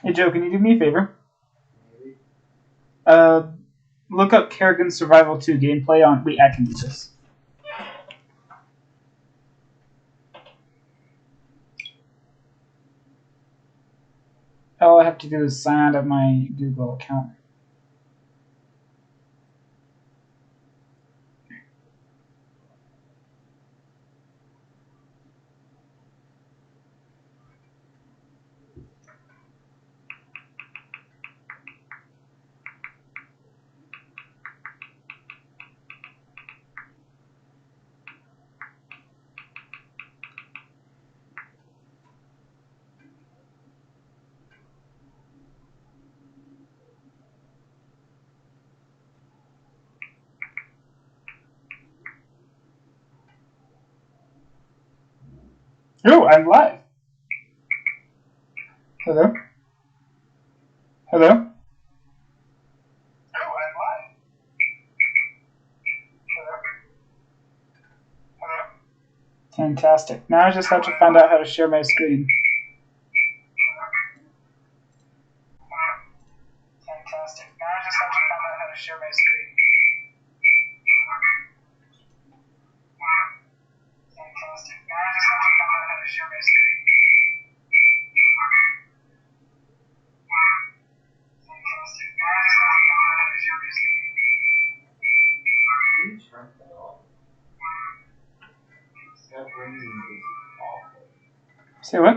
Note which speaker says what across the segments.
Speaker 1: Hey Joe, can you do me a favor?
Speaker 2: Maybe.
Speaker 1: Uh, Look up Kerrigan Survival 2 gameplay on. Wait, I can do this. All I have to do is sign out of my Google account. Oh, I'm live. Hello? Hello? Fantastic. Now I just have to find out how to share my screen. Fantastic. Now I just have to find out how to share my screen. Fantastic. Now I just have to find out how to share my screen. Fantastic. Now I just have to find out how to share my screen.
Speaker 2: Can you turn that off? That ringing is awful.
Speaker 1: Say what?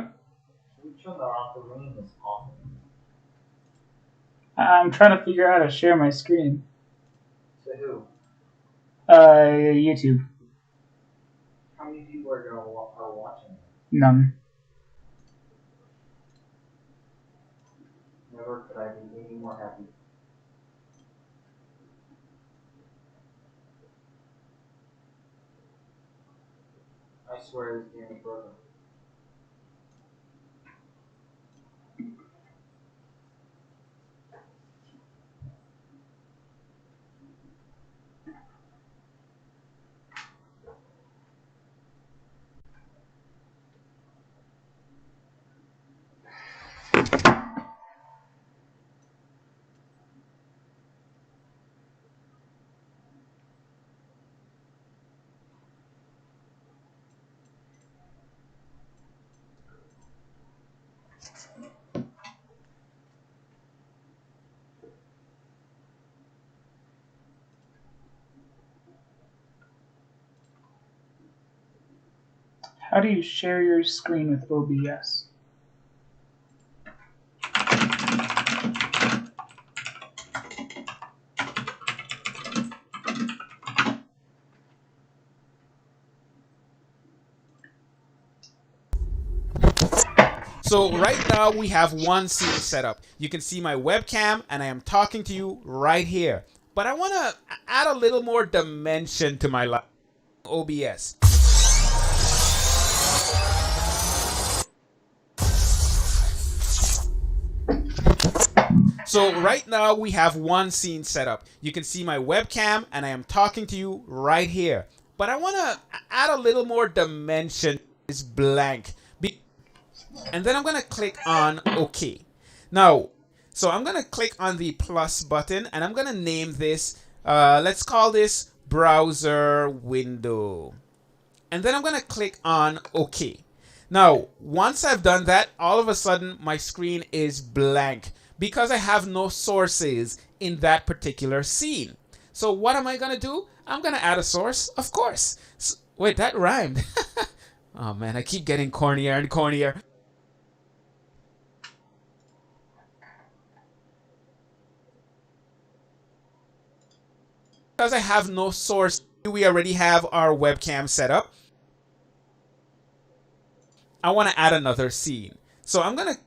Speaker 2: Can you turn that off? The ringing is awful.
Speaker 1: I'm trying to figure out how to share my screen.
Speaker 2: To who?
Speaker 1: YouTube.
Speaker 2: How many people are watching it?
Speaker 1: None.
Speaker 2: Never could I be any more happy. I swear this game is broken.
Speaker 1: How do you share your screen with OBS?
Speaker 3: So right now we have one scene set up. You can see my webcam and I am talking to you right here. But I want to add a little more dimension to my life. OBS. So right now we have one scene set up. You can see my webcam and I am talking to you right here. But I want to add a little more dimension. It's blank. And then I'm going to click on OK. Now, so I'm going to click on the plus button and I'm going to name this, let's call this browser window. And then I'm going to click on OK. Now, once I've done that, all of a sudden my screen is blank because I have no sources in that particular scene. So what am I going to do? I'm going to add a source, of course. So, wait, that rhymed. Oh man, I keep getting cornier and cornier. Because I have no source, we already have our webcam set up. I want to add another scene. So I'm going to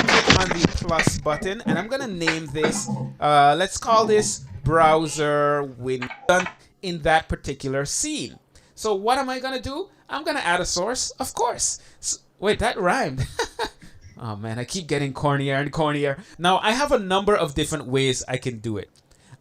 Speaker 3: click on the plus button and I'm going to name this, let's call this browser window in that particular scene. So what am I going to do? I'm going to add a source, of course. Wait, that rhymed. Oh man, I keep getting cornier and cornier. Now, I have a number of different ways I can do it.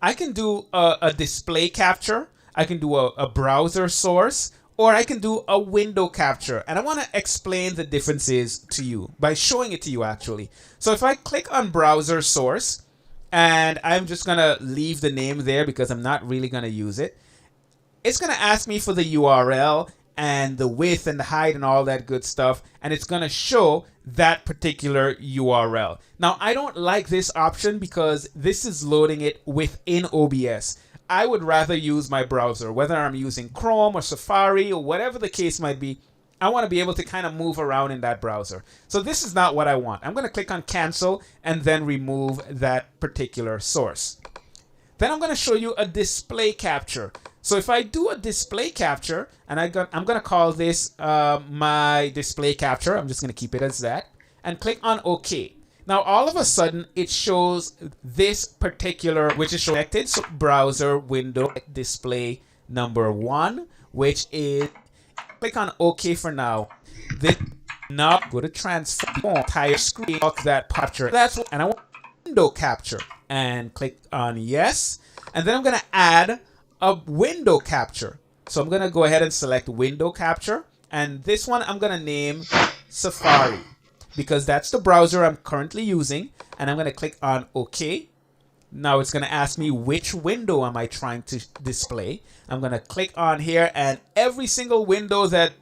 Speaker 3: I can do a display capture, I can do a browser source, or I can do a window capture. And I want to explain the differences to you by showing it to you actually. So if I click on browser source, and I'm just going to leave the name there because I'm not really going to use it, it's going to ask me for the URL and the width and the height and all that good stuff, and it's going to show that particular URL. Now, I don't like this option because this is loading it within OBS. I would rather use my browser, whether I'm using Chrome or Safari or whatever the case might be. I want to be able to kind of move around in that browser. So this is not what I want. I'm going to click on cancel and then remove that particular source. Then I'm going to show you a display capture. So if I do a display capture, and I'm going to call this my display capture. I'm just going to keep it as that. And click on OK. Now, all of a sudden, it shows this particular, which is selected. So browser window display number 1, which is, click on OK for now. This, now go to transform entire screen, lock that capture. That's what, and I want window capture. And click on yes. And then I'm going to add a window capture. So I'm going to go ahead and select window capture. And this one I'm going to name Safari because that's the browser I'm currently using. And I'm going to click on OK. Now it's going to ask me which window am I trying to display. I'm going to click on here and every single window that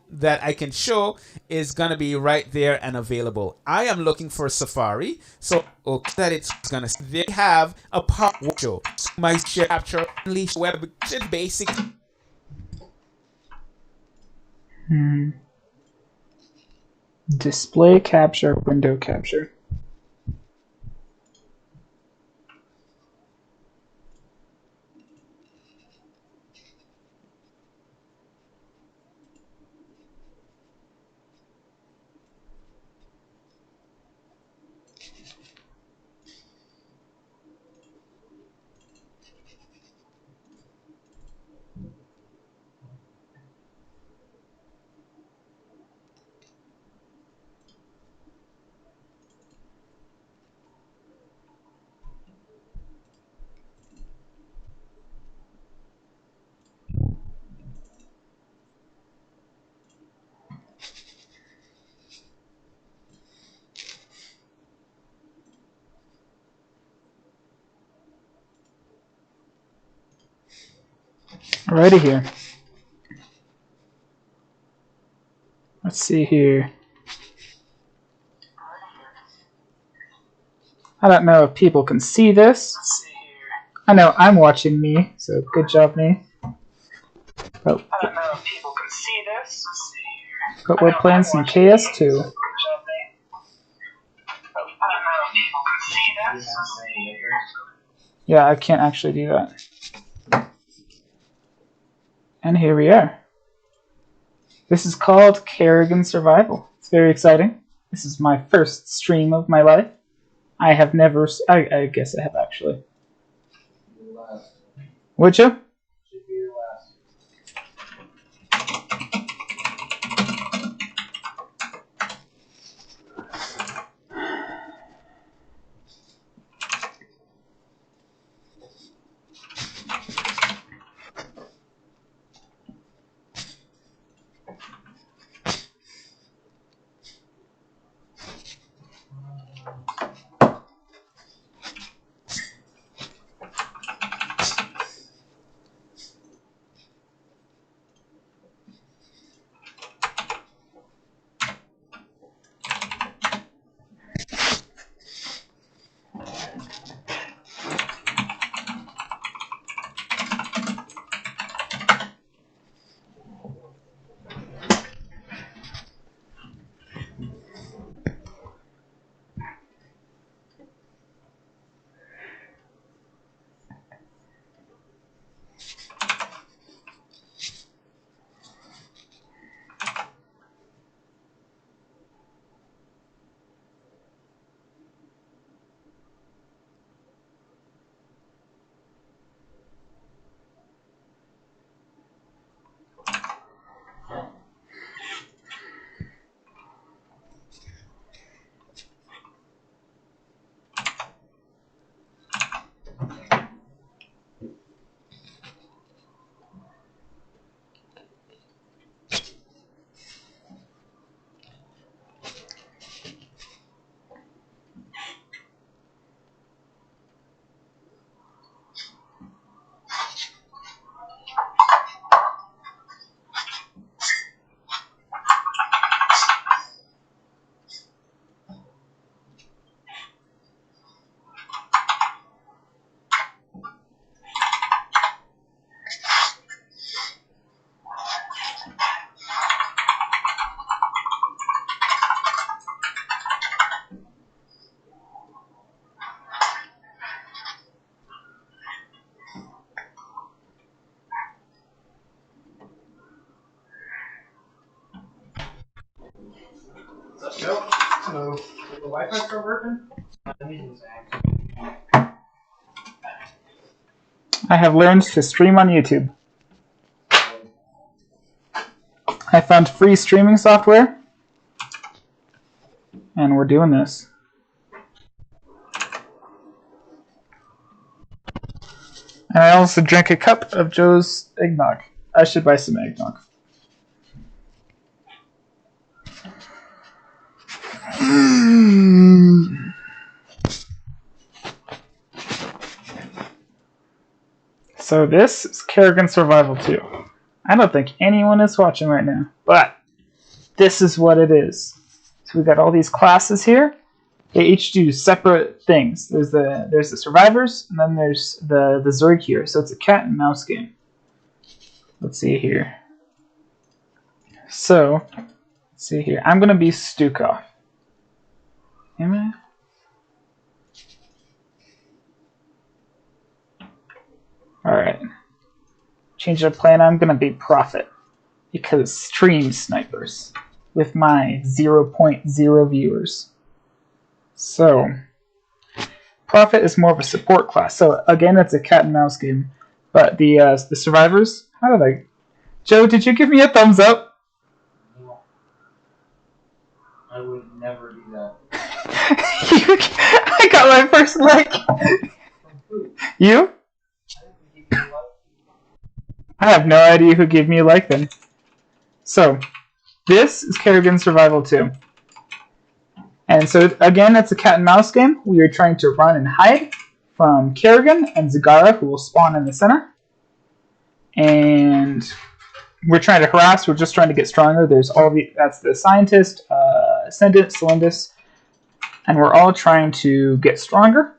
Speaker 3: I can show is going to be right there and available. I am looking for Safari. So okay, that it's going to, they have a part show. My capture unleash web basic.
Speaker 1: Display capture, window capture. Alrighty here. Let's see here. I don't know if people can see this. I know I'm watching me, so good job, me. Oh.
Speaker 2: I don't know if people can see this.
Speaker 1: But we're playing some KS2. Yeah, I can't actually do that. And here we are. This is called Kerrigan Survival. It's very exciting. This is my first stream of my life. I have never... I guess I have actually. Would you?
Speaker 2: Should be your last. Nope. So, is the Wi-Fi still working? I'm using Zach.
Speaker 1: I have learned to stream on YouTube. I found free streaming software, and we're doing this. And I also drank a cup of Joe's eggnog. I should buy some eggnog. So this is Kerrigan Survival 2. I don't think anyone is watching right now, but this is what it is. So we've got all these classes here. They each do separate things. There's the survivors, and then there's the Zerg here. So it's a cat and mouse game. Let's see here. So, let's see here. I'm gonna be Stukov. Am I? Alright. Change of plan, I'm gonna be Prophet. Because stream snipers. With my 0.0 viewers. So, Prophet is more of a support class. So again, it's a cat and mouse game. But the survivors, how did I... Joe, did you give me a thumbs up?
Speaker 2: No. I would never do that.
Speaker 1: I got my first like. You? I have no idea who gave me a like then. So, this is Kerrigan Survival 2. And so, again, it's a cat and mouse game. We are trying to run and hide from Kerrigan and Zagara, who will spawn in the center. And we're trying to harass. We're just trying to get stronger. There's that's the scientist, Ascendant, Cylindus. And we're all trying to get stronger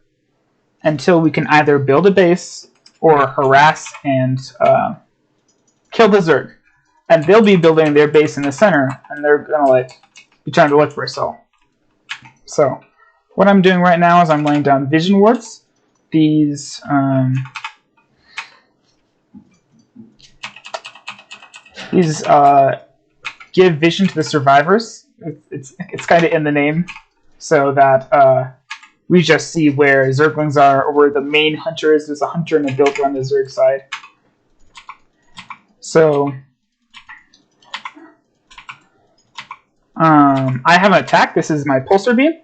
Speaker 1: until we can either build a base or harass and kill the Zerg. And they'll be building their base in the center, and they're gonna be trying to look for us all. So, what I'm doing right now is I'm laying down vision wards. These give vision to the survivors. It's kind of in the name, so that we just see where Zerglings are, or where the main hunter is. There's a hunter and a builder on the Zerg side. So, I have an attack. This is my pulsar beam.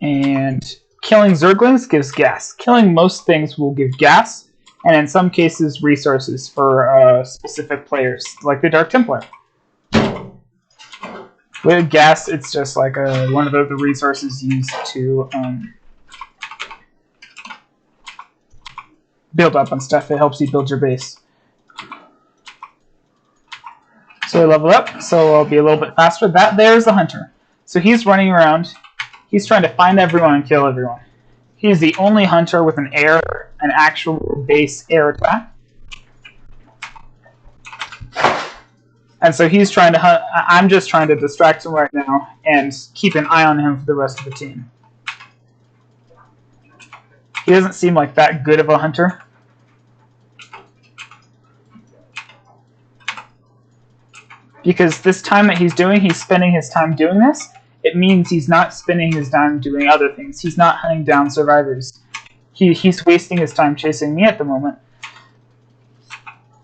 Speaker 1: And killing Zerglings gives gas. Killing most things will give gas, and in some cases resources for specific players, like the Dark Templar. With gas, it's just like one of the resources used to build up on stuff. It helps you build your base. So I level up, so I'll be a little bit faster. There's the hunter. So he's running around. He's trying to find everyone and kill everyone. He's the only hunter with an actual base air attack. And so he's trying to hunt. I'm just trying to distract him right now and keep an eye on him for the rest of the team. He doesn't seem like that good of a hunter. Because this time that he's spending his time doing this, it means he's not spending his time doing other things. He's not hunting down survivors. He's wasting his time chasing me at the moment.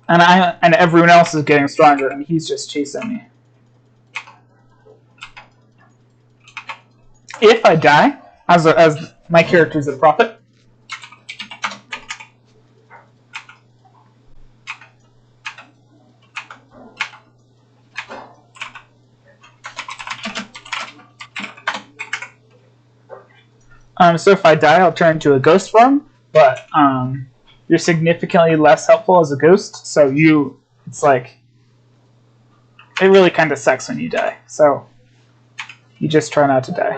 Speaker 1: And everyone else is getting stronger, and he's just chasing me. If I die, as my character is a prophet, so if I die, I'll turn into a ghost form, but you're significantly less helpful as a ghost, so it's like, it really kind of sucks when you die, so you just try not to die.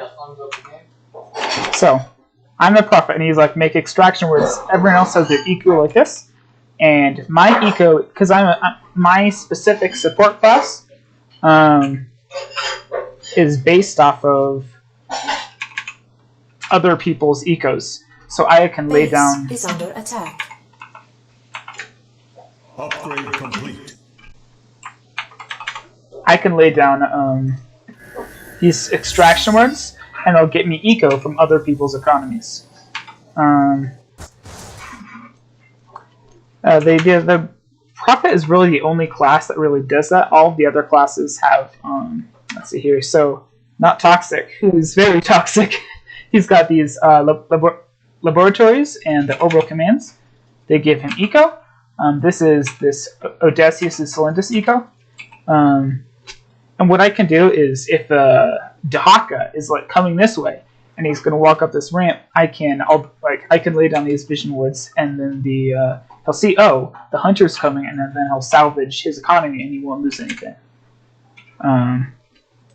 Speaker 1: So, I'm the prophet, and he's like, make extraction words. Everyone else has their eco like this, and my eco, because my specific support class is based off of other people's ecos, so I can lay down.
Speaker 4: Is under attack.
Speaker 5: Upgrade complete.
Speaker 1: I can lay down these extraction words, and they'll get me eco from other people's economies. The Prophet is really the only class that really does that. All of the other classes have, let's see here, so Not Toxic, who's very toxic. He's got these laboratories and the orbital commands. They give him eco. This is this Odysseus' Cylindus eco. And what I can do is, if Dahaka is like coming this way and he's going to walk up this ramp, I can lay down these vision wards, and then he'll see, oh, the hunter's coming, and then he'll salvage his economy and he won't lose anything.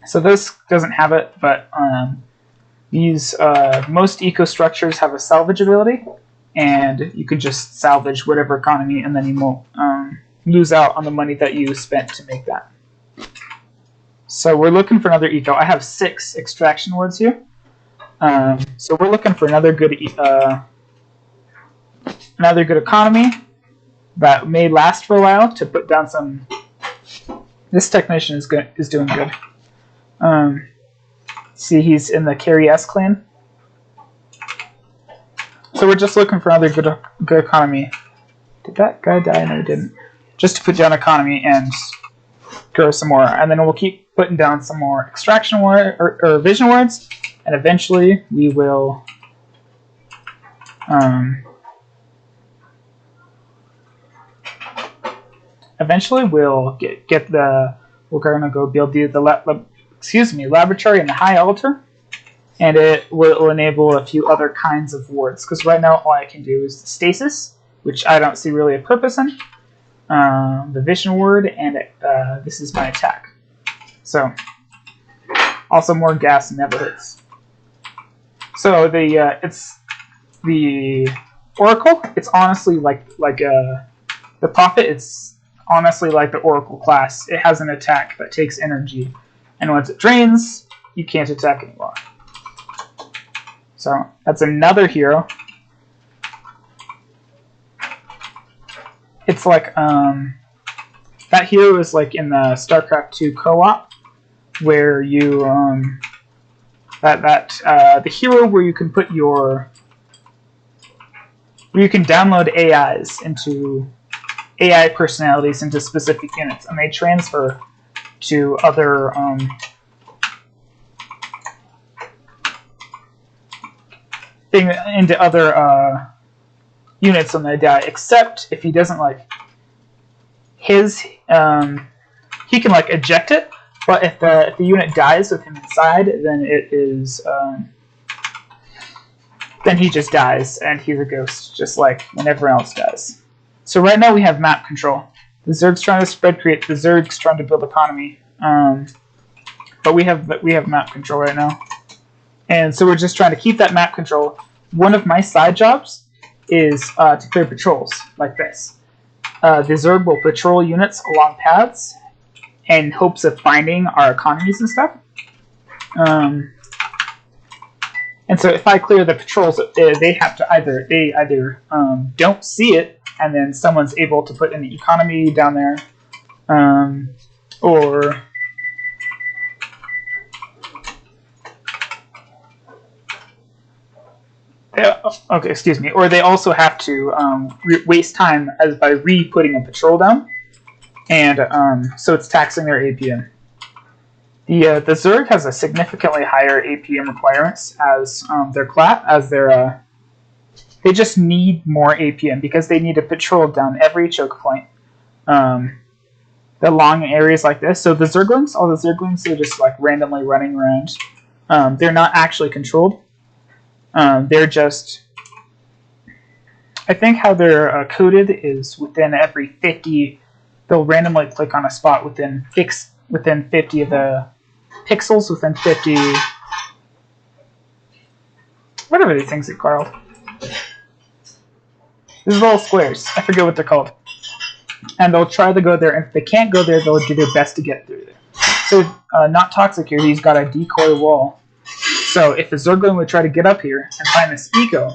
Speaker 1: So this doesn't have it, but these most eco structures have a salvage ability, and you can just salvage whatever economy, and then you won't lose out on the money that you spent to make that. So we're looking for another eco. I have 6 extraction words here. So we're looking for another good economy that may last for a while to put down some. This technician is doing good. See, he's in the Carry S clan. So we're just looking for another good economy. Did that guy die? No, he didn't. Just to put down economy and grow some more, and then we'll keep putting down some more extraction word or vision words, and eventually we will we're gonna go build the laboratory and the high altar, and it will enable a few other kinds of wards, because right now all I can do is the stasis, which I don't see really a purpose in, the vision word, and this is my attack. So also more gas never hurts. So it's the Oracle. It's honestly like the Prophet. It's honestly like the Oracle class. It has an attack that takes energy, and once it drains, you can't attack anymore. So that's another hero. It's like that hero is like in the StarCraft 2 co-op, where you the hero where you can put where you can download AI personalities into specific units, and they transfer to other into other units when they die, except if he doesn't like his he can like eject it, but if the unit dies with him inside, then it is then he just dies and he's a ghost, just like when everyone else dies. So right now we have map control. The Zerg's trying to spread create. The Zerg's trying to build economy, but we have map control right now, and so we're just trying to keep that map control. One of my side jobs is to clear patrols like this. The Zerg will patrol units along paths in hopes of finding our economies and stuff. And so if I clear the patrols, they have to either don't see it, and then someone's able to put an economy down there, or okay, excuse me. Or they also have to waste time by re-putting a patrol down, and so it's taxing their APM. The Zerg has a significantly higher APM requirements as they just need more APM because they need to patrol down every choke point. The long areas like this. So all the Zerglings are just like randomly running around. They're not actually controlled. They're just, I think how they're coded is within every 50, they'll randomly click on a spot within 50 of the pixels, within 50, whatever these things are called. These little squares, I forget what they're called. And they'll try to go there, and if they can't go there, they'll do their best to get through there. So, Not Toxic here, he's got a decoy wall. So if the Zergling would try to get up here and find this eco,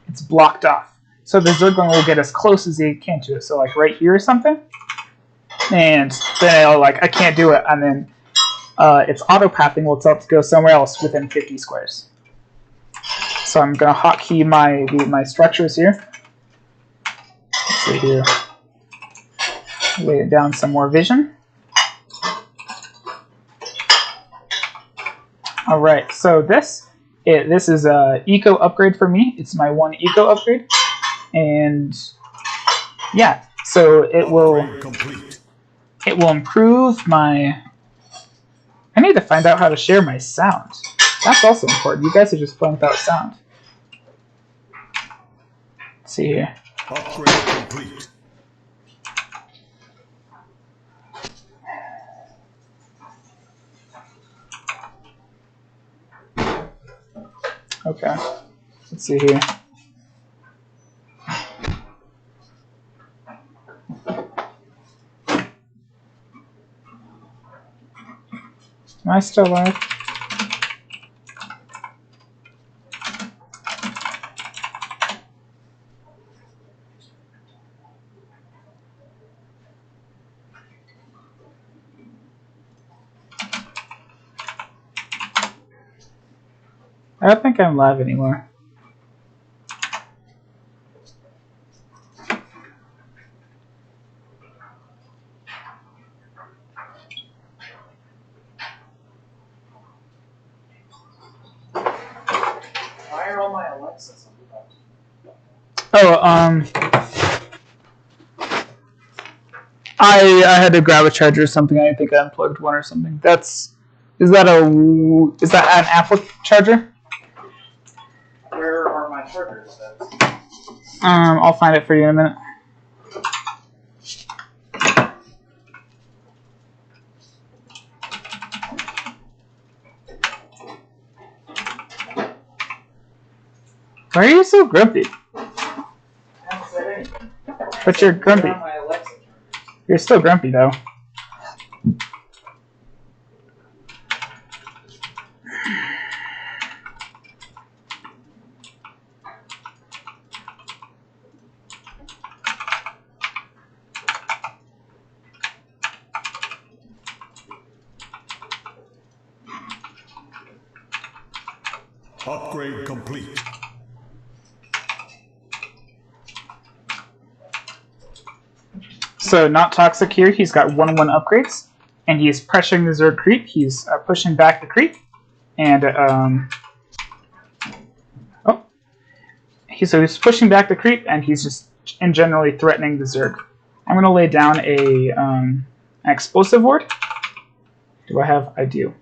Speaker 1: it's blocked off. So the Zergling will get as close as he can to it. So like right here or something. And then it'll like, I can't do it. And then it's auto-pathing will tell it to go somewhere else within 50 squares. So I'm going to hotkey my structures here. Let's see here. Lay it down some more vision. All right, so this is a eco upgrade for me. It's my one eco upgrade, and yeah, so it will improve my. I need to find out how to share my sound. That's also important. You guys are just playing without sound. Let's see here.
Speaker 4: Upgrade complete.
Speaker 1: Okay, let's see here. Am I still live? I don't think I'm live anymore.
Speaker 2: Why are all my Alexas unplugged?
Speaker 1: Oh, I had to grab a charger or something. I think I unplugged one or something. Is that an Apple charger?
Speaker 2: Where are my chargers then?
Speaker 1: I'll find it for you in a minute. Why are you so grumpy?
Speaker 2: I haven't said anything.
Speaker 1: But you're grumpy.
Speaker 2: Where are my Alexa chargers?
Speaker 1: You're still grumpy though.
Speaker 4: Upgrade complete.
Speaker 1: So not toxic here. He's got 1/1 upgrades, and he's pressuring the Zerg creep. He's pushing back the creep, and he's pushing back the creep, and he's just generally threatening the Zerg. I'm gonna lay down an explosive ward. Do I have? I do.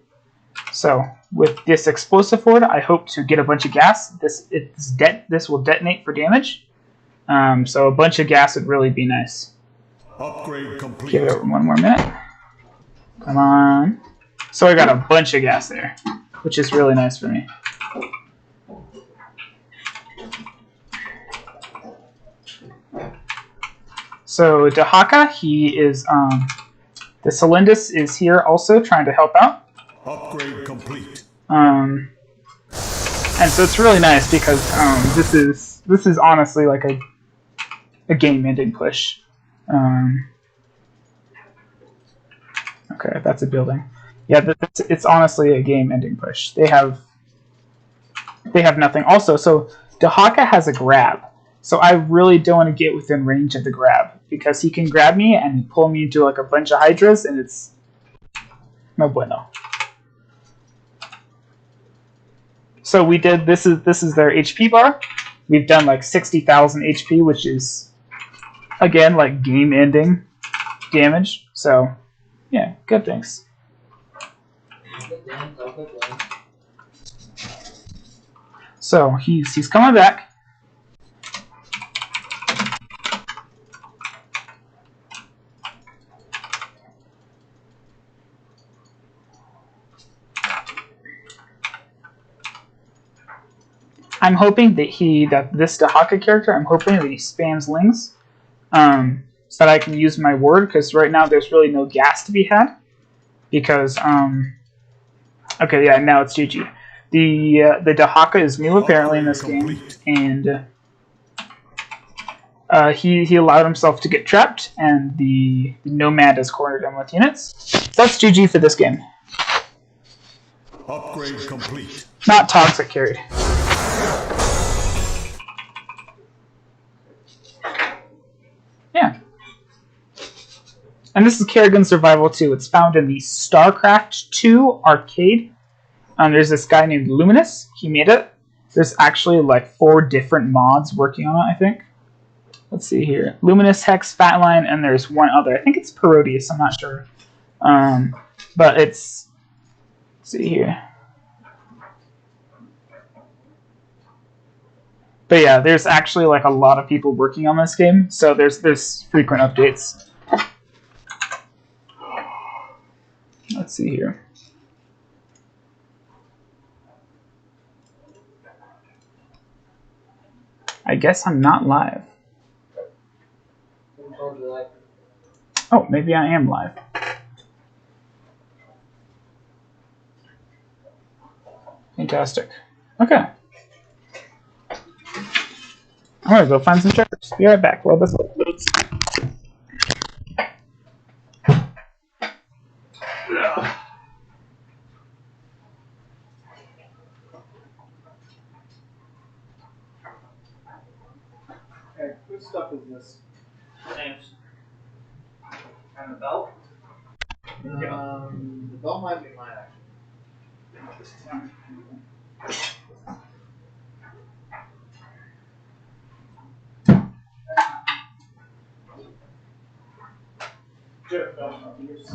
Speaker 1: So with this explosive ward, I hope to get a bunch of gas. This will detonate for damage. So a bunch of gas would really be nice.
Speaker 4: Upgrade complete.
Speaker 1: Give it one more minute. Come on. So I got a bunch of gas there, which is really nice for me. So Dahaka, he is the Celindus is here also trying to help out.
Speaker 4: Upgrade complete.
Speaker 1: And so it's really nice because this is honestly like a game-ending push. Okay, that's a building. Yeah, it's honestly a game-ending push. They have nothing. Also, so Dahaka has a grab, so I really don't want to get within range of the grab because he can grab me and pull me into like a bunch of hydras, and it's no bueno. So we did this is their HP bar. We've done like 60,000 HP, which is again like game-ending damage. So yeah, good things. So he's coming back. I'm hoping that this Dahaka character, I'm hoping that he spams lings, so that I can use my word, because right now there's really no gas to be had, because, okay, yeah, now it's GG. The Dahaka is new apparently in this game, and he allowed himself to get trapped, and the Nomad has cornered him with units. So that's GG for this game.
Speaker 4: Upgrade complete.
Speaker 1: Not toxic carried. Yeah. And this is Kerrigan Survival 2. It's found in the StarCraft 2 arcade. There's this guy named Luminous. He made it. There's actually like 4 different mods working on it, I think. Let's see here. Luminous, Hex, Fatline, and there's one other. I think it's Parodius. I'm not sure. But it's... Let's see here. But yeah, there's actually like a lot of people working on this game. So there's frequent updates. Let's see here. I guess I'm not live. Oh, maybe I am live. Fantastic. Okay. I'm gonna go find some checkers. Be right back. Well, this loads.
Speaker 2: Okay, whose stuff is this? Thanks. And the belt? The belt might be mine, actually. Jeff, belt, yours.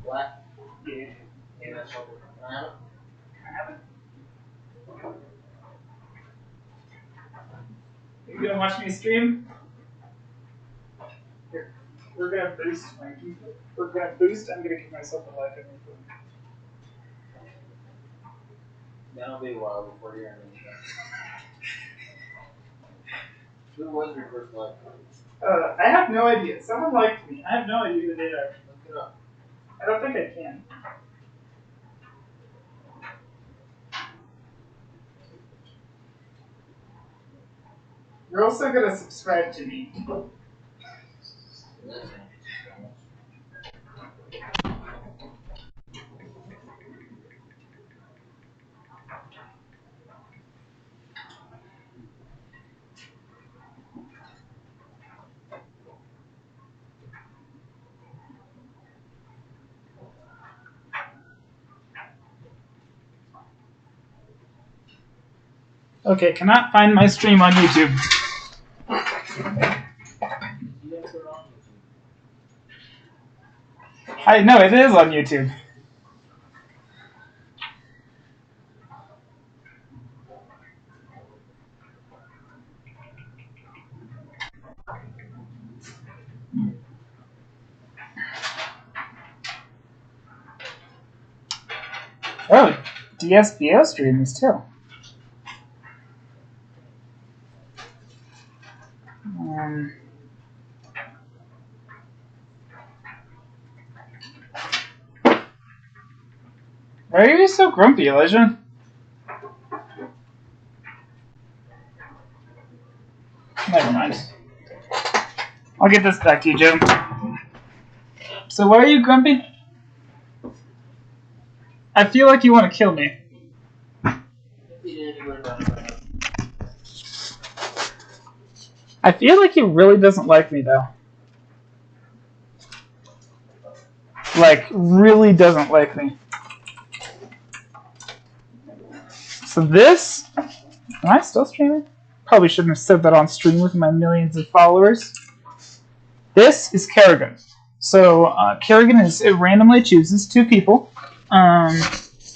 Speaker 2: Black? Yeah. Yeah, that's what we're going to have. I have it.
Speaker 1: You gonna watch me stream? Here, we're gonna boost my people. We're gonna boost. I'm gonna give myself a life every food.
Speaker 2: That'll be a while before you're in Who was your first life?
Speaker 1: I have no idea. Someone liked me. I have no idea who they are.
Speaker 2: Look it up.
Speaker 1: I don't think I can. You're also gonna subscribe to me. Okay, cannot find my stream on YouTube. I know it is on YouTube. Oh, DSBO streams too. Why are you so grumpy, Elijah? Never mind. I'll get this back to you, Joe. So why are you grumpy? I feel like you want to kill me. I feel like he really doesn't like me, though. Like, really doesn't like me. So this... Am I still streaming? Probably shouldn't have said that on stream with my millions of followers. This is Kerrigan. So, Kerrigan it randomly chooses 2 people. Unless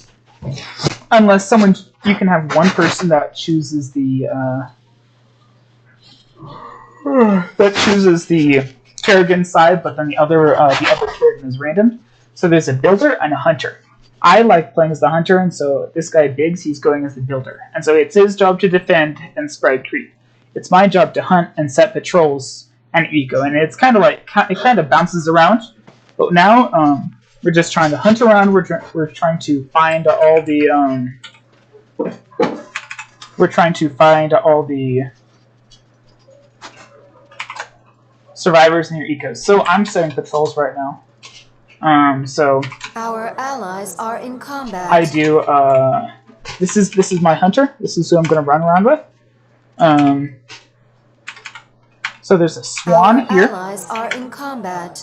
Speaker 1: someone... You can have one person that chooses the... that chooses the Kerrigan side, but then the other Kerrigan is random. So there's a builder and a hunter. I like playing as the hunter, and so this guy Biggs, he's going as the builder. And so it's his job to defend and spread creep. It's my job to hunt and set patrols and eco, and it's kind of like it kind of bounces around. But now we're just trying to hunt around. We're trying to find all the survivors in your ecos. So I'm setting patrols right now. So
Speaker 5: Our allies are in combat.
Speaker 1: I do. This is my hunter. This is who I'm going to run around with. So there's a swan
Speaker 5: Our
Speaker 1: here.
Speaker 5: allies are in combat.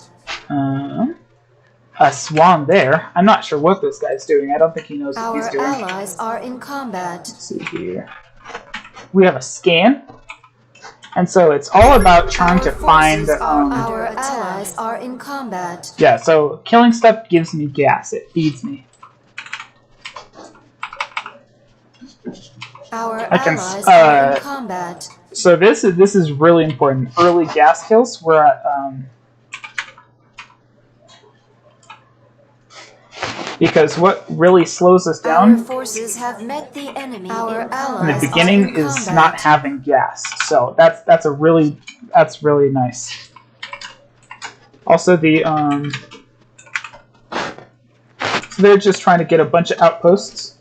Speaker 1: A swan there. I'm not sure what this guy's doing. I don't think he knows what
Speaker 5: Our
Speaker 1: he's doing.
Speaker 5: allies are in combat.
Speaker 1: Let's see here. We have a scan. And so it's all about trying to find...
Speaker 5: Our allies are in combat.
Speaker 1: yeah, so killing stuff gives me gas. It feeds me.
Speaker 5: Our
Speaker 1: I can,
Speaker 5: allies are in combat.
Speaker 1: So this is really important. Early gas kills. We're at... because what really slows us
Speaker 5: Our
Speaker 1: down
Speaker 5: forces have met the enemy. Our
Speaker 1: in
Speaker 5: allies
Speaker 1: the beginning
Speaker 5: are in
Speaker 1: is
Speaker 5: combat.
Speaker 1: not having gas. So that's really nice. Also the so they're just trying to get a bunch of outposts.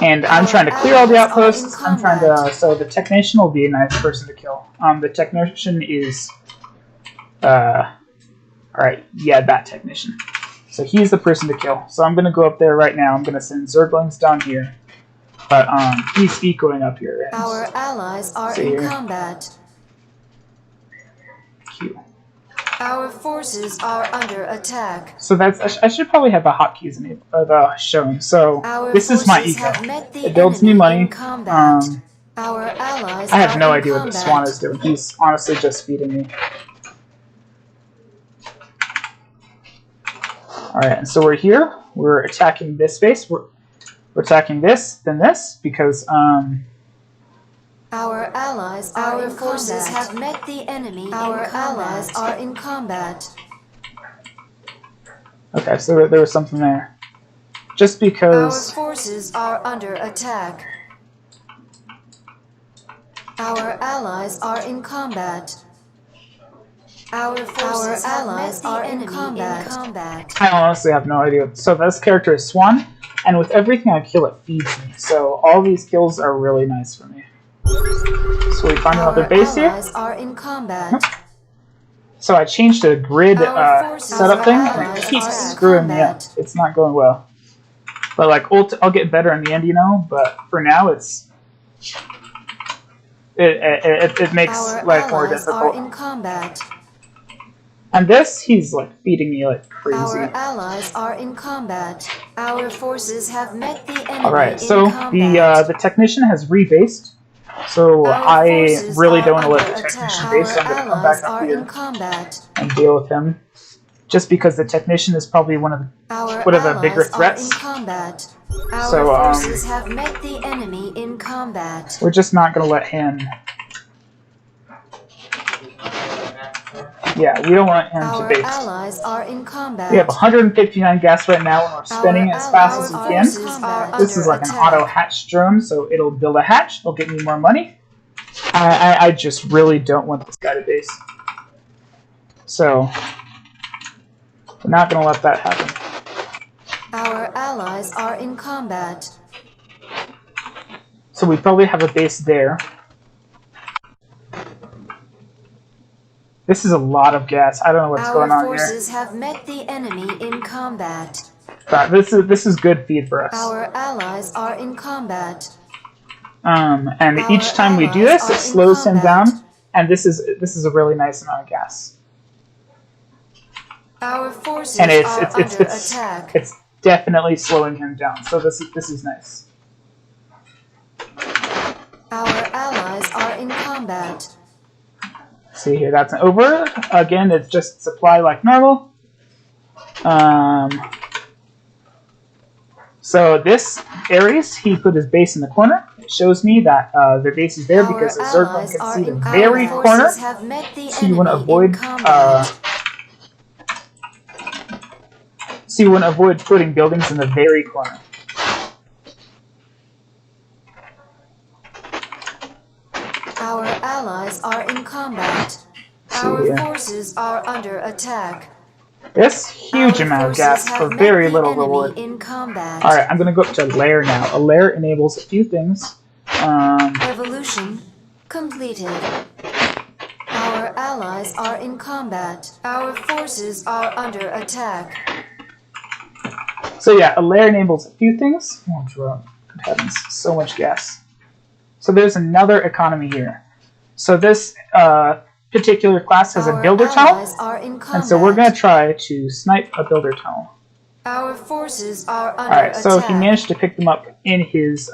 Speaker 1: And I'm trying to clear all the outposts. I'm trying to so the technician will be a nice person to kill. The technician is alright, yeah, that technician. So he's the person to kill. So I'm gonna go up there right now. I'm gonna send Zerglings down here. But he's ecoing up here. And
Speaker 5: Our allies are
Speaker 1: see
Speaker 5: in
Speaker 1: here.
Speaker 5: combat.
Speaker 1: Q.
Speaker 5: Our forces are under attack.
Speaker 1: So that's I should probably have the hotkeys shown. So
Speaker 5: Our
Speaker 1: this is my
Speaker 5: forces
Speaker 1: eco.
Speaker 5: have met the
Speaker 1: It builds me
Speaker 5: enemy
Speaker 1: money.
Speaker 5: in combat.
Speaker 1: Um,
Speaker 5: Our allies
Speaker 1: I have
Speaker 5: are
Speaker 1: no
Speaker 5: in
Speaker 1: idea what the
Speaker 5: combat.
Speaker 1: swan is doing. He's honestly just feeding me. Alright, and so we're here. We're attacking this base. We're attacking this, then this, because
Speaker 5: Our allies are in forces have met the enemy. Our allies are in combat.
Speaker 1: okay, so there was something there. Just
Speaker 5: Our
Speaker 1: because
Speaker 5: forces are under attack. Our allies are in combat. Our forces allies are in combat.
Speaker 1: I honestly have no idea. So this character is Swan, and with everything I kill, it feeds me. So all these kills are really nice for me. So we find another base here.
Speaker 5: Our allies are in combat.
Speaker 1: So I changed the grid
Speaker 5: Our forces
Speaker 1: setup thing,
Speaker 5: are
Speaker 1: and it
Speaker 5: allies
Speaker 1: keeps
Speaker 5: are in
Speaker 1: screwing me up.
Speaker 5: combat.
Speaker 1: It's not going well. But like, I'll get better in the end, you know. But for now, it makes
Speaker 5: Our
Speaker 1: life more
Speaker 5: allies are
Speaker 1: difficult.
Speaker 5: in combat.
Speaker 1: And this, he's like feeding me like crazy.
Speaker 5: Our allies are in combat. Our forces have met the enemy.
Speaker 1: All right,
Speaker 5: in
Speaker 1: so
Speaker 5: combat.
Speaker 1: the technician has rebased. So
Speaker 5: Our
Speaker 1: I
Speaker 5: forces
Speaker 1: really
Speaker 5: are
Speaker 1: don't want to let the
Speaker 5: under
Speaker 1: technician
Speaker 5: attack.
Speaker 1: base. So I'm
Speaker 5: Our
Speaker 1: going to come
Speaker 5: allies
Speaker 1: back
Speaker 5: are
Speaker 1: up
Speaker 5: in
Speaker 1: here
Speaker 5: combat.
Speaker 1: and deal with him. Just because the technician is probably one of the
Speaker 5: Our
Speaker 1: bigger
Speaker 5: allies
Speaker 1: threats.
Speaker 5: are in combat. Our
Speaker 1: So,
Speaker 5: forces have met the enemy in combat.
Speaker 1: we're just not going to let him. Yeah, we don't want him to
Speaker 5: Our
Speaker 1: base.
Speaker 5: allies are in combat.
Speaker 1: We have 159 gas right now, and we're spending it as fast as we can.
Speaker 5: Forces are
Speaker 1: This is
Speaker 5: under
Speaker 1: like an
Speaker 5: attack.
Speaker 1: auto hatch drone, so it'll build a hatch. It'll get me more money. I just really don't want this guy to base. So, we're not going to let that happen.
Speaker 5: Our allies are in combat.
Speaker 1: So we probably have a base there. This is a lot of gas. I don't know what's going
Speaker 5: Our
Speaker 1: on here.
Speaker 5: forces have met the enemy in combat.
Speaker 1: But this is good feed for us.
Speaker 5: Our allies are in combat.
Speaker 1: And
Speaker 5: Our
Speaker 1: each time we do
Speaker 5: allies
Speaker 1: this,
Speaker 5: are
Speaker 1: it
Speaker 5: in
Speaker 1: slows him
Speaker 5: combat.
Speaker 1: down. And this is a really nice amount of gas.
Speaker 5: Our forces
Speaker 1: And
Speaker 5: are under attack.
Speaker 1: it's definitely slowing him down. So this is nice.
Speaker 5: Our allies are in combat.
Speaker 1: See here, that's over. Again, it's just supply like normal. So this Ares, he put his base in the corner. It shows me that their base is there
Speaker 5: Our
Speaker 1: because the Zergling
Speaker 5: allies
Speaker 1: can
Speaker 5: are
Speaker 1: see the
Speaker 5: in
Speaker 1: very
Speaker 5: combat.
Speaker 1: corner.
Speaker 5: Forces have met the
Speaker 1: So you want to
Speaker 5: enemy
Speaker 1: avoid
Speaker 5: in combat.
Speaker 1: so you want to avoid putting buildings in the very corner.
Speaker 5: Our allies are in combat.
Speaker 1: See
Speaker 5: Our
Speaker 1: here.
Speaker 5: forces are under attack.
Speaker 1: This huge
Speaker 5: Our
Speaker 1: amount of
Speaker 5: forces
Speaker 1: gas
Speaker 5: have
Speaker 1: for
Speaker 5: met
Speaker 1: very
Speaker 5: the
Speaker 1: little
Speaker 5: enemy
Speaker 1: reward.
Speaker 5: in combat.
Speaker 1: Alright, I'm going to go up to lair now. A lair enables a few things.
Speaker 5: Evolution completed. Our allies are in combat. Our forces are under attack.
Speaker 1: So yeah, a layer enables a few things. Oh, good heavens, so much gas. So there's another economy here. So this particular class has a builder tunnel, and so we're going to try to snipe a builder tunnel.
Speaker 5: Our forces are under
Speaker 1: Alright, so
Speaker 5: attack.
Speaker 1: he managed to pick them up in his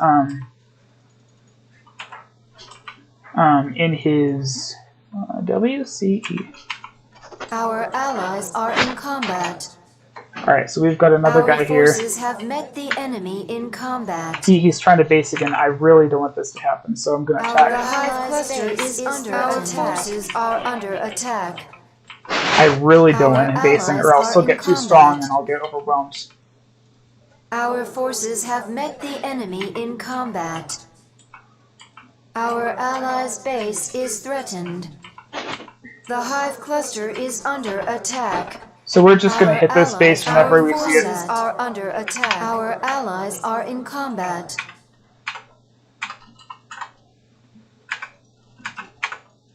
Speaker 1: WCE.
Speaker 5: Our allies are in combat.
Speaker 1: Alright, so we've got another
Speaker 5: Our
Speaker 1: guy here.
Speaker 5: forces have met the enemy in combat.
Speaker 1: He's trying to base again. I really don't want this to happen, so I'm going to
Speaker 5: Our
Speaker 1: attack.
Speaker 5: hive cluster is under attack. Our forces are under attack.
Speaker 1: I really don't want him basing, or else he'll
Speaker 5: are
Speaker 1: get
Speaker 5: in
Speaker 1: too
Speaker 5: combat.
Speaker 1: strong and I'll get overwhelmed.
Speaker 5: Our forces have met the enemy in combat. Our allies' base is threatened. The hive cluster is under attack.
Speaker 1: So we're just going to hit this base whenever we see
Speaker 5: Our
Speaker 1: it.
Speaker 5: forces are under attack. Our allies are in combat.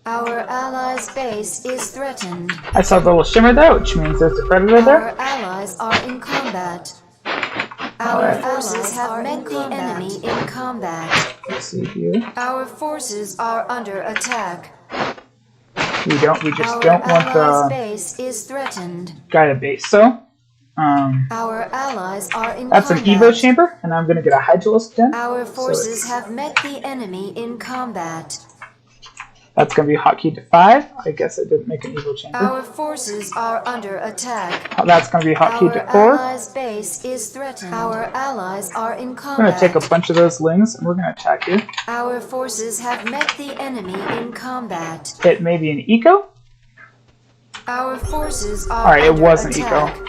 Speaker 5: Our allies' base is threatened.
Speaker 1: I saw the little shimmer there, which means there's a predator there.
Speaker 5: Our allies are in combat.
Speaker 1: Alright.
Speaker 5: Our forces have met the enemy in combat.
Speaker 1: Let's see here.
Speaker 5: Our forces are under attack.
Speaker 1: We just
Speaker 5: Our
Speaker 1: don't want
Speaker 5: allies'
Speaker 1: the
Speaker 5: base is threatened.
Speaker 1: guy to base. So,
Speaker 5: Our allies are in
Speaker 1: that's an
Speaker 5: combat.
Speaker 1: Evo chamber, and I'm going to get a Hydralisk den.
Speaker 5: Our
Speaker 1: So
Speaker 5: forces have met the enemy in combat.
Speaker 1: that's going to be a hotkey to 5. I guess I didn't make an Evo chamber.
Speaker 5: Our forces are under attack.
Speaker 1: That's going to be a hotkey
Speaker 5: Our
Speaker 1: to 4.
Speaker 5: allies' base is threatened. Our allies are in
Speaker 1: We're going
Speaker 5: combat.
Speaker 1: to take a bunch of those lings, and we're going to attack you.
Speaker 5: Our forces have met the enemy in combat.
Speaker 1: It may be an eco.
Speaker 5: Our forces are
Speaker 1: Alright, it
Speaker 5: under
Speaker 1: was an
Speaker 5: attack.
Speaker 1: eco.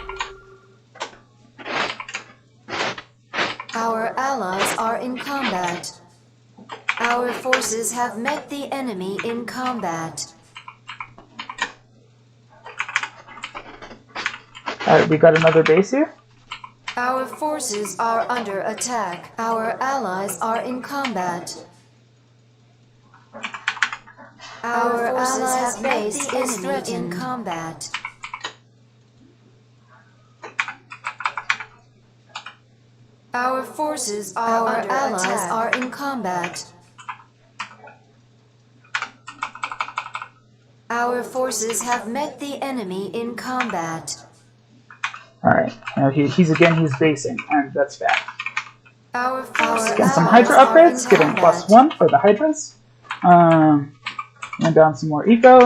Speaker 5: Our allies are in combat. Our forces have met the enemy in combat.
Speaker 1: Alright, we got another base here.
Speaker 5: Our forces are under attack. Our allies are in combat. Our allies' base is threatened in combat. Our forces are under attack. Our allies are in combat. Our forces have met the enemy in combat.
Speaker 1: Alright, he's basing, and that's bad.
Speaker 5: Our forces
Speaker 1: Getting some Hydra upgrades, getting +1 for the Hydras. And down some more eco.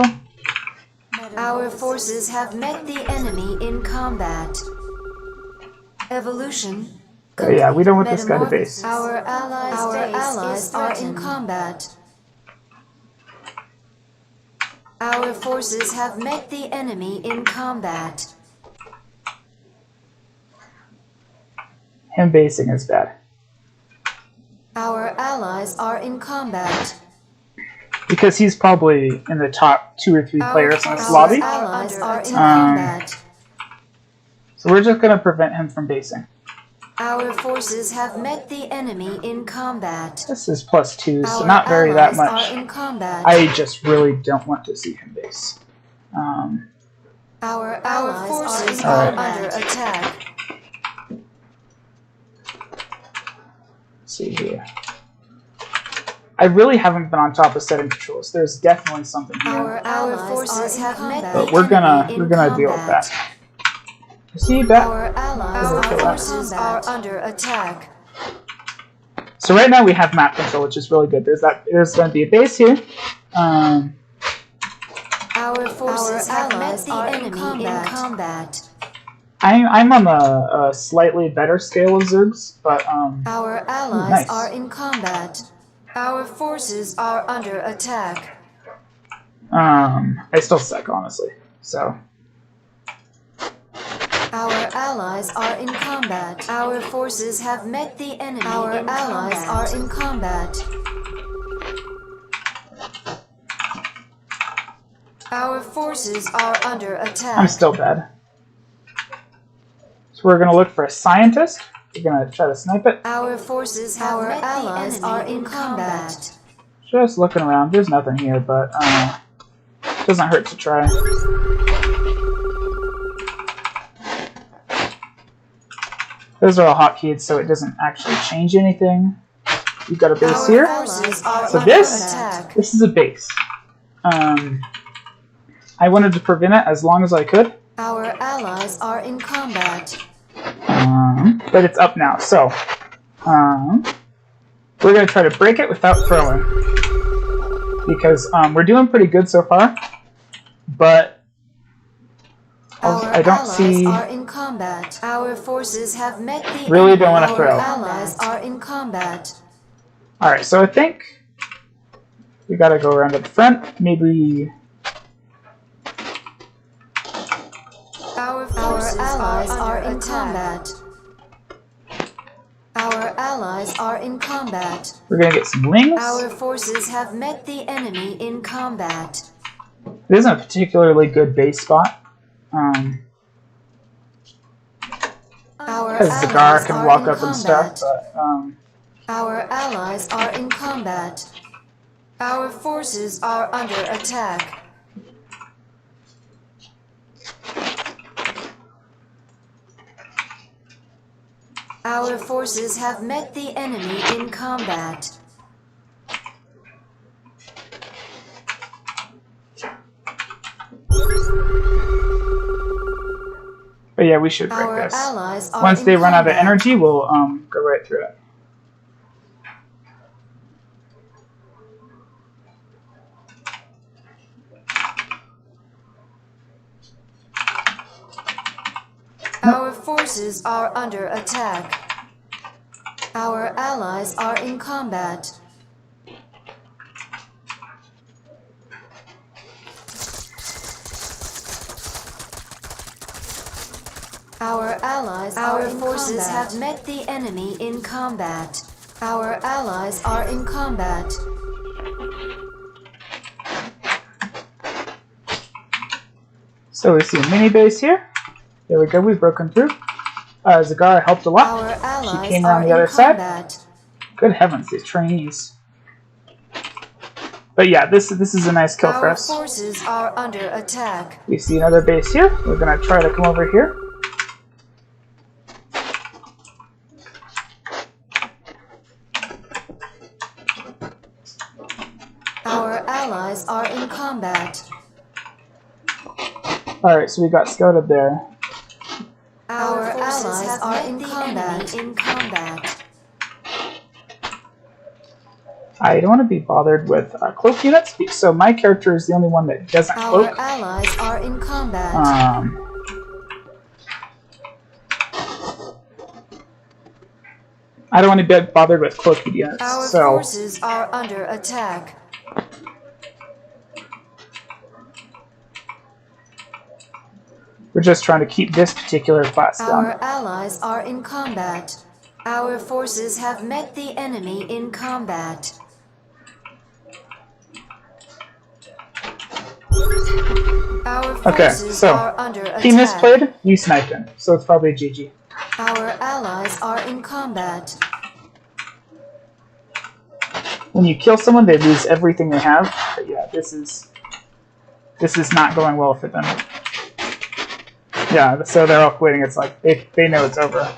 Speaker 5: Our forces have met the enemy in combat. Evolution.
Speaker 1: So yeah, we don't want this guy to base.
Speaker 5: Our allies are in combat. Our forces have met the enemy in combat.
Speaker 1: Him basing is bad.
Speaker 5: Our allies are in combat.
Speaker 1: Because he's probably in the top 2 or 3 players in this lobby.
Speaker 5: Our allies are in combat.
Speaker 1: So we're just going to prevent him from basing.
Speaker 5: Our forces have met the enemy in combat.
Speaker 1: This is +2, so
Speaker 5: Our
Speaker 1: not very that
Speaker 5: allies
Speaker 1: much.
Speaker 5: are in combat.
Speaker 1: I just really don't want to see him base.
Speaker 5: Our forces
Speaker 1: are
Speaker 5: are under attack.
Speaker 1: Let's see here. I really haven't been on top of setting controls. There's definitely something here.
Speaker 5: Our forces have met
Speaker 1: But
Speaker 5: the
Speaker 1: we're gonna
Speaker 5: enemy in
Speaker 1: deal with
Speaker 5: combat.
Speaker 1: that. See that?
Speaker 5: Our forces are under attack.
Speaker 1: So right now we have map control, which is really good. There's going to be a base here.
Speaker 5: Our forces have met the enemy in combat.
Speaker 1: I'm on a slightly better scale of Zergs, but
Speaker 5: Our allies
Speaker 1: nice.
Speaker 5: are in combat. Our forces are under attack.
Speaker 1: I still suck, honestly. So
Speaker 5: Our allies are in combat. Our forces have met the enemy. Our allies are in combat. Our forces are under attack.
Speaker 1: I'm still bad. So we're gonna look for a scientist. We're gonna try to snipe it.
Speaker 5: Our forces have met the enemy. Are in combat.
Speaker 1: Just looking around. There's nothing here, but Doesn't hurt to try. Those are all hotkeys, so it doesn't actually change anything. We've got a base here. So this is a base. I wanted to prevent it as long as I could.
Speaker 5: Our allies are in combat.
Speaker 1: But it's up now, so we're going to try to break it without throwing. Because we're doing pretty good so far, but I don't see...
Speaker 5: Our allies are in combat. Our forces have met the
Speaker 1: Really
Speaker 5: enemy.
Speaker 1: don't want to throw.
Speaker 5: Our allies are in combat.
Speaker 1: Alright, so I think we got to go around to the front. Maybe...
Speaker 5: Our allies are in combat. Our allies are in combat.
Speaker 1: We're going to get some wings.
Speaker 5: Our forces have met the enemy in combat.
Speaker 1: It isn't a particularly good base spot. Because the Gar can walk up and stuff, but...
Speaker 5: Our allies are in combat. Our forces are under attack. Our forces have met the enemy in combat.
Speaker 1: But yeah, we should break
Speaker 5: Our
Speaker 1: this.
Speaker 5: allies are
Speaker 1: Once
Speaker 5: in
Speaker 1: they run out of
Speaker 5: combat.
Speaker 1: energy, we'll go right through it.
Speaker 5: Our forces are under attack. Our allies are in combat. Our forces have met the enemy in combat. Our allies are in combat.
Speaker 1: So we see a mini base here. There we go, we've broken through. Zagara helped a lot.
Speaker 5: Our allies
Speaker 1: She came
Speaker 5: are
Speaker 1: around the
Speaker 5: in
Speaker 1: other side.
Speaker 5: combat.
Speaker 1: Good heavens, these trainees. But yeah, this is a nice kill for
Speaker 5: Our
Speaker 1: us.
Speaker 5: forces are under attack.
Speaker 1: We see another base here. We're going to try to come over here.
Speaker 5: Our allies are in combat.
Speaker 1: Alright, so we got scouted there.
Speaker 5: Our allies are in combat.
Speaker 1: I don't want to be bothered with cloak units, so my character is the only one that doesn't
Speaker 5: Our
Speaker 1: cloak.
Speaker 5: allies are in combat.
Speaker 1: I don't want to be bothered with cloak units,
Speaker 5: Our
Speaker 1: so
Speaker 5: forces are under attack.
Speaker 1: we're just trying to keep this particular class down.
Speaker 5: Our allies are in combat. Our forces have met the enemy in combat. Our
Speaker 1: Okay,
Speaker 5: forces
Speaker 1: so
Speaker 5: are under attack.
Speaker 1: he misplayed, we sniped him, so it's probably GG.
Speaker 5: Our allies are in combat.
Speaker 1: When you kill someone, they lose everything they have. But yeah, this is not going well for them. Yeah, so they're all quitting. It's like they know it's over.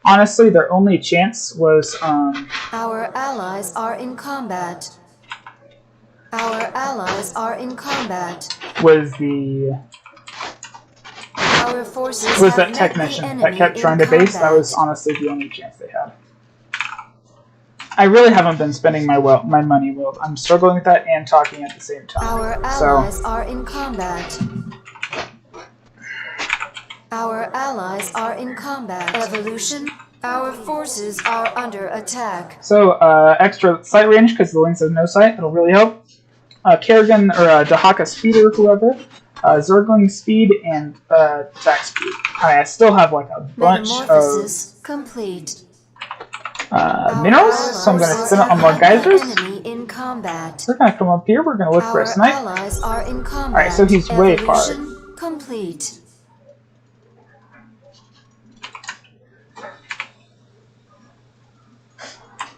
Speaker 1: Honestly, their only chance was
Speaker 5: Our allies are in combat. Our allies are in combat.
Speaker 1: was the
Speaker 5: Our forces
Speaker 1: was
Speaker 5: have
Speaker 1: that
Speaker 5: met
Speaker 1: technician
Speaker 5: the
Speaker 1: that
Speaker 5: enemy
Speaker 1: kept
Speaker 5: in
Speaker 1: trying to base. That
Speaker 5: combat.
Speaker 1: was honestly the only chance they had. I really haven't been spending my money well. I'm struggling with that and talking at the same time.
Speaker 5: Our
Speaker 1: So
Speaker 5: allies are in combat. Our allies are in combat. Evolution. Our forces are under attack.
Speaker 1: So, extra sight range because the Lynx has no sight. It'll really help. Kerrigan or Dahaka speed or whoever. Zergling speed and attack speed. I still have like a bunch of
Speaker 5: Metamorphosis complete.
Speaker 1: minerals, so I'm going to spin it on more geysers.
Speaker 5: Enemy in combat.
Speaker 1: We're going to come up here. We're going to look for a
Speaker 5: Our
Speaker 1: snipe.
Speaker 5: allies are in combat.
Speaker 1: Alright, so he's way far.
Speaker 5: Evolution complete.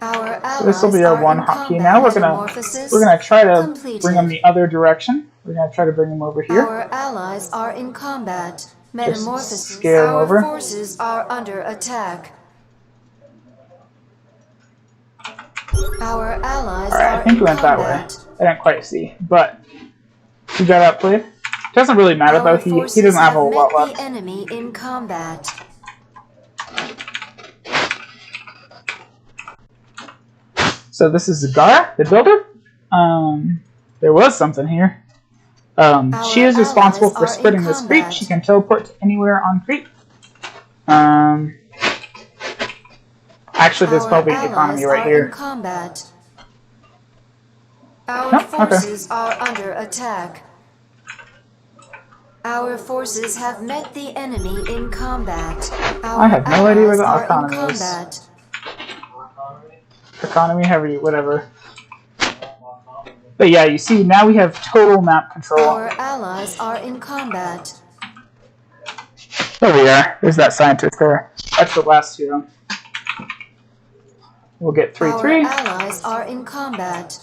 Speaker 5: Our
Speaker 1: So this will be
Speaker 5: allies
Speaker 1: our
Speaker 5: are
Speaker 1: one
Speaker 5: in
Speaker 1: hotkey
Speaker 5: combat.
Speaker 1: now. We're gonna
Speaker 5: Metamorphosis
Speaker 1: try to
Speaker 5: completed.
Speaker 1: bring them the other direction. We're gonna try to bring him over here.
Speaker 5: Our allies are in combat. Metamorphosis.
Speaker 1: scare him
Speaker 5: Our
Speaker 1: over.
Speaker 5: forces are under attack. Our allies
Speaker 1: Alright,
Speaker 5: are
Speaker 1: I think
Speaker 5: in
Speaker 1: we went that way.
Speaker 5: combat.
Speaker 1: I didn't quite see, but he got outplayed. Doesn't really matter though.
Speaker 5: Our
Speaker 1: He
Speaker 5: forces
Speaker 1: doesn't have a
Speaker 5: met
Speaker 1: lot
Speaker 5: the
Speaker 1: left.
Speaker 5: enemy in combat.
Speaker 1: So this is Zagara, the builder. There was something here. She is responsible for
Speaker 5: allies are
Speaker 1: spreading
Speaker 5: in
Speaker 1: this creep.
Speaker 5: combat.
Speaker 1: She can teleport to anywhere on creep. Actually, there's
Speaker 5: Our
Speaker 1: probably
Speaker 5: allies
Speaker 1: economy right
Speaker 5: are in
Speaker 1: here.
Speaker 5: combat. Our
Speaker 1: No? Okay.
Speaker 5: forces are under attack. Our forces have met the enemy in combat. Our
Speaker 1: I have no idea where the
Speaker 5: allies are
Speaker 1: economy
Speaker 5: in
Speaker 1: is.
Speaker 5: combat.
Speaker 1: Economy, heavy, whatever. But yeah, you see, now we have total map control.
Speaker 5: Our allies are in combat.
Speaker 1: There we are. There's that scientist there. That's the last hero. We'll get 3-3.
Speaker 5: Our allies are in combat.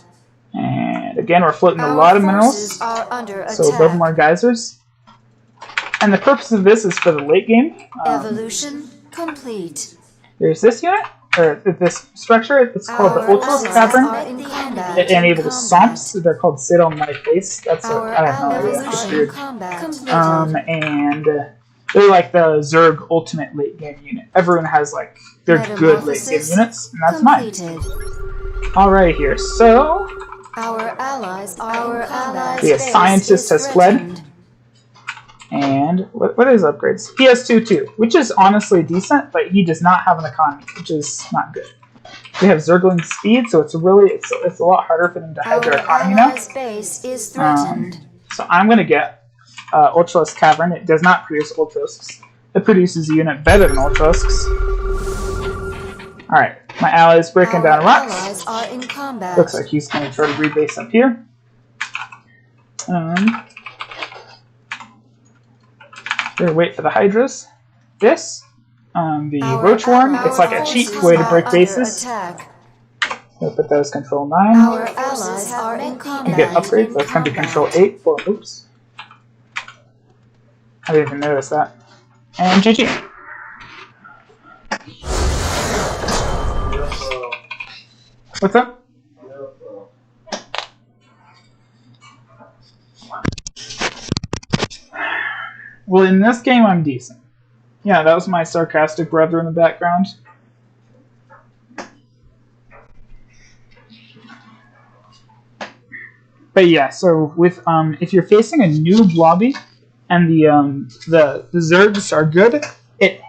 Speaker 1: And again, we're floating a
Speaker 5: Our
Speaker 1: lot of
Speaker 5: forces
Speaker 1: minerals.
Speaker 5: are under
Speaker 1: So we'll build
Speaker 5: attack.
Speaker 1: more geysers. And the purpose of this is for the late game.
Speaker 5: Evolution complete.
Speaker 1: There's this unit, or this structure. It's called the
Speaker 5: Our
Speaker 1: Ultra's
Speaker 5: allies
Speaker 1: Cavern.
Speaker 5: are in combat.
Speaker 1: It enables swamps. They're called Sit on My Face. That's what
Speaker 5: Our
Speaker 1: I have no idea.
Speaker 5: allies
Speaker 1: It's
Speaker 5: are in
Speaker 1: weird.
Speaker 5: combat. Completed.
Speaker 1: And they're like the Zerg Ultimate late game unit. Everyone has like their good late game
Speaker 5: Metamorphosis
Speaker 1: units, and that's mine.
Speaker 5: completed.
Speaker 1: Alright here, so
Speaker 5: Our allies are in combat.
Speaker 1: The
Speaker 5: Space
Speaker 1: scientist
Speaker 5: is
Speaker 1: has fled.
Speaker 5: threatened.
Speaker 1: and what are his upgrades? He has 2-2, which is honestly decent, but he does not have an economy, which is not good. We have Zergling speed, so it's a lot harder for them to hide their
Speaker 5: Our
Speaker 1: economy now.
Speaker 5: allies' base is threatened.
Speaker 1: So I'm going to get Ultralisk Cavern. It does not produce Ultralisks. It produces a unit better than Ultralisks. Alright, my ally is breaking
Speaker 5: Our
Speaker 1: down rocks.
Speaker 5: allies are in combat.
Speaker 1: Looks like he's going to try to rebase up here. We're wait for the Hydras. This, the
Speaker 5: Our
Speaker 1: Roach Worm,
Speaker 5: allies'
Speaker 1: it's like a cheap
Speaker 5: forces
Speaker 1: way to
Speaker 5: are
Speaker 1: break
Speaker 5: under
Speaker 1: bases.
Speaker 5: attack.
Speaker 1: We'll put that as control 9.
Speaker 5: Our allies are in
Speaker 1: You
Speaker 5: combat.
Speaker 1: get upgrades, that's going to be control 8 for oops. I didn't even notice that. And GG. What's up? Well, in this game, I'm decent. Yeah, that was my sarcastic brother in the background. But yeah, so with if you're facing a noob lobby and the Zergs are good, it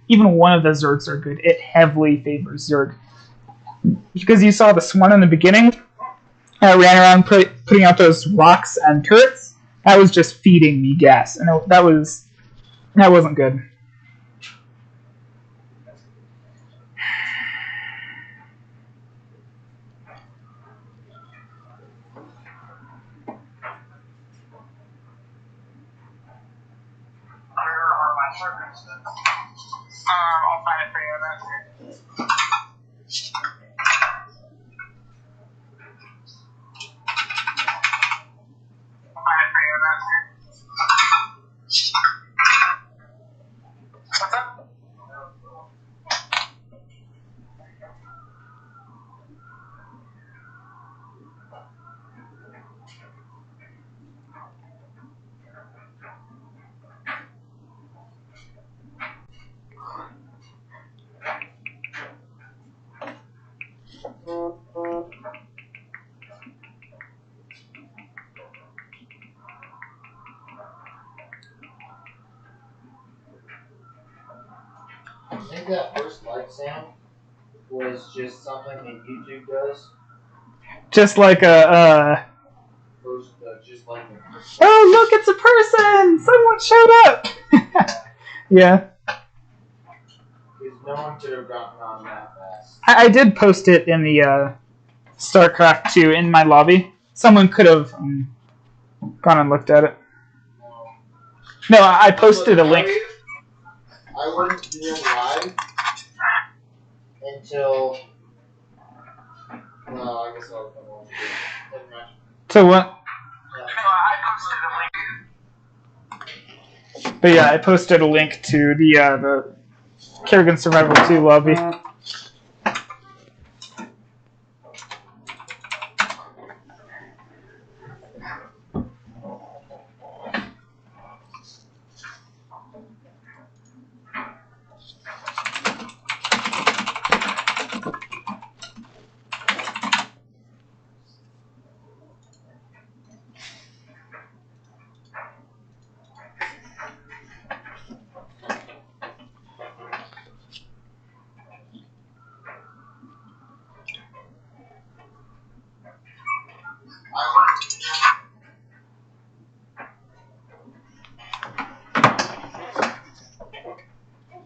Speaker 1: even one of the Zergs are good. It heavily favors Zerg because you saw this one in the beginning. I ran around putting out those rocks and turrets. That was just feeding me gas, and that wasn't good. I'll find it for you then. What's up?
Speaker 2: I think that first light sound was just something that YouTube does.
Speaker 1: Just like
Speaker 2: First, just like the
Speaker 1: oh look, it's a person! Someone showed up! Yeah.
Speaker 2: because no one could have gotten on that fast.
Speaker 1: I did post it in the StarCraft 2 in my lobby. Someone could have gone and looked at it. No, I posted a link.
Speaker 2: I wouldn't do it live until. Well, I guess I'll come on. Doesn't matter.
Speaker 1: So what?
Speaker 2: Yeah.
Speaker 1: But yeah, I posted a link to the Kerrigan Survival 2 lobby.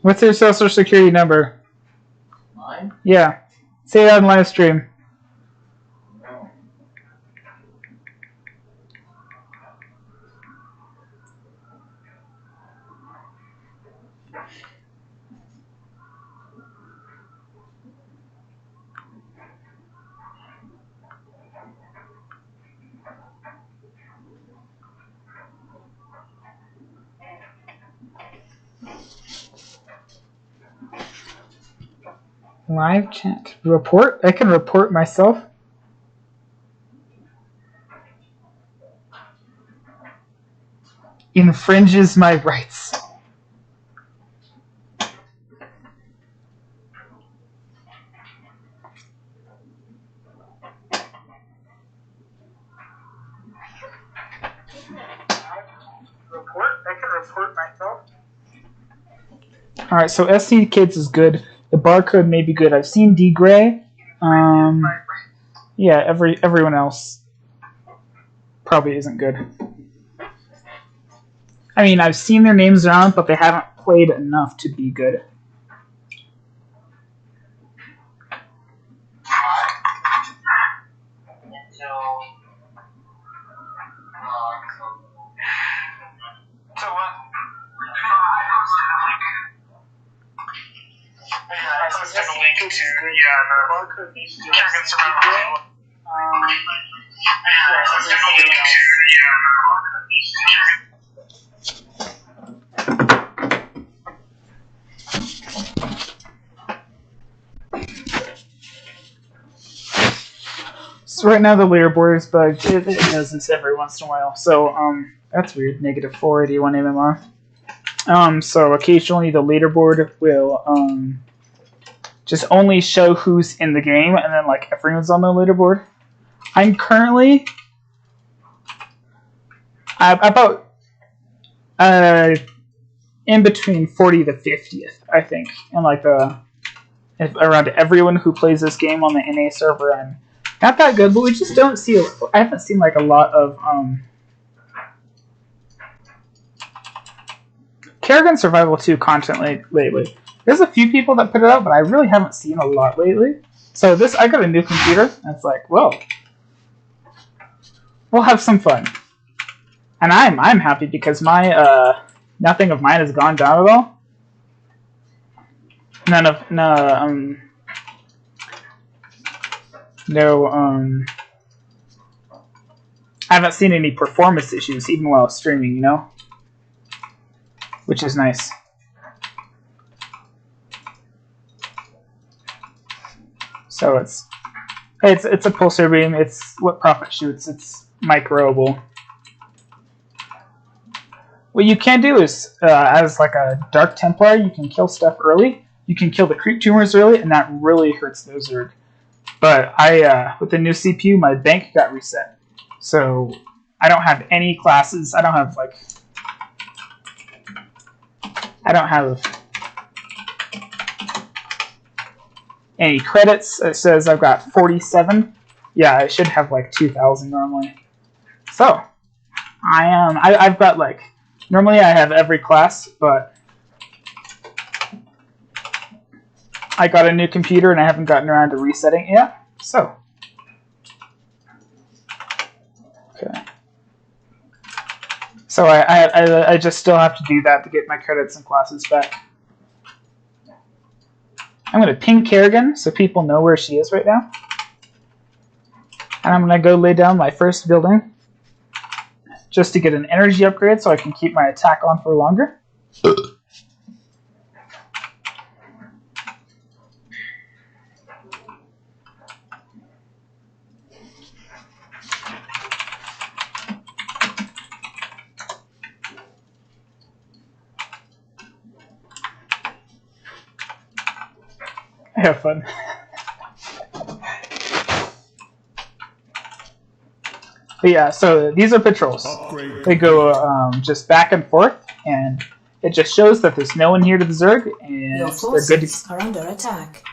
Speaker 1: What's your social security number?
Speaker 2: Mine?
Speaker 1: Yeah. Say it on live stream.
Speaker 2: No.
Speaker 1: Live chat. Report? I can report myself. Infringes my rights. Report? I can report myself. Alright, so SC Kids is good. The barcode may be good. I've seen D Gray. Yeah, everyone else probably isn't good. I mean, I've seen their names around, but they haven't played enough to be good. I posted a link to the Kerrigan Survival 2. So right now the leaderboard is bugged. It does this every once in a while. So that's weird. Negative 481 MMR. So occasionally the leaderboard will just only show who's in the game, and then like everyone's on the leaderboard. I'm currently about in between 40 to 50th, I think, and like around everyone who plays this game on the NA server. I'm not that good, but we just don't see. I haven't seen like a lot of Kerrigan Survival 2 content lately. There's a few people that put it out, but I really haven't seen a lot lately. So I got a new computer, and it's like, whoa, we'll have some fun. And I'm happy because my nothing of mine has gone down at all. I haven't seen any performance issues even while streaming, you know, which is nice. So it's a pulsar beam. It's what Prophet shoots. It's microable. What you can do is, as like a Dark Templar, you can kill stuff early. You can kill the creep tumors early, and that really hurts the Zerg. But with the new CPU, my bank got reset, so I don't have any classes. I don't have any credits. It says I've got 47. Yeah, I should have like 2,000 normally. So I've got like, normally I have every class, but I got a new computer and I haven't gotten around to resetting it yet. So okay. So I just still have to do that to get my credits and classes back. I'm going to ping Kerrigan so people know where she is right now. And I'm going to go lay down my first building. just to get an energy upgrade so I can keep my attack on for longer. Have fun. But yeah, so these are patrols.
Speaker 4: Upgrade
Speaker 1: They go just back and forth, and it just shows that there's no one here to the Zerg,
Speaker 5: Your
Speaker 1: and they're
Speaker 5: forces
Speaker 1: good to...
Speaker 5: are under attack.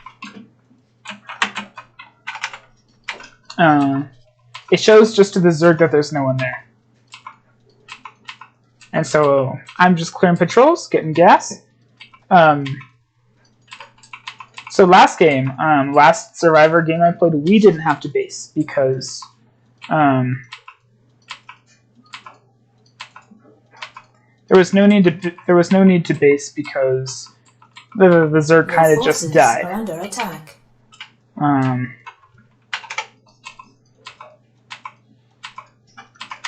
Speaker 1: It shows just to the Zerg that there's no one there. And so I'm just clearing patrols, getting gas. So last game, last Survivor game I played, we didn't have to base because there was no need to base because the Zerg
Speaker 5: Your
Speaker 1: kind of
Speaker 5: forces
Speaker 1: just died.
Speaker 5: are under attack.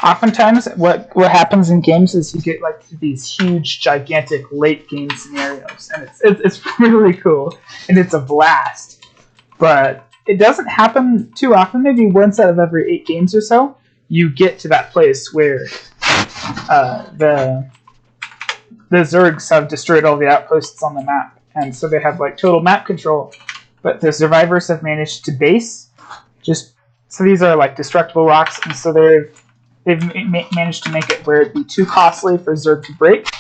Speaker 1: Oftentimes, what happens in games is you get like these huge, gigantic late game scenarios, and it's really cool and it's a blast. But it doesn't happen too often. Maybe once out of every 8 games or so, you get to that place where the Zergs have destroyed all the outposts on the map, and so they have like total map control. But the survivors have managed to base. So these are like destructible rocks, and so they've managed to make it where it'd be too costly for Zerg to break,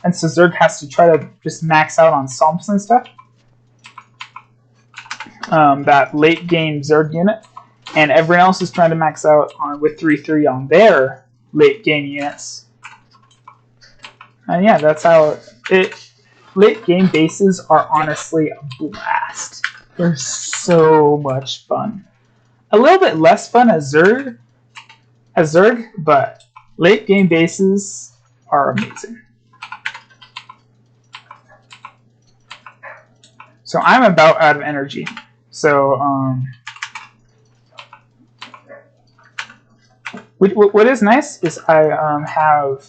Speaker 1: and so Zerg has to try to just max out on Psalms and stuff. That late game Zerg unit, and everyone else is trying to max out with 3-3 on their late game units. And yeah, that's how late game bases are honestly a blast. They're so much fun. A little bit less fun as Zerg, but late game bases are amazing. So I'm about out of energy. So what is nice is I have,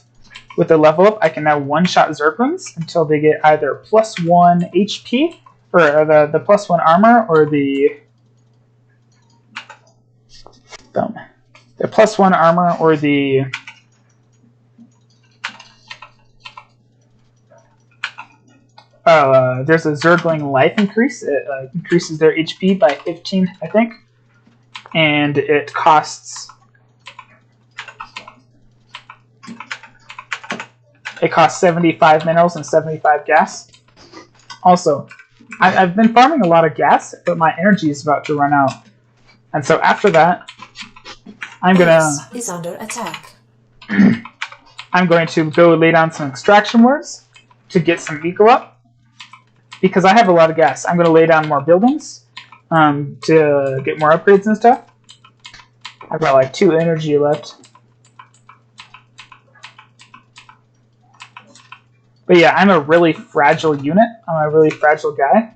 Speaker 1: with the level up, I can now one-shot Zerglings until they get either +1 HP, or the +1 armor, or the +1 armor, or the there's a Zergling life increase. It increases their HP by 15, I think, and it costs 75 minerals and 75 gas. Also, I've been farming a lot of gas, but my energy is about to run out, and so after that, I'm gonna
Speaker 5: is under attack.
Speaker 1: I'm going to go lay down some extraction words to get some eco up, because I have a lot of gas. I'm going to lay down more buildings to get more upgrades and stuff. I've got like 2 energy left. But yeah, I'm a really fragile unit. I'm a really fragile guy.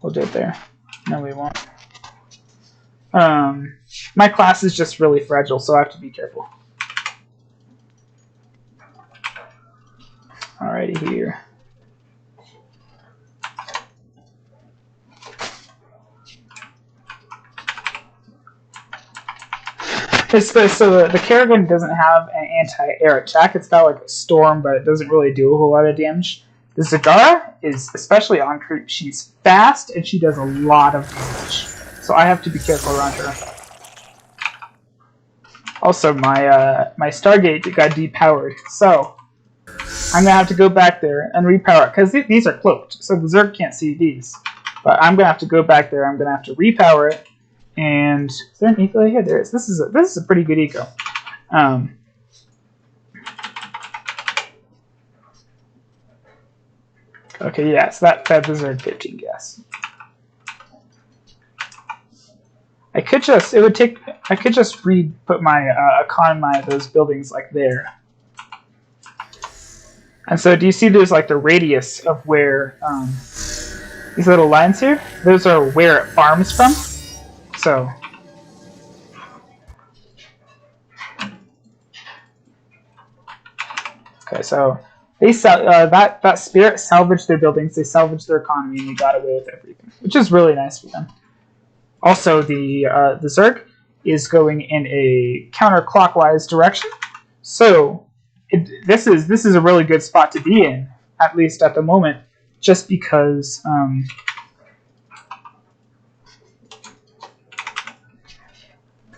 Speaker 1: We'll do it there. No, we won't. My class is just really fragile, so I have to be careful. Alrighty here. So the Kerrigan doesn't have an anti-air attack. It's got like a storm, but it doesn't really do a whole lot of damage. The Zagara is, especially on creep, she's fast and she does a lot of damage. So I have to be careful around her. Also, my Stargate got depowered, so I'm gonna have to go back there and repower it, because these are cloaked, so the Zerg can't see these. But I'm gonna have to go back there. I'm gonna have to repower it. And is there an eco here? There is. This is a pretty good eco. Okay, yeah, so that deserved 15 gas. I could just put my economy those buildings like there. And so do you see there's like the radius of where these little lines here? Those are where it farms from. So okay, so they that spirit salvaged their buildings, they salvaged their economy, and they got away with everything, which is really nice for them. Also, the Zerg is going in a counterclockwise direction, so this is a really good spot to be in, at least at the moment, just because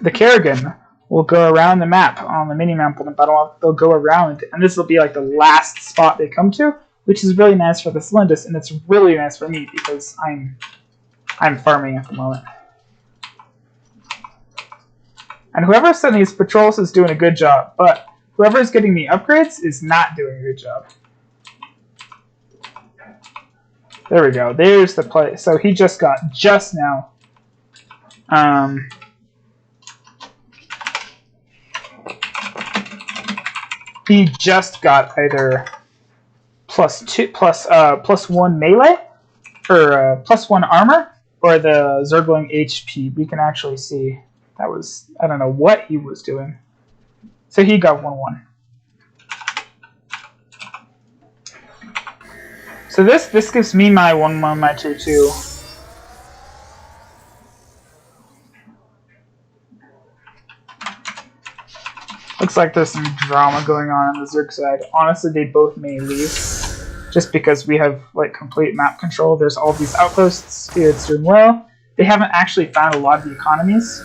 Speaker 1: the Kerrigan will go around the map on the mini map on the battle. They'll go around, and this will be like the last spot they come to, which is really nice for the Celestis, and it's really nice for me because I'm farming at the moment. And whoever's sending these patrols is doing a good job, but whoever's getting the upgrades is not doing a good job. There we go. There's the play. So he just got just now. He just got either +1 melee or +1 armor or the Zergling HP. We can actually see that was, I don't know what he was doing. So he got 1-1. So this gives me my 1-1, my 2-2. Looks like there's some drama going on the Zerg side. Honestly, they both may leave, just because we have like complete map control. There's all these outposts. It's doing well. They haven't actually found a lot of the economies.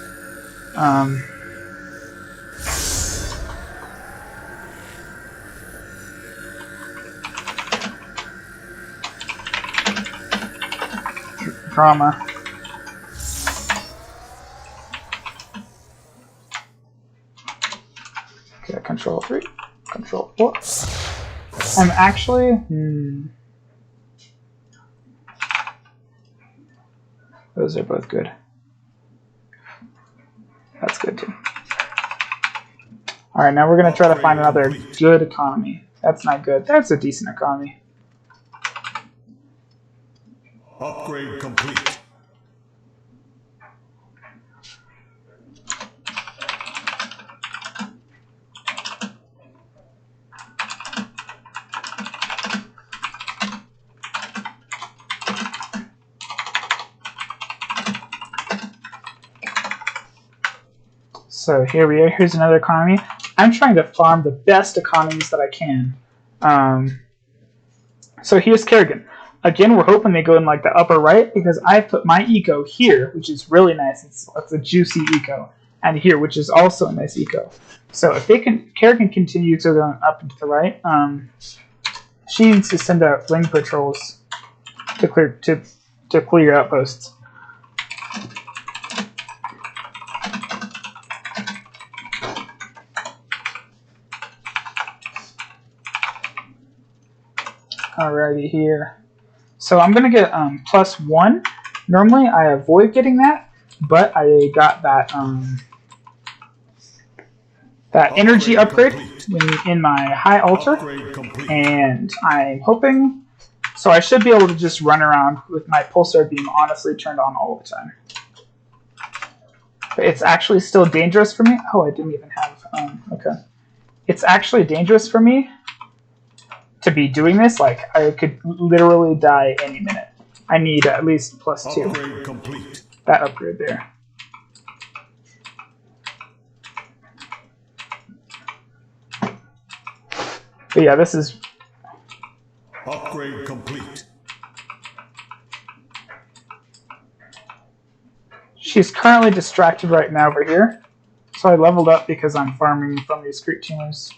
Speaker 1: Drama. Okay, control 3, control 4. I'm actually those are both good. That's good too. Alright, now we're gonna try to find another good economy. That's not good. That's a decent economy.
Speaker 4: Upgrade complete.
Speaker 1: So here we are. Here's another economy. I'm trying to farm the best economies that I can. So here's Kerrigan. Again, we're hoping they go in like the upper right because I put my eco here, which is really nice. It's a juicy eco, and here, which is also a nice eco. So if they can, Kerrigan continues to go up and to the right. She needs to send out wing patrols to clear outposts. Alrighty here. So I'm gonna get +1. Normally I avoid getting that, but I got that that energy upgrade in my high altar, and I'm hoping. So I should be able to just run around with my pulsar beam honestly turned on all the time. But it's actually still dangerous for me. Oh, I didn't even have. Okay, it's actually dangerous for me to be doing this. Like, I could literally die any minute. I need at least +2.
Speaker 4: Upgrade complete.
Speaker 1: That upgrade there. But yeah, this is...
Speaker 4: Upgrade complete.
Speaker 1: She's currently distracted right now over here. So I leveled up because I'm farming from these creep tumors.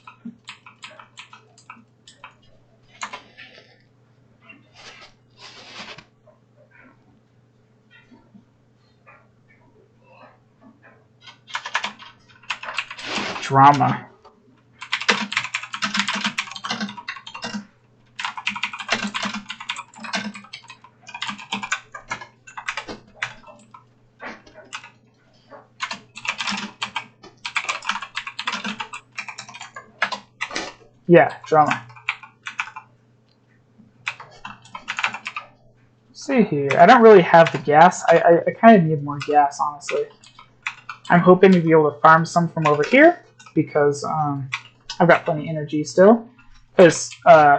Speaker 1: Drama. Yeah, drama. see here. I don't really have the gas. I kind of need more gas, honestly. I'm hoping to be able to farm some from over here because I've got plenty of energy still. Because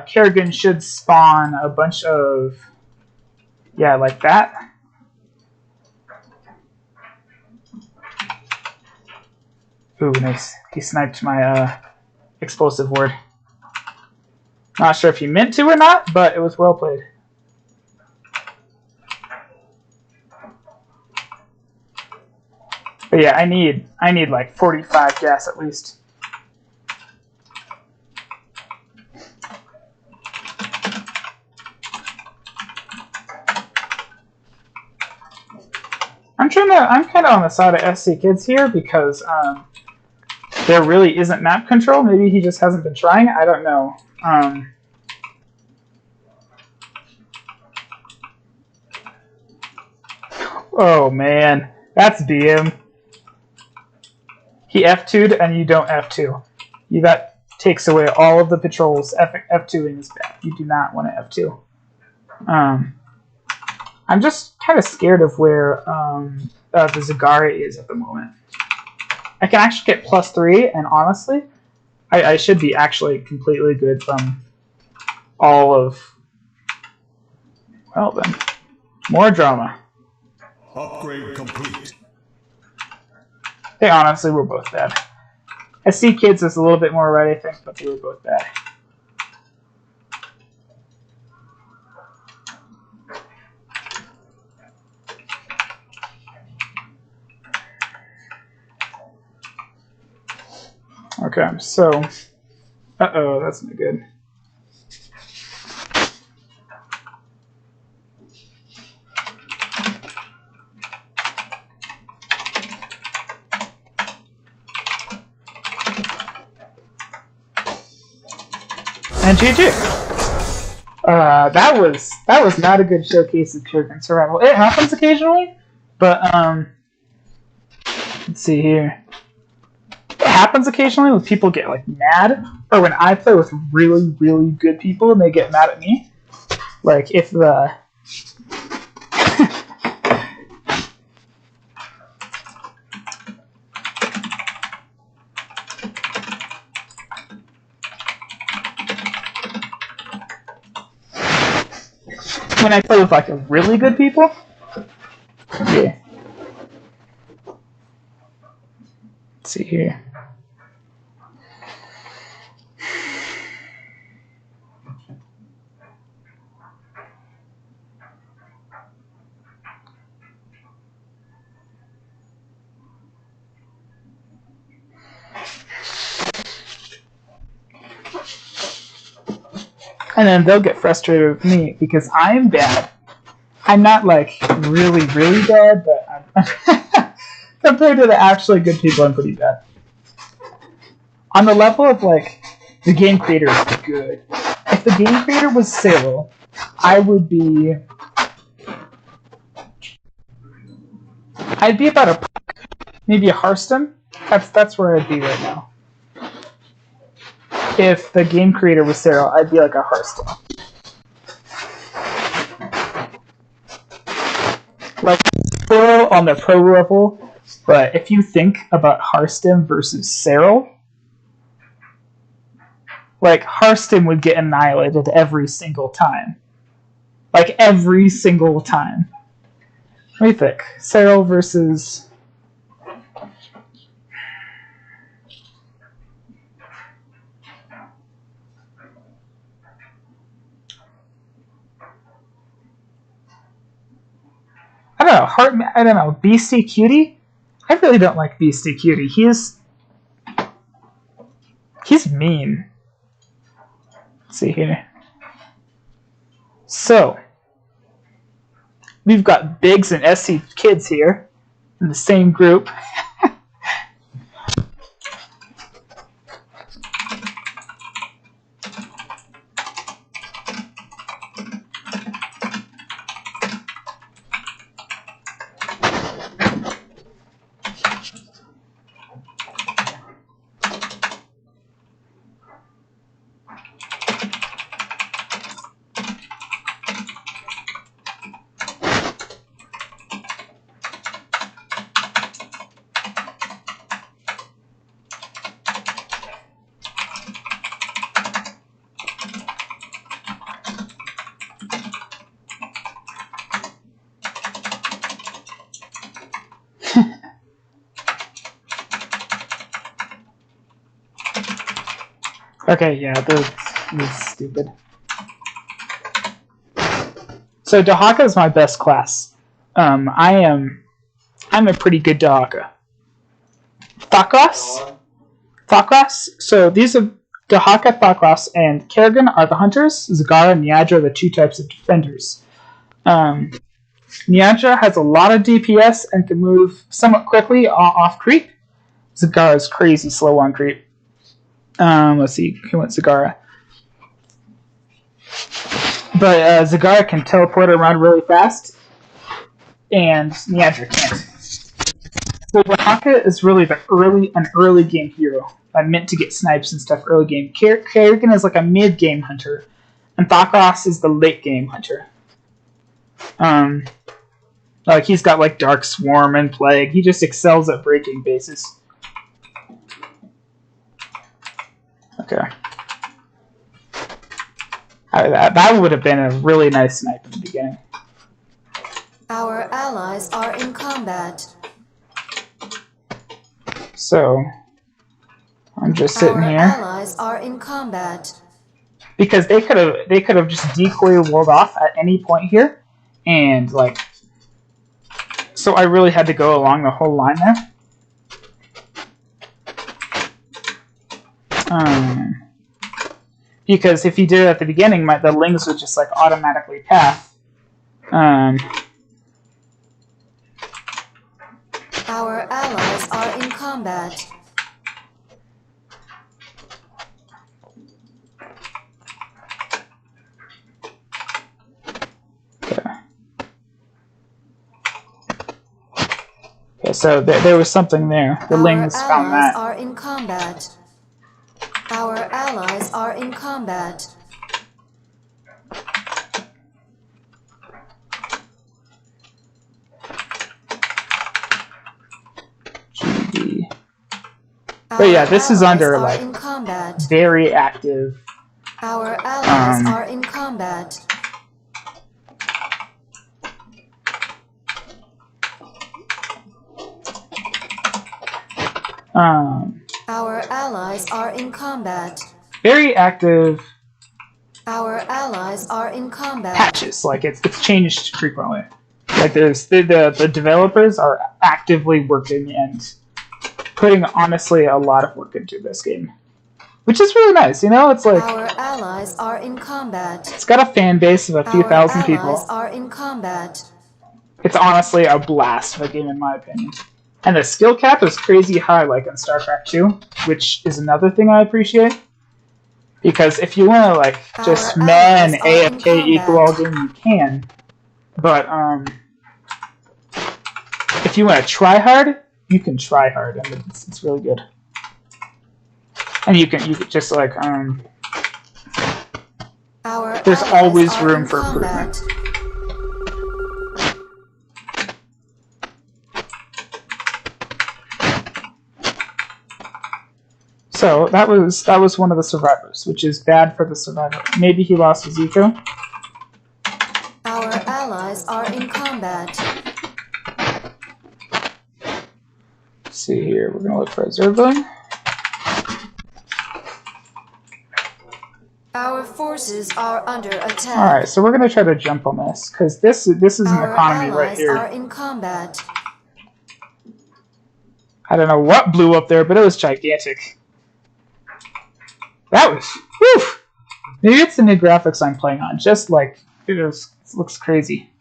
Speaker 1: Kerrigan should spawn a bunch of, yeah, like that. Ooh, nice. He sniped my explosive word. Not sure if he meant to or not, but it was well played. But yeah, I need like 45 gas at least. I'm kind of on the side of SC Kids here because there really isn't map control. Maybe he just hasn't been trying. I don't know. Oh man, that's BM. He F2'd and you don't F2. That takes away all of the patrols. F2ing is bad. You do not want to F2. I'm just kind of scared of where the Zagara is at the moment. I can actually get +3, and honestly, I should be actually completely good from all of... Well then, more drama.
Speaker 4: Upgrade complete.
Speaker 1: They honestly were both bad. SC Kids is a little bit more right, I think, but they were both bad. Okay, so... Uh-oh, that's not good. And GG. That was not a good showcase of Kerrigan survival. It happens occasionally, but let's see here. It happens occasionally when people get like mad, or when I play with really, really good people and they get mad at me. Like if the when I play with like really good people. Yeah. Let's see here. And then they'll get frustrated with me because I'm bad. I'm not like really, really bad, but I'm compared to the actually good people, I'm pretty bad. On the level of like the game creator is good. If the game creator was Cyril, I would be. I'd be about a maybe a Hearthstone. That's where I'd be right now. If the game creator was Cyril, I'd be like a Hearthstone. Like Cyril on the pro level, but if you think about Hearthstone versus Cyril, like Hearthstone would get annihilated every single time. Like every single time. What do you think? Cyril versus... I don't know. Beastie Cutie? I really don't like Beastie Cutie. He's mean. Let's see here. So, we've got Biggs and SC Kids here in the same group. Okay, yeah, this is stupid. So Dahaka is my best class. I'm a pretty good Dahaka. Thakras. So these are Dahaka, Thakras, and Kerrigan are the hunters. Zagara and Nyadra are the two types of defenders. Nyadra has a lot of DPS and can move somewhat quickly off creep. Zagara is crazy slow on creep. Let's see, who went Zagara? But Zagara can teleport around really fast, and Nyadra can't. So Dahaka is really an early game hero. I'm meant to get snipes and stuff early game. Kerrigan is like a mid game hunter, and Thakras is the late game hunter. Like he's got like Dark Swarm and Plague. He just excels at breaking bases. Okay. That would have been a really nice snipe in the beginning.
Speaker 5: Our allies are in combat.
Speaker 1: So I'm just sitting here.
Speaker 5: Our allies are in combat.
Speaker 1: Because they could have just decoy walled off at any point here, and like, so I really had to go along the whole line there. Because if you did it at the beginning, the lings would just like automatically path.
Speaker 5: Our allies are in combat.
Speaker 1: Okay, so there was something there. The lings found that.
Speaker 5: Our allies are in combat. Our allies are in combat.
Speaker 1: GD. But yeah, this is under like very active.
Speaker 5: Our allies are in combat. Our allies are in combat.
Speaker 1: Very active.
Speaker 5: Our allies are in combat.
Speaker 1: Patches, like it's changed frequently. Like there's the developers are actively working and putting honestly a lot of work into this game, which is really nice. You know, it's like
Speaker 5: our allies are in combat.
Speaker 1: It's got a fan base of a few thousand people.
Speaker 5: Our allies are in combat.
Speaker 1: It's honestly a blast of a game in my opinion. And the skill cap is crazy high, like in StarCraft 2, which is another thing I appreciate. Because if you want to, like, just man AFK equal all game, you can. But, if you want to try hard, you can try hard, and it's really good. And you can just, like, there's always room for improvement. So that was one of the survivors, which is bad for the survivor. Maybe he lost his eco.
Speaker 5: Our allies are in combat.
Speaker 1: Let's see here, we're gonna look for a Zergling.
Speaker 5: Our forces are under attack.
Speaker 1: All right, so we're gonna try to jump on this because this is an economy right here.
Speaker 5: Our allies are in combat.
Speaker 1: I don't know what blew up there, but it was gigantic. That was, whew! Maybe it's the new graphics I'm playing on. Just like it looks crazy.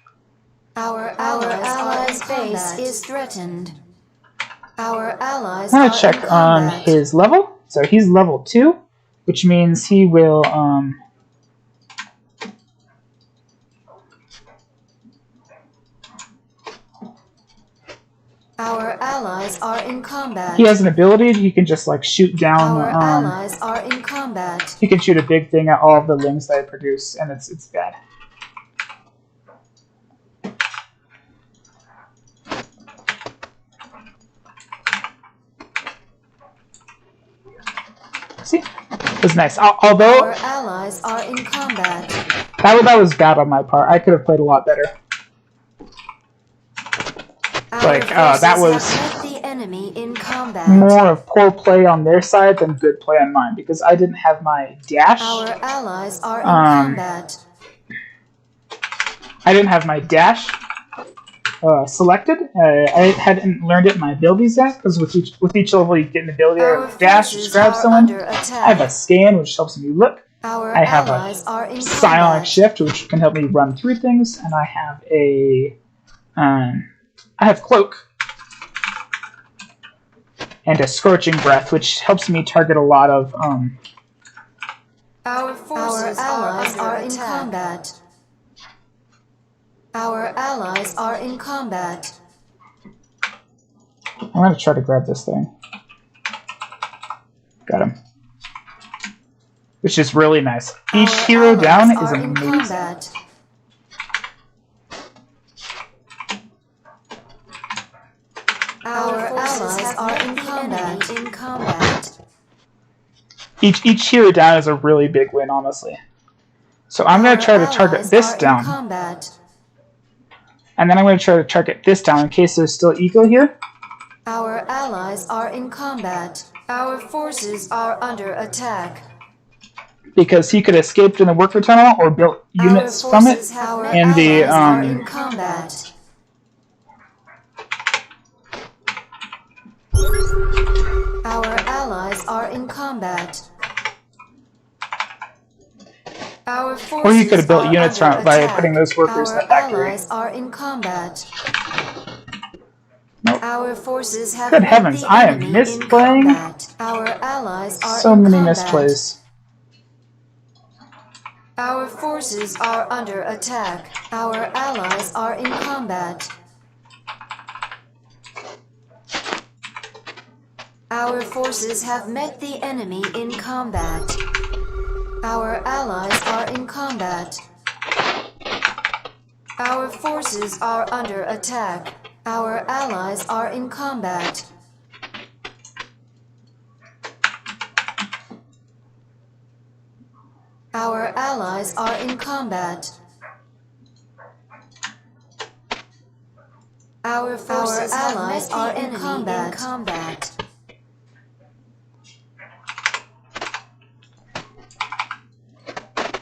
Speaker 5: Our allies' base is threatened. Our allies.
Speaker 1: I'm gonna check on his level. So he's level 2, which means he will
Speaker 5: Our allies are in combat.
Speaker 1: He has an ability. He can just like shoot down.
Speaker 5: Our allies are in combat.
Speaker 1: He can shoot a big thing at all of the lings that I produce, and it's bad. See, it was nice. Although
Speaker 5: our allies are in combat.
Speaker 1: That was bad on my part. I could have played a lot better. Like that was.
Speaker 5: The enemy in combat. combat.
Speaker 1: more of poor play on their side than good play on mine because I didn't have my dash.
Speaker 5: Our allies are in combat.
Speaker 1: I didn't have my dash selected. I hadn't learned it in my abilities yet because with each level you get an ability or dash, just grab someone. I have a scan which helps me look. I have a psionic shift which can help me run through things, and I have a cloak and a scorching breath which helps me target a lot of
Speaker 5: Our allies are in combat. Our allies are in combat.
Speaker 1: I'm going to try to grab this thing. Got him. Which is really nice. Each hero down is amazing.
Speaker 5: Our allies are in combat.
Speaker 1: Each hero down is a really big win, honestly. So I'm going to try to target this down. And then I'm going to try to target this down in case there's still eco here.
Speaker 5: Our allies are in combat. Our forces are under attack.
Speaker 1: Because he could escape in the worker tunnel or built units from it. And the
Speaker 5: are in combat. Our allies are in combat. Our forces
Speaker 1: or he could have built units from it by putting those workers in the factory.
Speaker 5: Our allies are in combat.
Speaker 1: Nope.
Speaker 5: Our forces have
Speaker 1: Good heavens, I am misplaying.
Speaker 5: Our allies are
Speaker 1: so
Speaker 5: in
Speaker 1: many
Speaker 5: combat.
Speaker 1: misplays.
Speaker 5: Our forces are under attack. Our allies are in combat. Our forces have met the enemy in combat. Our allies are in combat. Our forces are under attack. Our allies are in combat. Our allies are in combat. Our forces allies are in combat.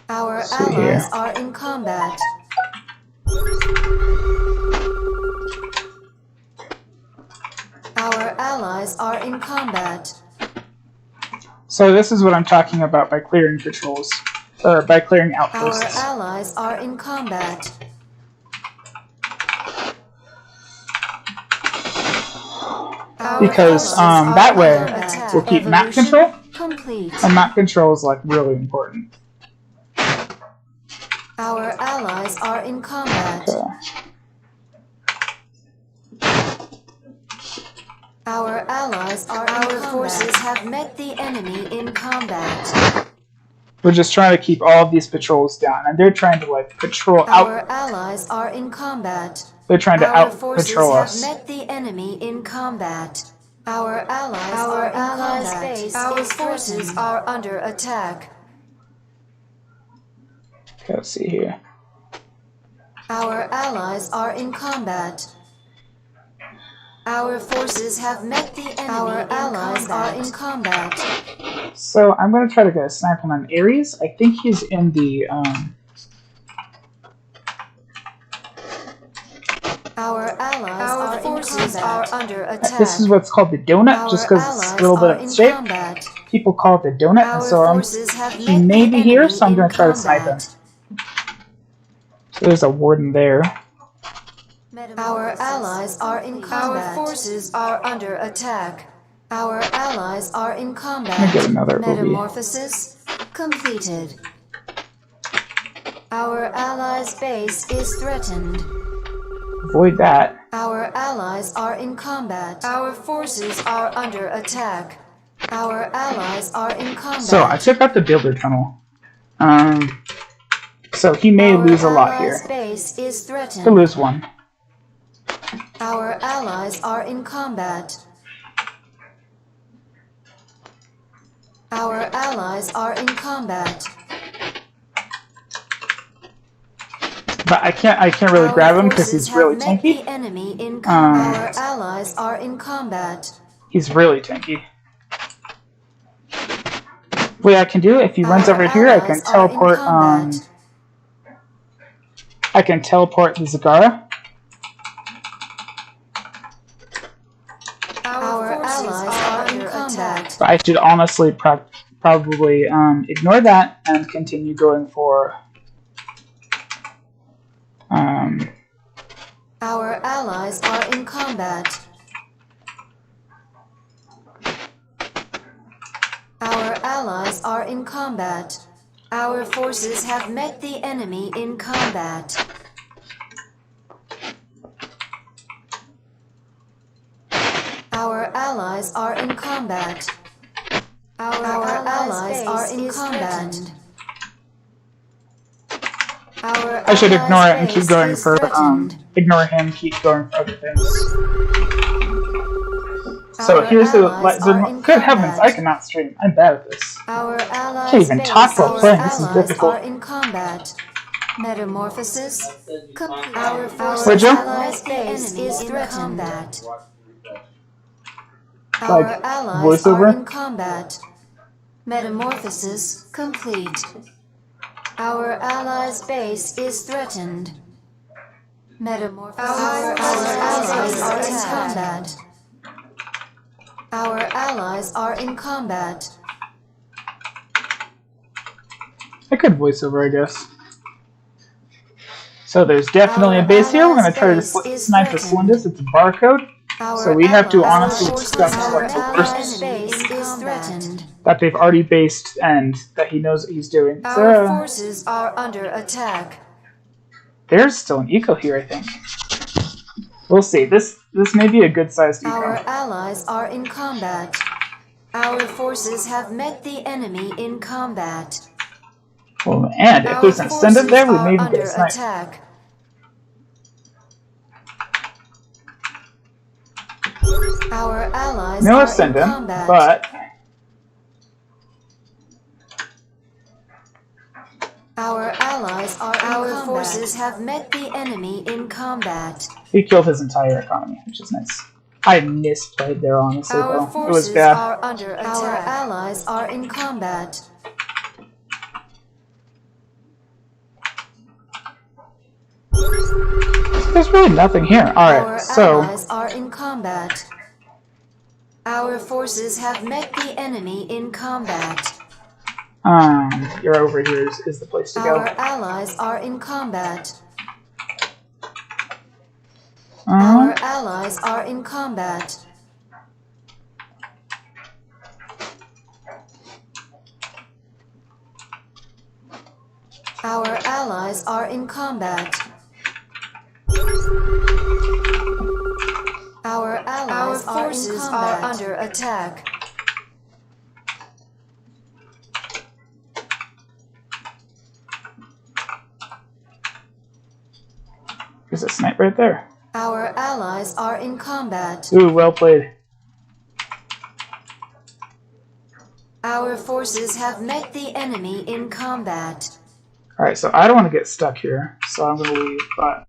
Speaker 5: Our allies are in combat. Our allies are in combat.
Speaker 1: So this is what I'm talking about by clearing patrols. Or by clearing outposts.
Speaker 5: Our allies are in combat.
Speaker 1: Because that way we'll keep map control.
Speaker 5: Complete.
Speaker 1: And map control is like really important.
Speaker 5: Our allies are in combat.
Speaker 1: Okay.
Speaker 5: Our allies are in combat. Our forces have met the enemy in combat.
Speaker 1: We're just trying to keep all of these patrols down, and they're trying to like patrol out.
Speaker 5: Our allies are in combat.
Speaker 1: They're trying to out patrol us.
Speaker 5: Our forces have met the enemy in combat. Our allies base. Our forces are under attack.
Speaker 1: Okay, let's see here.
Speaker 5: Our allies are in combat. Our forces have met the enemy. Our allies are in combat.
Speaker 1: So I'm going to try to get a sniper on Ares. I think he's in the
Speaker 5: Our forces are under attack.
Speaker 1: This is what's called the donut, just because it's a little bit of shape.
Speaker 5: Combat.
Speaker 1: People call it the donut, and so he may be here, so I'm going to try to snipe him. So there's a warden there.
Speaker 5: Our allies are in combat. Our forces are under attack. Our allies are in combat.
Speaker 1: Let me get another
Speaker 5: Metamorphosis completed. Our allies' base is threatened.
Speaker 1: Avoid that.
Speaker 5: Our allies are in combat. Our forces are under attack. Our allies are in combat.
Speaker 1: So I took out the builder tunnel. So he may lose a lot here.
Speaker 5: Base is threatened.
Speaker 1: He'll lose one.
Speaker 5: Our allies are in combat. Our allies are in combat.
Speaker 1: But I can't really grab him because he's really tanky.
Speaker 5: The enemy in combat. Our allies are in combat.
Speaker 1: He's really tanky. What I can do, if he runs over here, I can teleport. I can teleport the Zagara.
Speaker 5: Our allies are in combat.
Speaker 1: But I should honestly probably ignore that and continue going for.
Speaker 5: Our allies are in combat. Our allies are in combat. Our forces have met the enemy in combat. Our allies are in combat. Our allies are in combat.
Speaker 1: I should ignore it and keep going for ignore him, keep going for other things. So here's the good heavens, I cannot stream. I'm bad at this.
Speaker 5: Our allies
Speaker 1: Can't even talk while playing. This is difficult.
Speaker 5: are in combat. Metamorphosis. Our
Speaker 1: Where'd you?
Speaker 5: allies' base is threatened.
Speaker 1: Like,
Speaker 5: Our allies
Speaker 1: voiceover?
Speaker 5: are in combat. Metamorphosis complete. Our allies' base is threatened. Metamorphosis. Our allies are in combat. Our allies are in combat.
Speaker 1: I could voiceover, I guess. So there's definitely a base here. We're going to try to snipe the Cylindus. It's a barcode. So we have to honestly discuss what the worst
Speaker 5: base is threatened.
Speaker 1: that they've already based and that he knows what he's doing.
Speaker 5: Our forces are under attack.
Speaker 1: There's still an eco here, I think. We'll see. This may be a good-sized eco.
Speaker 5: Our allies are in combat. Our forces have met the enemy in combat.
Speaker 1: Well, and if there's an ascendant there, we may even get a snipe.
Speaker 5: Attack. Our allies
Speaker 1: No
Speaker 5: are
Speaker 1: ascendant,
Speaker 5: in combat.
Speaker 1: but
Speaker 5: Our allies are Our forces have met the enemy in combat.
Speaker 1: he killed his entire economy, which is nice. I misplayed there, honestly,
Speaker 5: Our
Speaker 1: though. It was
Speaker 5: forces
Speaker 1: bad.
Speaker 5: are under attack. Our allies are in combat.
Speaker 1: There's really nothing here.
Speaker 5: Our
Speaker 1: Alright, so
Speaker 5: allies are in combat. Our forces have met the enemy in combat.
Speaker 1: you're over here is the place to
Speaker 5: Our
Speaker 1: go.
Speaker 5: allies are in combat. Our allies are in combat. Our allies are in combat. Our allies forces are under attack.
Speaker 1: There's a snipe right there.
Speaker 5: Our allies are in combat.
Speaker 1: Ooh, well played.
Speaker 5: Our forces have met the enemy in combat.
Speaker 1: Alright, so I don't want to get stuck here, so I'm going to leave, but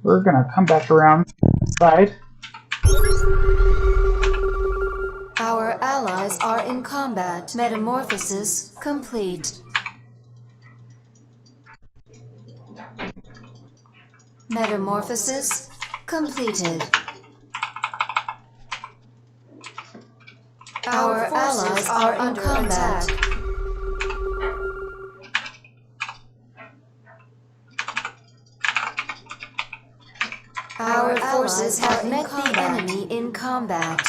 Speaker 1: we're going to come back around the side.
Speaker 5: Our allies are in combat. Metamorphosis complete. Metamorphosis completed. Our allies are in combat. Our forces have met the enemy in combat.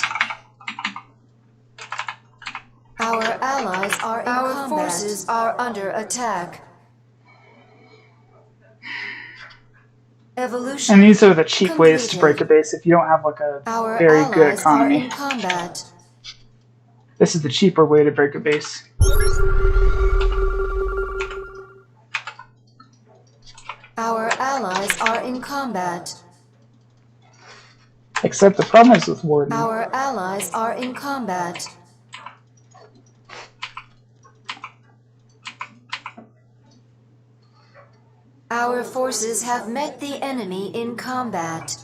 Speaker 5: Our allies are in combat. Our forces are under attack. Evolution.
Speaker 1: And these are the cheap ways to break a base if you don't have like a
Speaker 5: Our
Speaker 1: very good
Speaker 5: allies
Speaker 1: economy.
Speaker 5: are in combat.
Speaker 1: This is the cheaper way to break a base.
Speaker 5: Our allies are in combat.
Speaker 1: Except the problem is with Warden.
Speaker 5: Our allies are in combat. Our forces have met the enemy in combat.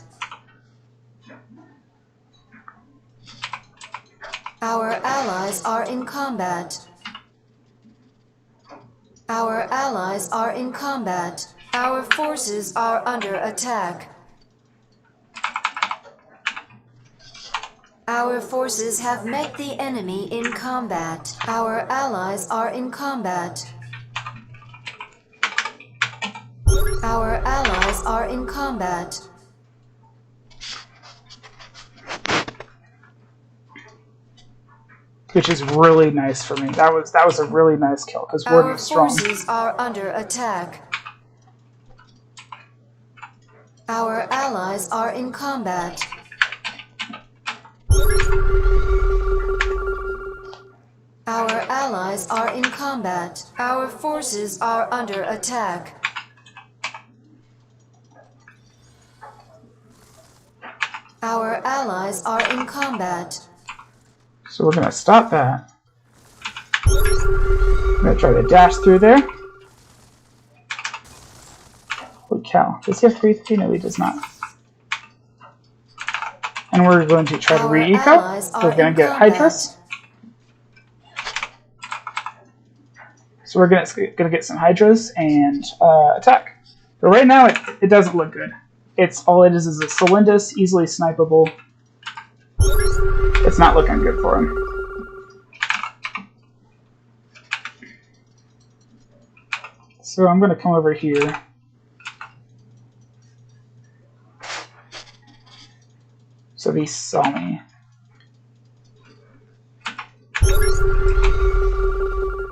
Speaker 5: Our allies are in combat. Our allies are in combat. Our forces are under attack. Our forces have met the enemy in combat. Our allies are in combat. Our allies are in combat.
Speaker 1: Which is really nice for me. That was a really nice kill because we're
Speaker 5: Our
Speaker 1: strong.
Speaker 5: forces are under attack. Our allies are in combat. Our allies are in combat. Our forces are under attack. Our allies are in combat.
Speaker 1: So we're gonna stop that. I'm gonna try to dash through there. Holy cow. Does he have 3-3? No, he does not. And we're going to try to
Speaker 5: Our
Speaker 1: re-eco.
Speaker 5: allies
Speaker 1: So we're
Speaker 5: are
Speaker 1: gonna
Speaker 5: in
Speaker 1: get
Speaker 5: combat.
Speaker 1: Hydras. So we're gonna get some Hydras and attack. But right now it doesn't look good. All it is a Solindus, easily snipeable. It's not looking good for him. So I'm gonna come over here. So he saw me.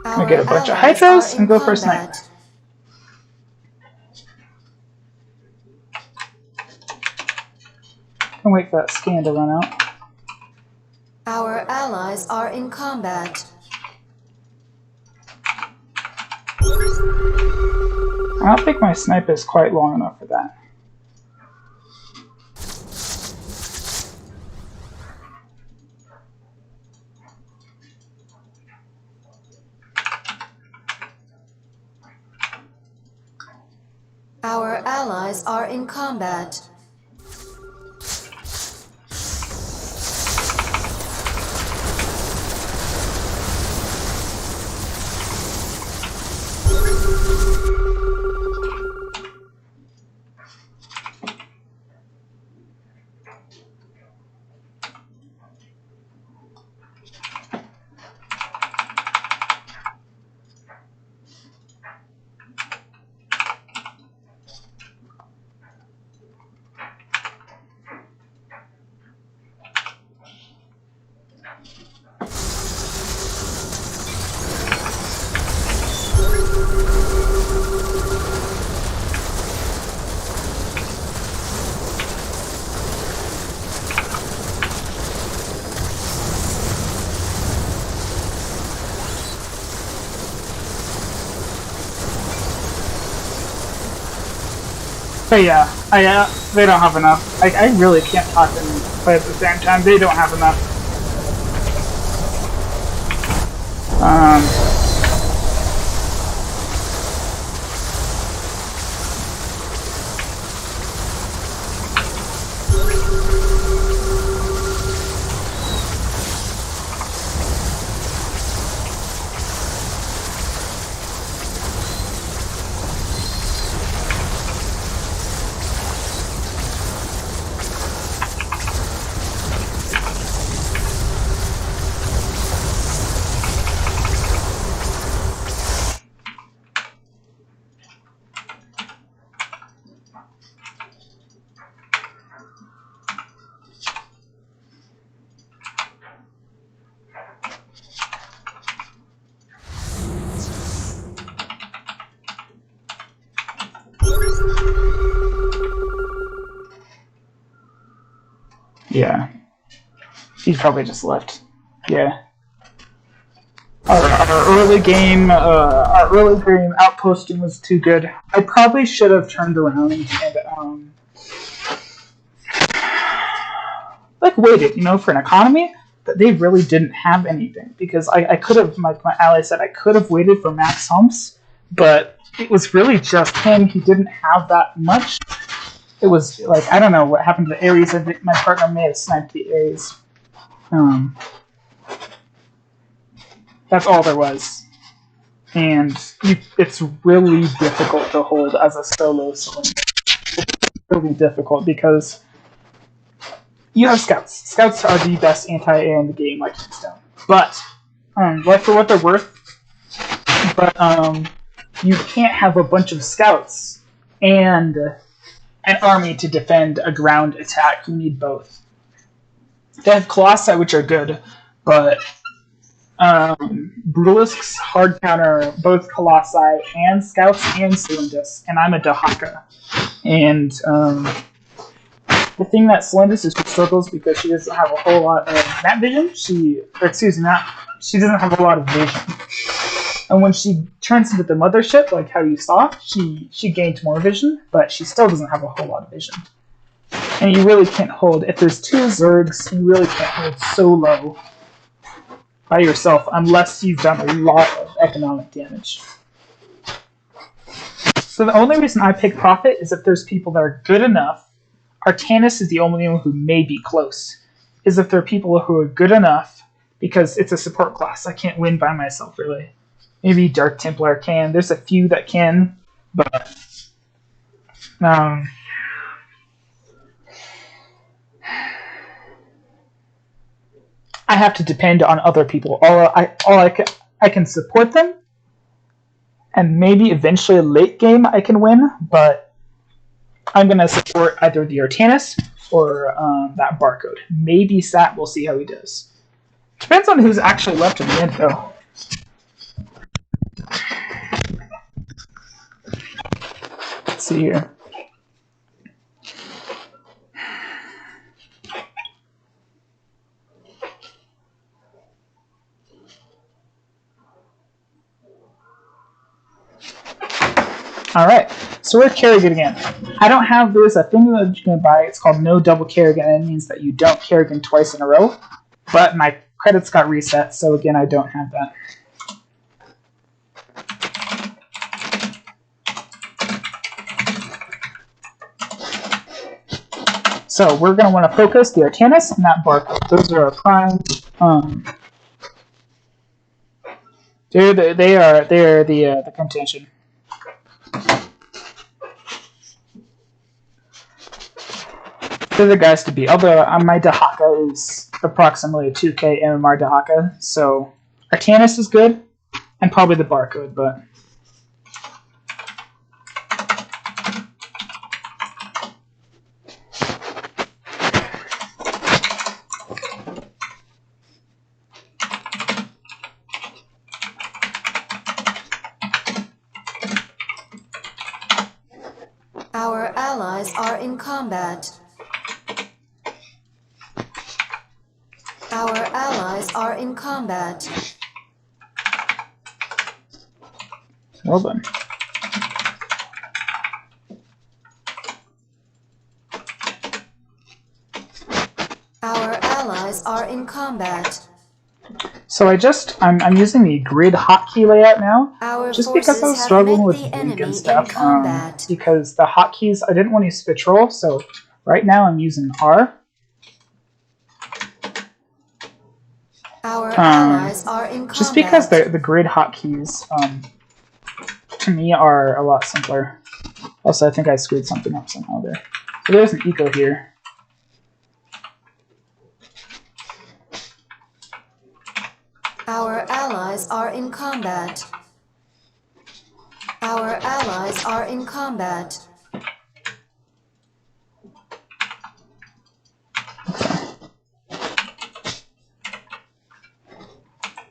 Speaker 1: I'm gonna get a bunch of Hydras and go for a snipe. And wait for that scan to run out.
Speaker 5: Our allies are in combat.
Speaker 1: I don't think my snipe is quite long enough for that.
Speaker 5: Our allies are in combat.
Speaker 1: But yeah, they don't have enough. I really can't talk and play at the same time. They don't have enough. Yeah. He's probably just left. Yeah. Our early game outposting was too good. I probably should have turned around and waited, for an economy. But they really didn't have anything because I could have, like my ally said, I could have waited for max humps, but it was really just him. He didn't have that much. It was like, I don't know what happened to the Ares. I think my partner may have sniped the Ares. That's all there was. And it's really difficult to hold as a solo cylinder. It's really difficult because you have scouts. Scouts are the best anti-air in the game, like Keystone. But, like for what they're worth, but you can't have a bunch of scouts and an army to defend a ground attack. You need both. They have Colossi, which are good, but Brutalisks hard counter both Colossi and Scouts and Cylindus, and I'm a Dahaka. And the thing that Cylindus is she struggles because she doesn't have a whole lot of map vision. She doesn't have a lot of vision. And when she turns into the mothership, like how you saw, she gained more vision, but she still doesn't have a whole lot of vision. And you really can't hold, if there's two Zergs, you really can't hold so low by yourself unless you've done a lot of economic damage. So the only reason I pick Prophet is if there's people that are good enough. Artanis is the only one who may be close, is if there are people who are good enough, because it's a support class. I can't win by myself, really. Maybe Dark Templar can. There's a few that can, but I have to depend on other people. I can support them, and maybe eventually late game I can win, but I'm going to support either the Artanis or that Barcode. Maybe Sat, we'll see how he does. Depends on who's actually left in the end, though. Let's see here. Alright, so we're Kerrigan again. I don't have this, a thing that you can buy, it's called no double Kerrigan, and it means that you don't Kerrigan twice in a row, but my credits got reset, so again I don't have that. So we're going to want to focus the Artanis and that Barcode. Those are our prime. They are the contention. They're the guys to beat. Although my Dahaka is approximately a 2k MMR Dahaka, so Artanis is good, and probably the Barcode, but
Speaker 5: Our allies are in combat. Our allies are in combat.
Speaker 1: well done.
Speaker 5: Our allies are in combat.
Speaker 1: So I'm using the grid hotkey layout now,
Speaker 5: Our
Speaker 1: just because I was
Speaker 5: forces have
Speaker 1: struggling
Speaker 5: met
Speaker 1: with
Speaker 5: the
Speaker 1: Link
Speaker 5: enemy
Speaker 1: and stuff.
Speaker 5: in combat.
Speaker 1: Because the hotkeys, I didn't want to use patrol, so right now I'm using R.
Speaker 5: Our allies are in combat.
Speaker 1: Just because the grid hotkeys, to me, are a lot simpler. Also, I think I screwed something up somehow there. So there's an eco here.
Speaker 5: Our allies are in combat. Our allies are in combat.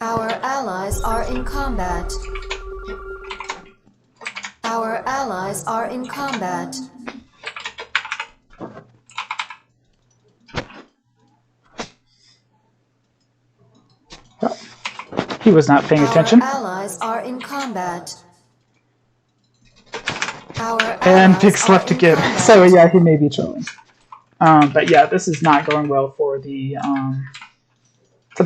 Speaker 5: Our allies are in combat. Our allies are in combat.
Speaker 1: He was not paying attention.
Speaker 5: Our allies are in combat. Our
Speaker 1: And
Speaker 5: allies
Speaker 1: Pix
Speaker 5: are
Speaker 1: left
Speaker 5: in
Speaker 1: again.
Speaker 5: combat.
Speaker 1: So yeah, he may be trolling. But yeah, this is not going well for the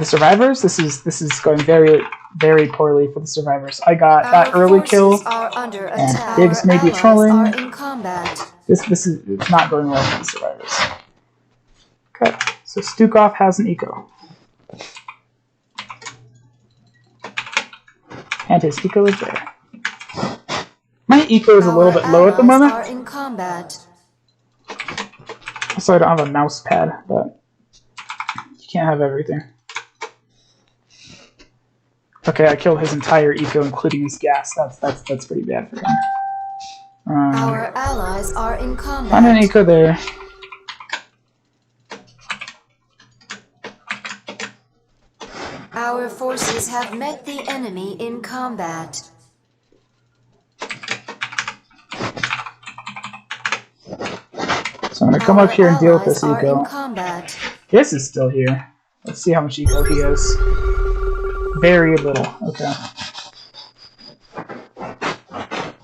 Speaker 1: survivors. This is going very, very poorly for the survivors. I got that
Speaker 5: Our
Speaker 1: early
Speaker 5: forces
Speaker 1: kill.
Speaker 5: are under
Speaker 1: and
Speaker 5: attack.
Speaker 1: Biggs may be
Speaker 5: Our
Speaker 1: trolling.
Speaker 5: allies are in combat.
Speaker 1: It's not going well for the survivors. Okay, so Stukov has an eco. And his eco is there. My eco is a little bit low at the
Speaker 5: Our allies
Speaker 1: moment,
Speaker 5: are in combat.
Speaker 1: so I don't have a mouse pad, but you can't have everything. Okay, I killed his entire eco, including his gas. That's pretty bad for him.
Speaker 5: Our allies are in combat.
Speaker 1: Found an eco there.
Speaker 5: Our forces have met the enemy in combat.
Speaker 1: So I'm gonna come up here and deal with
Speaker 5: Our
Speaker 1: this
Speaker 5: allies are
Speaker 1: eco.
Speaker 5: in combat.
Speaker 1: This is still here. Let's see how much eco he has. Very little. Okay.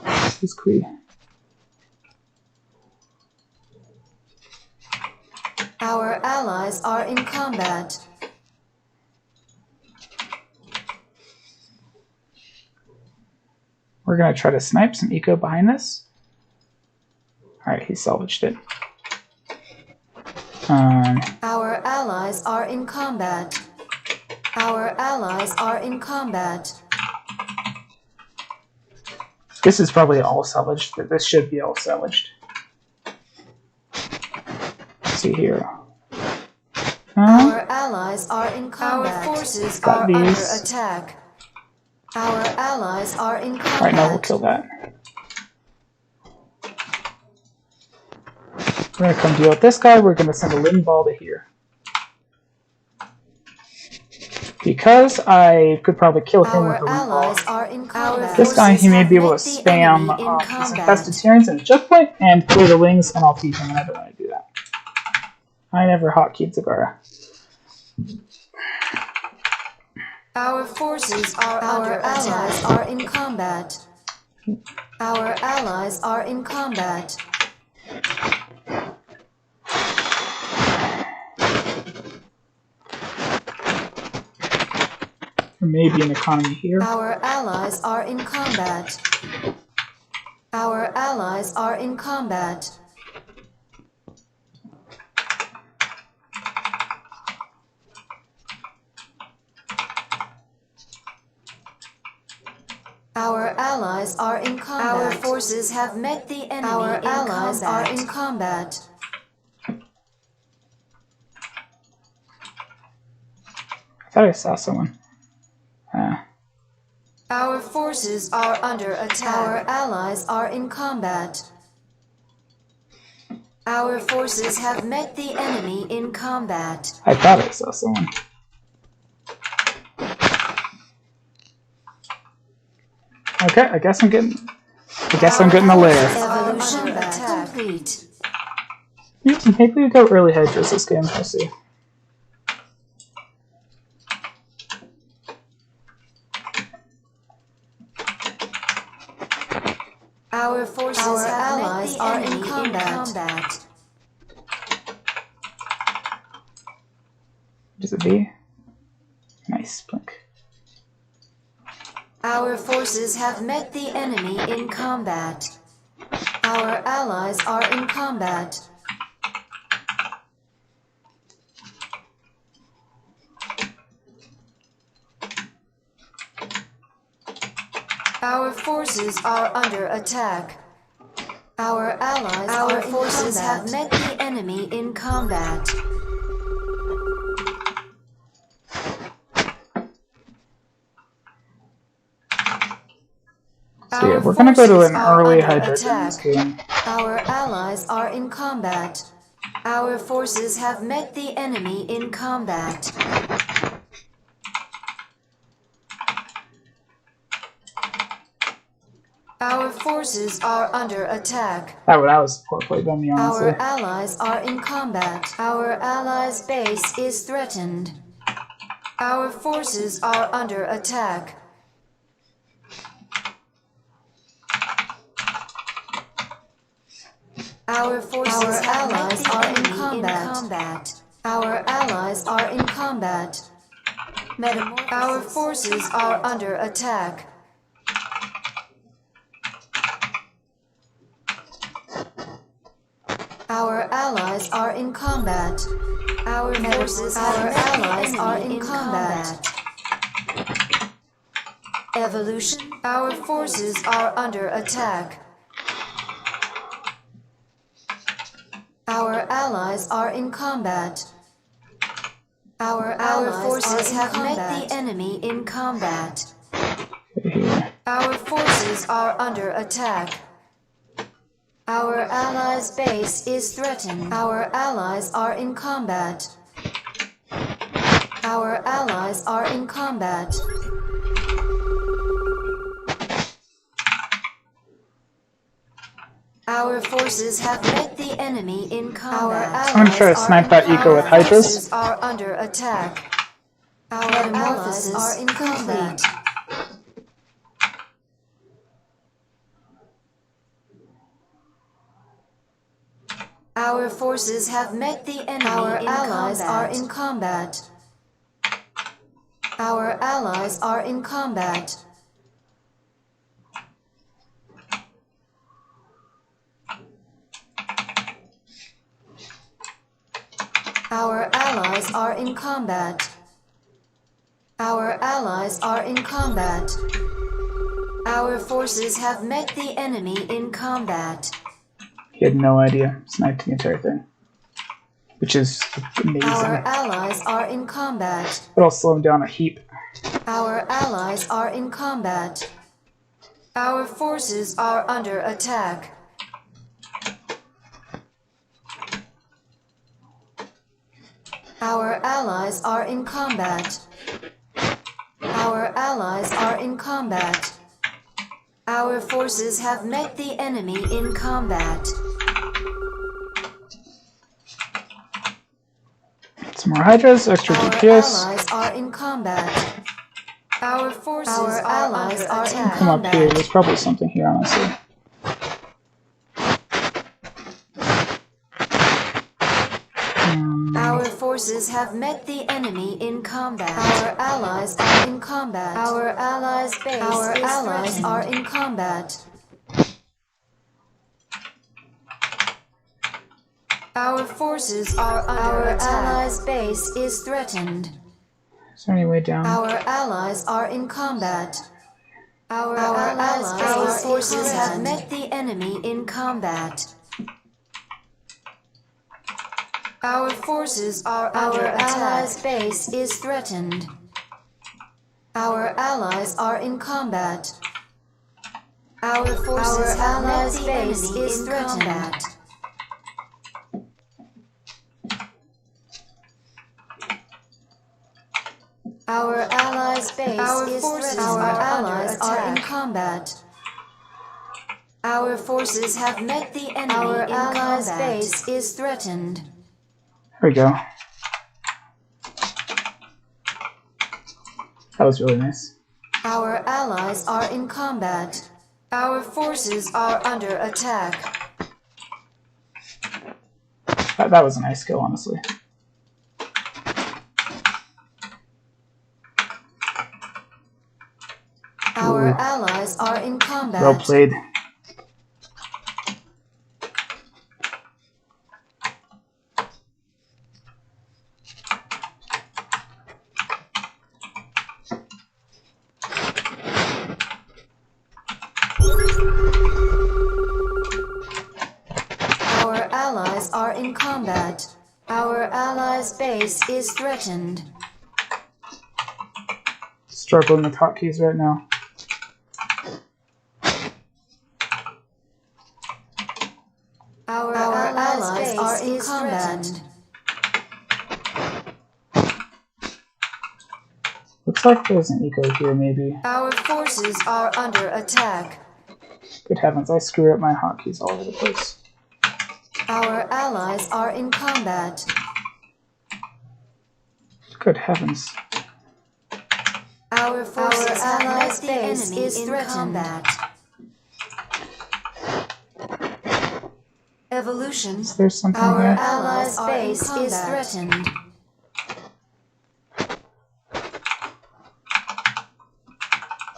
Speaker 1: This is Queen.
Speaker 5: Our allies are in combat.
Speaker 1: We're gonna try to snipe some eco behind this. Alright, he salvaged it.
Speaker 5: Our allies are in combat. Our allies are in combat.
Speaker 1: This is probably all salvaged. This should be all salvaged. Let's see here.
Speaker 5: Our allies are in combat. Our forces
Speaker 1: Got
Speaker 5: are
Speaker 1: these.
Speaker 5: under attack. Our allies are in combat.
Speaker 1: Alright, now we'll kill that. We're gonna come deal with this guy. We're gonna send a limb ball to here. Because I could probably kill him with
Speaker 5: Our
Speaker 1: a limb ball.
Speaker 5: allies are in combat.
Speaker 1: This guy, he may be able to
Speaker 5: Forces have met the enemy
Speaker 1: spam
Speaker 5: in
Speaker 1: his
Speaker 5: combat.
Speaker 1: infested Tyrants in a choke point and clear the wings, and I'll feed him, and I don't want to do that. I never hotkeyed Zagara.
Speaker 5: Our forces are under attack. Our allies are in combat. Our allies are in combat.
Speaker 1: There may be an economy here.
Speaker 5: Our allies are in combat. Our allies are in combat. Our allies are in combat. Our forces have met the enemy. Our allies are in combat.
Speaker 1: I thought I saw someone.
Speaker 5: Our forces are under attack. Our allies are in combat. Our forces have met the enemy in combat.
Speaker 1: I thought I saw someone. Okay, I guess I'm getting the lair.
Speaker 5: Evolution attack complete.
Speaker 1: Maybe we go early hedges this game. We'll see.
Speaker 5: Our forces, our allies are in combat.
Speaker 1: Does it be? Nice, blink.
Speaker 5: Our forces have met the enemy in combat. Our allies are in combat. Our forces are under attack. Our allies, our forces have met the enemy in combat.
Speaker 1: So yeah, we're gonna go to an early hydrant in this game.
Speaker 5: Our allies are in combat. Our forces have met the enemy in combat. Our forces are under attack.
Speaker 1: That was poor play by me, honestly.
Speaker 5: Our allies are in combat. Our allies' base is threatened. Our forces are under attack. Our forces, our allies are in combat. Our allies are in combat. Our forces are under attack. Our allies are in combat. Our forces, our allies are in combat. Evolution. Our forces are under attack. Our allies are in combat. Our forces have met the enemy in combat. Our forces are under attack. Our allies' base is threatened. Our allies are in combat. Our allies are in combat. Our forces have met the enemy in combat.
Speaker 1: I'm gonna try to snipe that eco with
Speaker 5: Our
Speaker 1: hydras.
Speaker 5: forces are under attack. Our allies are in combat. Our forces have met the enemy. Our allies are in combat. Our allies are in combat. Our allies are in combat. Our allies are in combat. Our forces have met the enemy in combat.
Speaker 1: He had no idea. Sniped the entire thing. Which is amazing.
Speaker 5: Our allies are in combat.
Speaker 1: But I'll slow him down a heap.
Speaker 5: Our allies are in combat. Our forces are under attack. Our allies are in combat. Our allies are in combat. Our forces have met the enemy in combat.
Speaker 1: Some more hydras, extra
Speaker 5: Our
Speaker 1: DPS.
Speaker 5: allies are in combat. Our forces are in
Speaker 1: Come up here,
Speaker 5: combat.
Speaker 1: there's probably something here, honestly.
Speaker 5: Our forces have met the enemy in combat. Our allies are in combat. Our allies' base are in combat. Our forces are under attack. Our allies' base is threatened.
Speaker 1: Is there any way down?
Speaker 5: Our allies are in combat. Our forces have met the enemy in combat. Our forces are under attack. Our allies' base is threatened. Our allies are in combat. Our forces have met the enemy is threatened. Our allies' base is threatened. Our allies are in combat. Our forces have met the enemy. Our allies' base is threatened.
Speaker 1: There we go. That was really nice.
Speaker 5: Our allies are in combat. Our forces are under attack.
Speaker 1: That was a nice kill, honestly.
Speaker 5: Our allies are in combat.
Speaker 1: Well played.
Speaker 5: Our allies are in combat. Our allies' base is threatened.
Speaker 1: Struggling with hotkeys right now.
Speaker 5: Our allies' are in combat.
Speaker 1: Looks like there's an eco here, maybe.
Speaker 5: Our forces are under attack.
Speaker 1: Good heavens, I screwed up my hotkeys all over the place.
Speaker 5: Our allies are in combat.
Speaker 1: Good heavens.
Speaker 5: Our allies' base is threatened. Evolution.
Speaker 1: Is there something
Speaker 5: Our
Speaker 1: here?
Speaker 5: allies' base is threatened.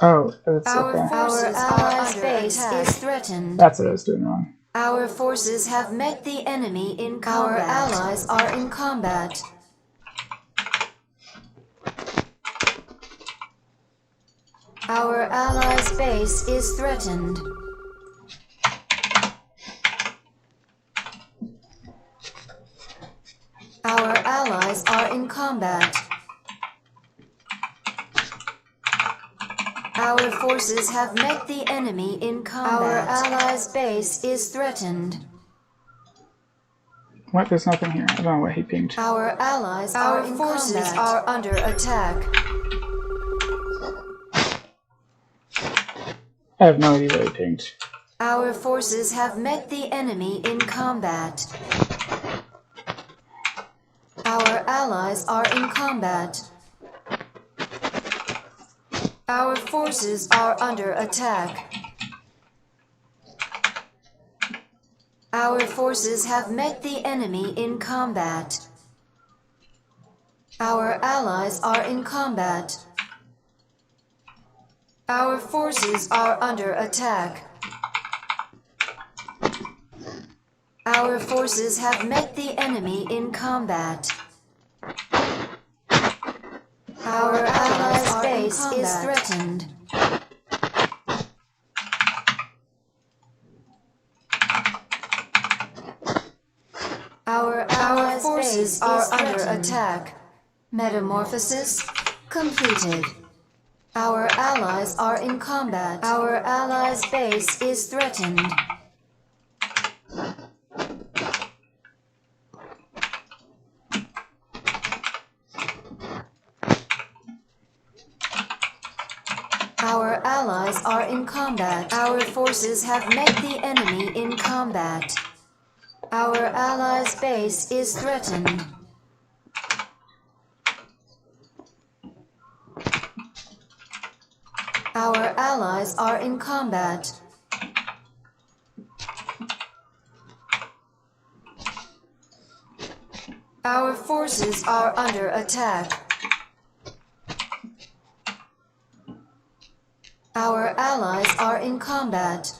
Speaker 1: Oh, that's
Speaker 5: Our
Speaker 1: okay.
Speaker 5: allies' base is threatened.
Speaker 1: That's what I was doing wrong.
Speaker 5: Our forces have met the enemy in combat. Our allies are in combat. Our allies' base is threatened. Our allies are in combat. Our forces have met the enemy in combat. Our allies' base is threatened.
Speaker 1: What? There's nothing here. I don't know what he pinged.
Speaker 5: Our allies are in forces combat. Are under attack.
Speaker 1: I have no idea what he pinged.
Speaker 5: Our forces have met the enemy in combat. Our allies are in combat. Our forces are under attack. Our forces have met the enemy in combat. Our allies are in combat. Our forces are under attack. Our forces have met the enemy in combat. Our allies' base is threatened. Our forces are under attack. Metamorphosis completed. Our allies are in combat. Our allies' base is threatened. Our allies are in combat. Our forces have met the enemy in combat. Our allies' base is threatened. Our allies are in combat. Our forces are under attack. Our allies are in combat.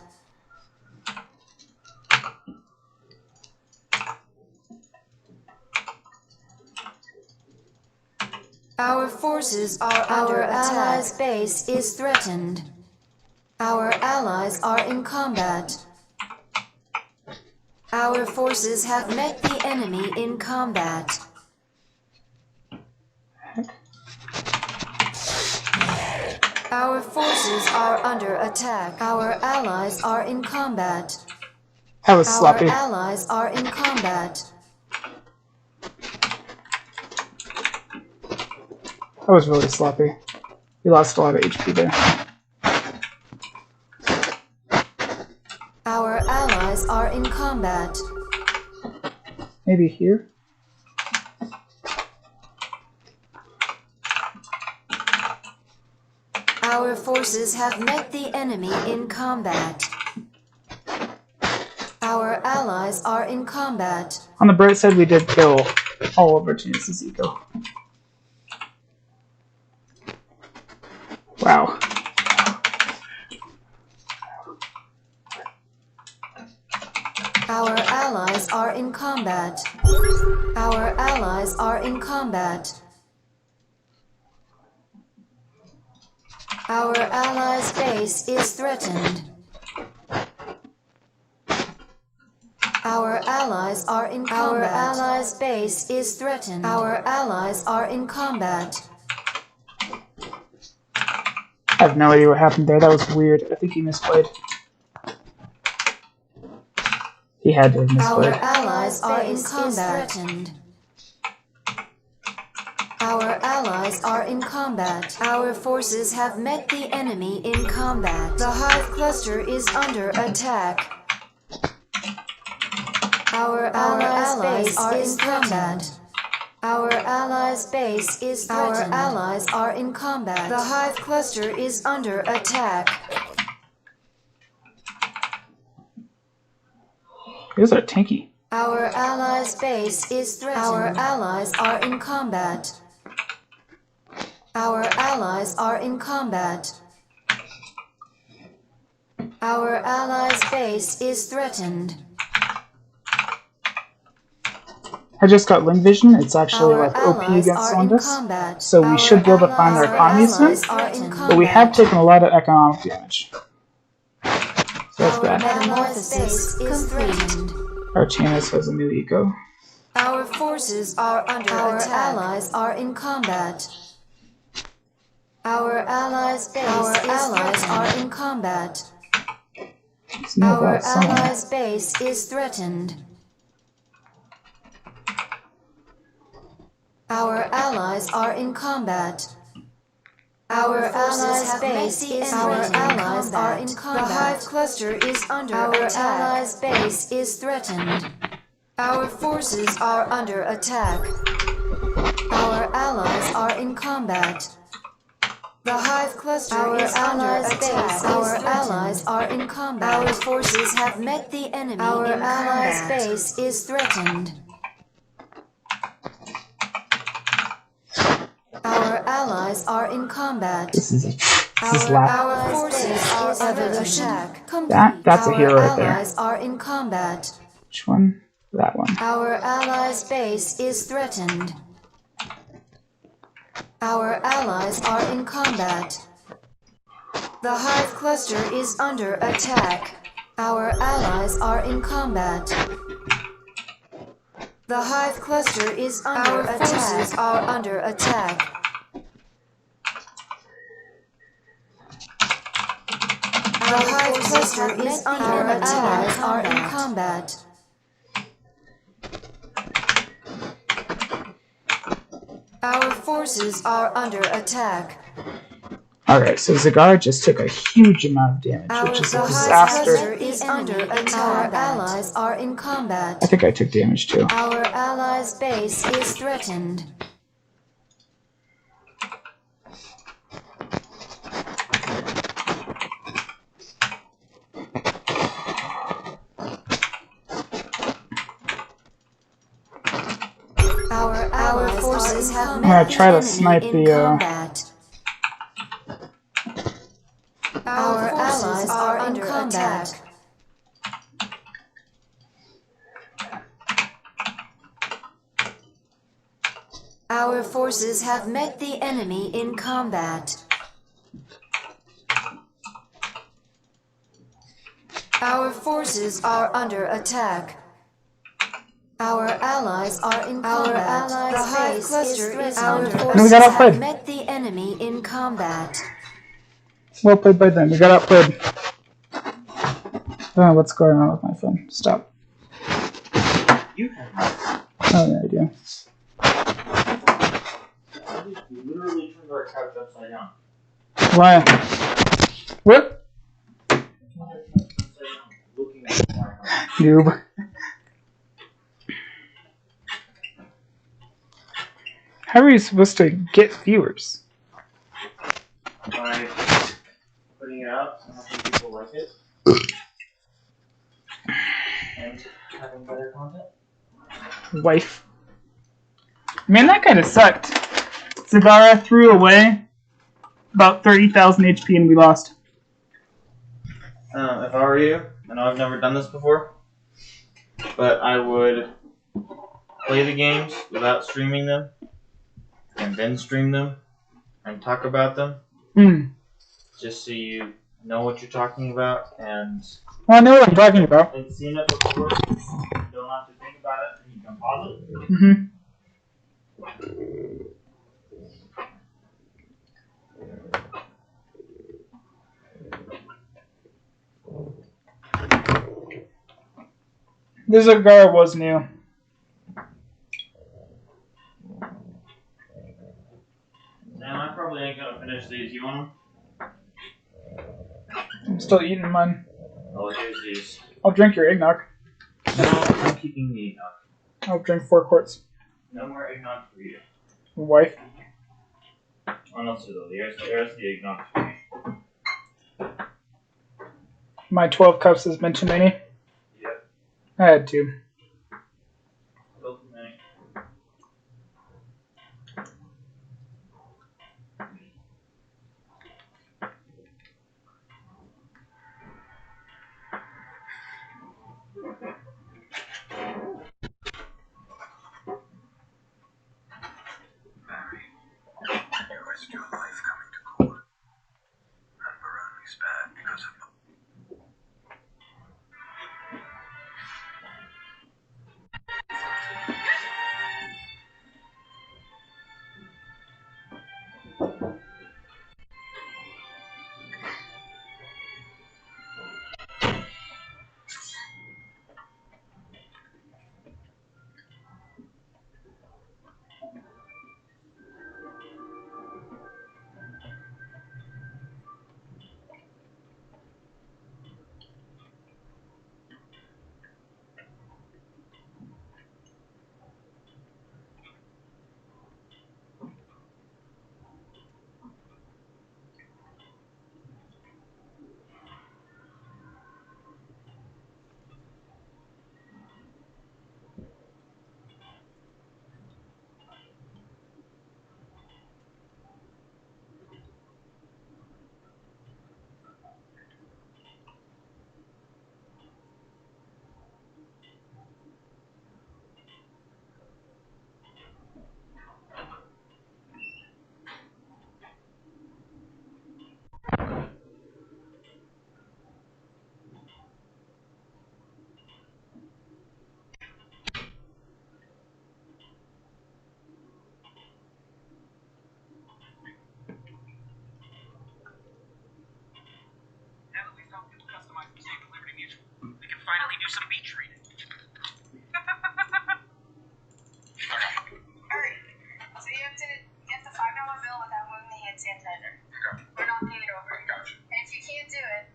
Speaker 5: Our forces are under attack. Our allies' base is threatened. Our allies are in combat. Our forces have met the enemy in combat. Our forces are under attack. Our allies are in combat.
Speaker 1: That was sloppy.
Speaker 5: Our allies are in combat.
Speaker 1: That was really sloppy. We lost a lot of HP there.
Speaker 5: Our allies are in combat.
Speaker 1: Maybe here?
Speaker 5: Our forces have met the enemy in combat. Our allies are in combat.
Speaker 1: On the bright side, we did kill all of our chances eco. Wow.
Speaker 5: Our allies are in combat. Our allies are in combat. Our allies' base is threatened. Our allies are in combat. Our allies' base is threatened. Our allies are in combat.
Speaker 1: I have no idea what happened there. That was weird. I think he misplayed. He had to have misplayed.
Speaker 5: Our allies are in combat. Threatened. Our allies are in combat. Our forces have met the enemy in combat. The hive cluster is under attack. Our allies are in combat. Our allies' base is threatened. Our allies are in combat. The hive cluster is under attack.
Speaker 1: These are tanky.
Speaker 5: Our allies' base is threatened. Our allies are in combat. Our allies are in combat. Our allies' base is threatened.
Speaker 1: I just got Ling Vision. It's actually
Speaker 5: Our
Speaker 1: like OP
Speaker 5: allies
Speaker 1: against
Speaker 5: are in
Speaker 1: Solindus.
Speaker 5: combat.
Speaker 1: So we should be able to find our economy soon.
Speaker 5: Are in combat.
Speaker 1: But we have taken a lot of economic damage. So that's
Speaker 5: Our
Speaker 1: bad.
Speaker 5: metamorphosis is threatened.
Speaker 1: Archanus has a new eco.
Speaker 5: Our forces are under attack. Our allies are in combat. Our allies' base are in combat. Our allies' base is threatened. Our allies are in combat. Our allies' base is threatened. Our allies are in combat. The Hive cluster is under attack. Our allies' base is threatened. Our forces are under attack. Our allies are in combat. The Hive cluster is under attack. Our allies are in combat. Our forces have met the enemy. Our allies' base is threatened. Our allies are in combat.
Speaker 1: This is
Speaker 5: Our
Speaker 1: loud.
Speaker 5: forces are under attack.
Speaker 1: That's a hero right
Speaker 5: Our
Speaker 1: there.
Speaker 5: allies are in combat.
Speaker 1: Which one? That one.
Speaker 5: Our allies' base is threatened. Our allies are in combat. The Hive cluster is under attack. Our allies are in combat. The Hive cluster is under attack. Our forces are under attack. The Hive cluster is under attack. Our allies are in combat. Our forces are under attack.
Speaker 1: Alright, so Zagara just took a huge amount of damage, which is a disaster.
Speaker 5: Is under attack. Our allies are in combat.
Speaker 1: I think I took damage too.
Speaker 5: Our allies' base is threatened. Our forces have
Speaker 1: I'm
Speaker 5: met
Speaker 1: gonna
Speaker 5: the
Speaker 1: try to
Speaker 5: enemy
Speaker 1: snipe
Speaker 5: in
Speaker 1: the
Speaker 5: combat. Our allies are under attack. Our forces have met the enemy in combat. Our forces are under attack. Our allies are in combat. The Hive cluster is under attack.
Speaker 1: And we got outplayed.
Speaker 5: Met the enemy in combat.
Speaker 1: Well played by them. We got outplayed. I don't know what's going on with my phone. Stop.
Speaker 2: You have
Speaker 1: Oh yeah, I do.
Speaker 2: you literally turned our couch upside down.
Speaker 1: Why? What?
Speaker 2: Looking at my house.
Speaker 1: Noob. How are you supposed to get viewers?
Speaker 2: By putting it out and hoping people like it. And having better content.
Speaker 1: Wife. Man, that kind of sucked. Zagara threw away about 30,000 HP and we lost.
Speaker 2: If I were you, I know I've never done this before, but I would play the games without streaming them, and then stream them, and talk about them, just so you know what you're talking about, and
Speaker 1: Well, I know what I'm talking about.
Speaker 2: and seen it before, you don't have to think about it, and you can pause it.
Speaker 1: Mm-hmm. This Zagara was new.
Speaker 2: Sam, I probably ain't gonna finish these. You want
Speaker 1: I'm still eating mine.
Speaker 2: them? Oh, here's these.
Speaker 1: I'll drink your eggnog.
Speaker 2: No, I'm keeping the eggnog.
Speaker 1: I'll drink 4 quarts.
Speaker 2: No more eggnog for you.
Speaker 1: Wife.
Speaker 2: Honestly though, there's the eggnog for me.
Speaker 1: My 12 cups has been too many.
Speaker 2: Yep.
Speaker 1: I had 2.
Speaker 2: Still too many.
Speaker 6: do some beach reading.
Speaker 7: Alright, so you have to get the $5 bill without moving the hand sanitizer.
Speaker 6: Okay.
Speaker 7: We're knocking it over.
Speaker 6: Gotcha.
Speaker 7: And if you can't do it,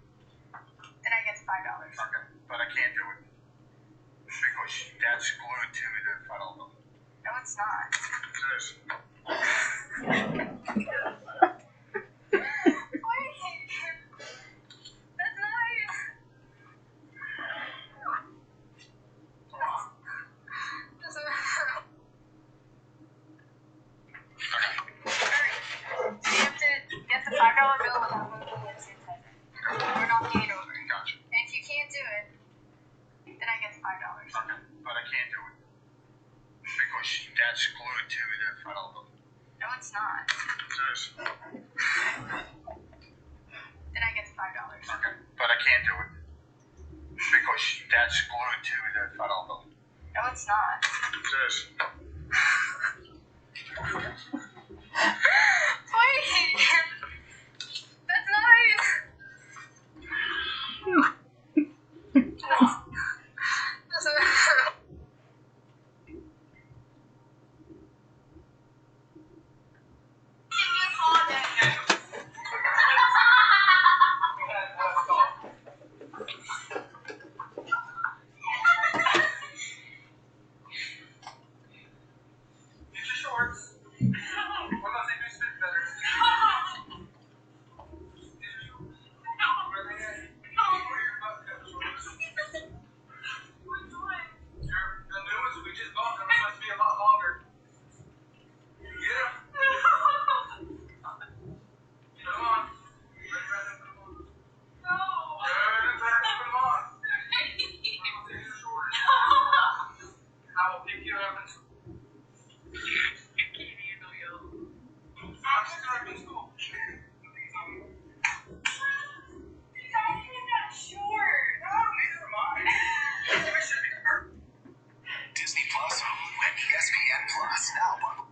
Speaker 7: then I get the $5.
Speaker 6: Okay. But I can't do it. Because that's glued to the $5 bill.
Speaker 7: No, it's not.
Speaker 6: It is.
Speaker 7: Wait! That's nice! Doesn't matter. Alright, so you have to get the $5 bill without moving the hand sanitizer. We're knocking it over.
Speaker 6: Gotcha.
Speaker 7: And if you can't do it, then I get the $5.
Speaker 6: Okay. But I can't do it. Because that's glued to the $5 bill.
Speaker 7: No, it's not.
Speaker 6: It is.
Speaker 7: Then I get the $5.
Speaker 6: Okay. But I can't do it. Because that's glued to the $5 bill.
Speaker 7: No, it's not.
Speaker 6: It is.
Speaker 7: Wait! That's nice! Doesn't matter.
Speaker 6: Get your shorts. What about they do fit better? Where are they at? Where are your butt cut shorts? The new ones we just bought them are supposed to be a lot longer. Get them. Come on. Ready, ready, put them on.
Speaker 7: No!
Speaker 6: Ready, ready, put them on. These are shorts. I will pick you up and I'm just gonna be school.
Speaker 8: Disney Plus and ESPN Plus now bundled.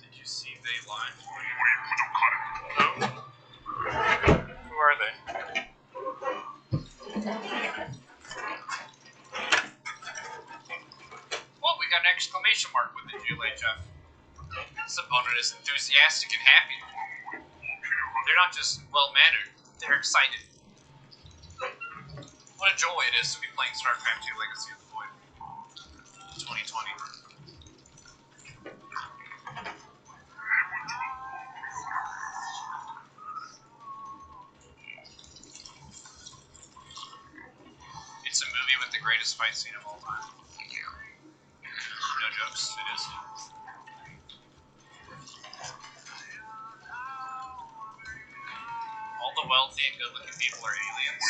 Speaker 6: Did you see they line? Who are they?
Speaker 9: Well, we got an exclamation mark with it, Julie, Jeff. This opponent is enthusiastic and happy. They're not just well-mannered, they're excited. What a joy it is to be playing StarCraft 2 Legacy of the Void. 2020. It's a movie with the greatest fight scene of all time. No jokes, it is. All the wealthy and good-looking people are aliens.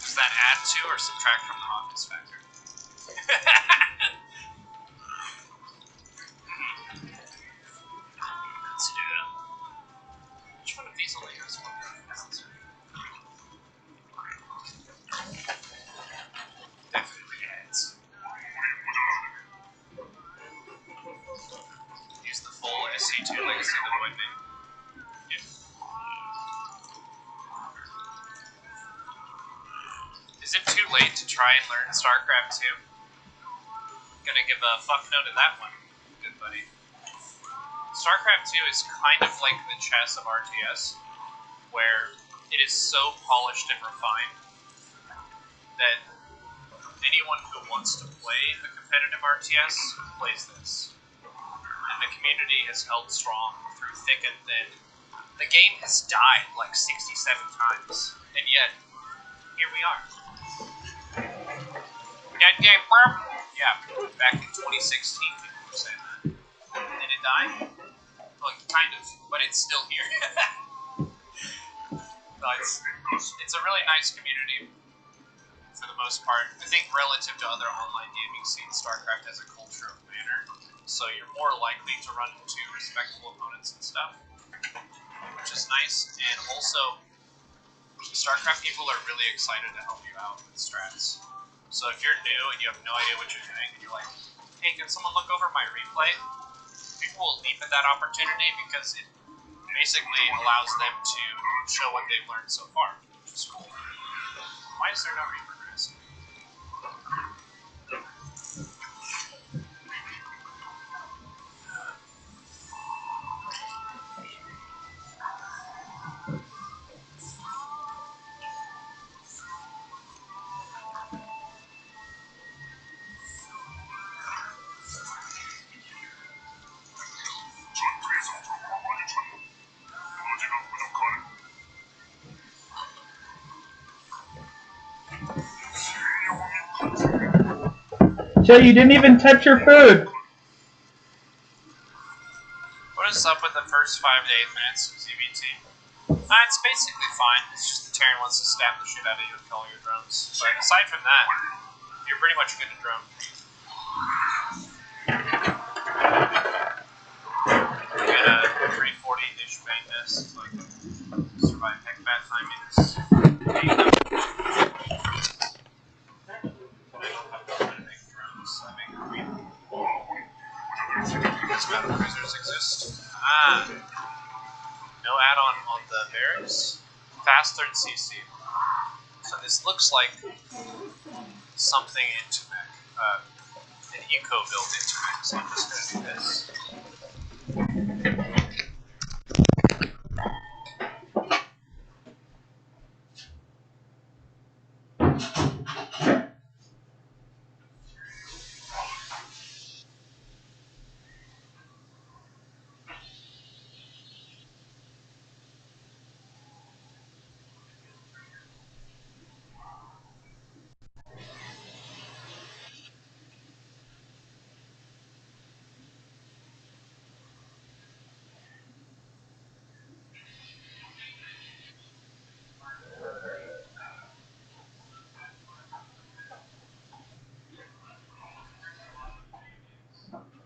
Speaker 9: Does that add to or subtract from the hotness factor? Let's do it. Which one of these only has one gun? Definitely adds. Use the full SC2 Legacy of the Void name. Yeah. Is it too late to try and learn StarCraft 2? Gonna give a fuck no to that one, good buddy. StarCraft 2 is kind of like the chess of RTS, where it is so polished and refined that anyone who wants to play a competitive RTS plays this. And the community has held strong through thick and thin. The game has died like 67 times, and yet, here we are. Dead game, bro? Yeah, back in 2016 people were saying that. Did it die? Well, kind of, but it's still here. No, it's a really nice community. It's for the most part. I think relative to other online gaming scenes, StarCraft has a culture of manner, so you're more likely to run into respectful opponents and stuff, which is nice. And also, StarCraft people are really excited to help you out with strats. So if you're new and you have no idea what you're doing, and you're like, hey, can someone look over my replay? People will leap at that opportunity because it basically allows them to show what they've learned so far, which is cool. Why is there no Reaper Crest?
Speaker 1: Joe, you didn't even touch your food.
Speaker 9: What is up with the first 5 to 8 minutes of ZBT? It's basically fine. It's just the Terran wants to stab the shit out of you and kill all your drones. But aside from that, you're pretty much good at drone. You get a 340-ish bang nest, like survive heckbat timings. Does battle cruisers exist? No add-on on the barracks. Faster than CC. So this looks like something into mech. An eco built into mech. So I'm just gonna do this.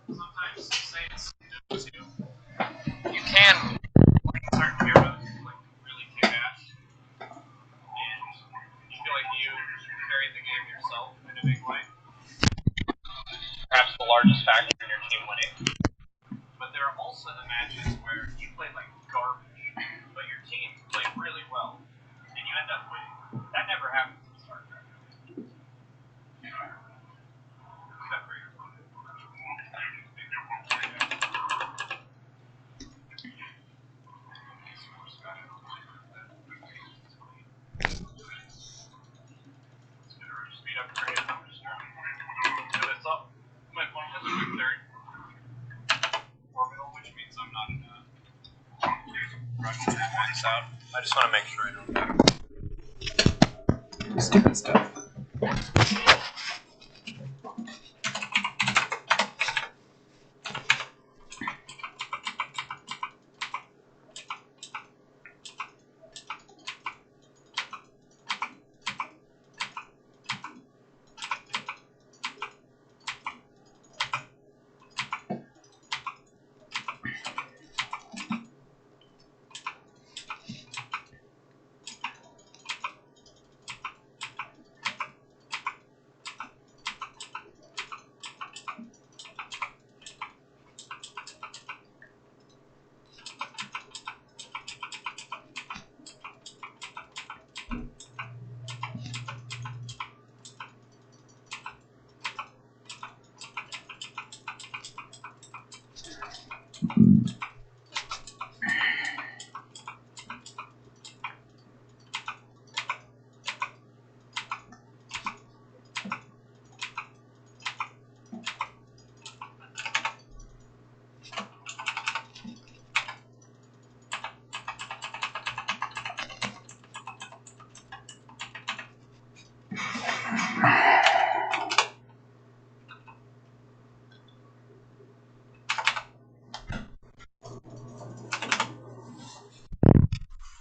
Speaker 9: Sometimes say it's too. You can like certain heroes like really kick ass, and you feel like you carried the game yourself in a big way. Perhaps the largest factor in your team winning. But there are also the matches where you play like garbage, but your team played really well, and you end up winning. That never happens in StarCraft. Except for your opponent. Speed up for I'm just trying to do this up. My opponent has a quick third orbital, which means I'm not in a rush to max out. I just want to make sure I don't.
Speaker 1: Stupid stuff.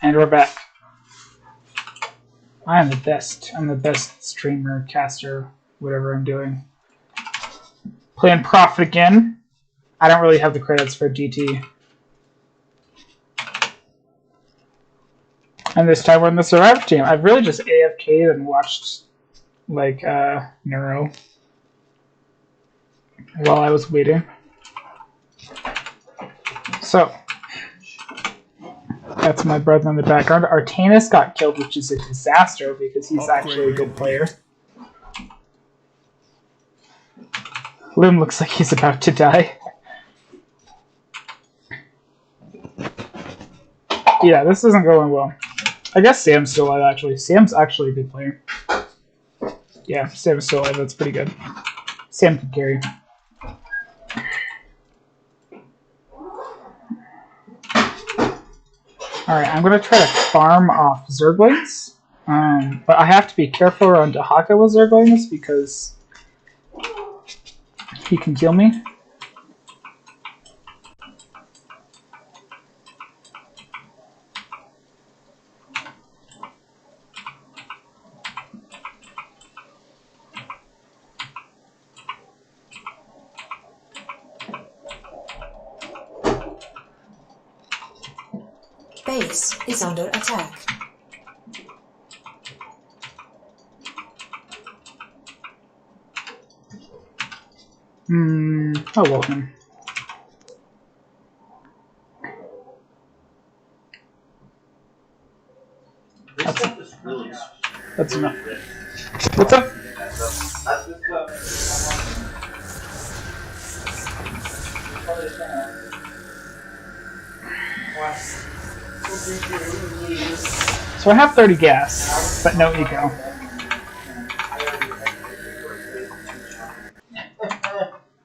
Speaker 1: And we're back. I am the best. I'm the best streamer, caster, whatever I'm doing. Playing Prophet again. I don't really have the credits for DT. And this time we're in the Survivor team. I've really just AFK'd and watched, like, Neuro while I was waiting. So, that's my brother in the background. Artanis got killed, which is a disaster because he's actually a good player. Lim looks like he's about to die. Yeah, this isn't going well. I guess Sam's still alive, actually. Sam's actually a good player. Yeah, Sam's still alive. That's pretty good. Sam can carry. Alright, I'm going to try to farm off Zerglings. But I have to be careful around Dahaka with Zerglings because he can kill me.
Speaker 5: Base is under attack.
Speaker 1: Oh well then. That's enough. What's up? So I have 30 gas, but no eco.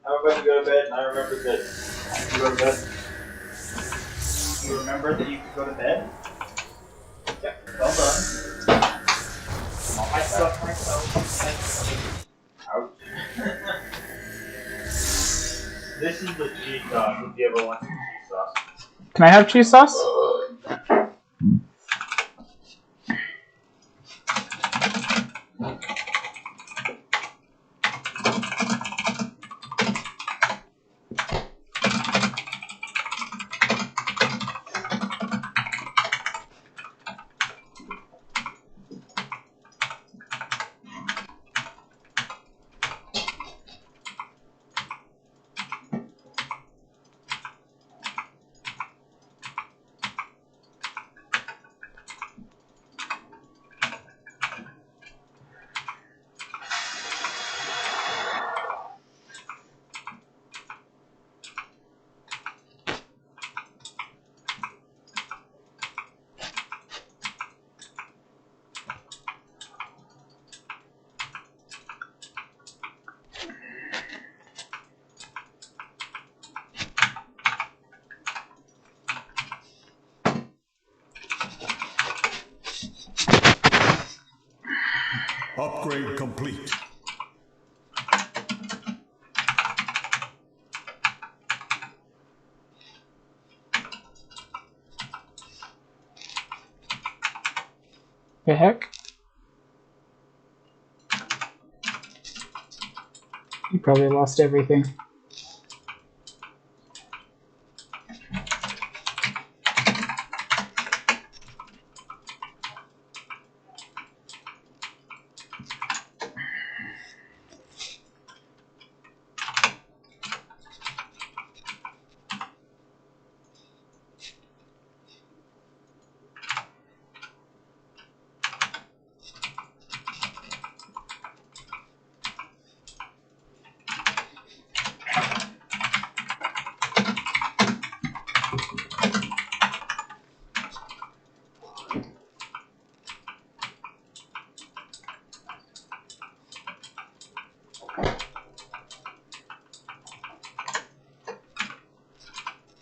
Speaker 2: I'm about to go to bed, and I remember this. You go to bed? You remember that you could go to bed? Yep. Well done. I stuck myself. Ouch. This is the cheese sauce, if you ever want some cheese sauce.
Speaker 1: Can I have cheese sauce?
Speaker 4: Upgrade complete.
Speaker 1: The heck? You probably lost everything.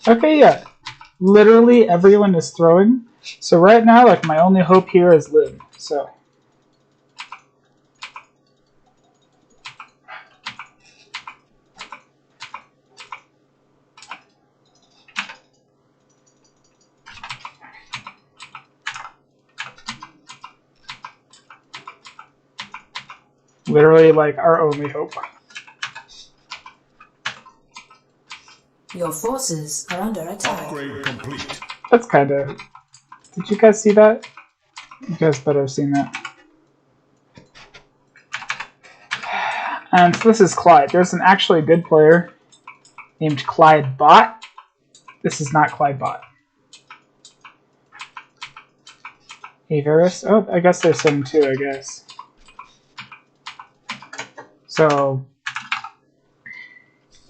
Speaker 1: Okay, yeah. Literally everyone is throwing. So right now, like, my only hope here is Lib. So. Literally, like, our only hope.
Speaker 5: Your forces are under attack.
Speaker 4: Upgrade complete.
Speaker 1: That's kind of... Did you guys see that? You guys better have seen that. And so this is Clyde. There's an actually good player named Clyde Bot. This is not Clyde Bot. Avaris? Oh, I guess there's some too, I guess. So,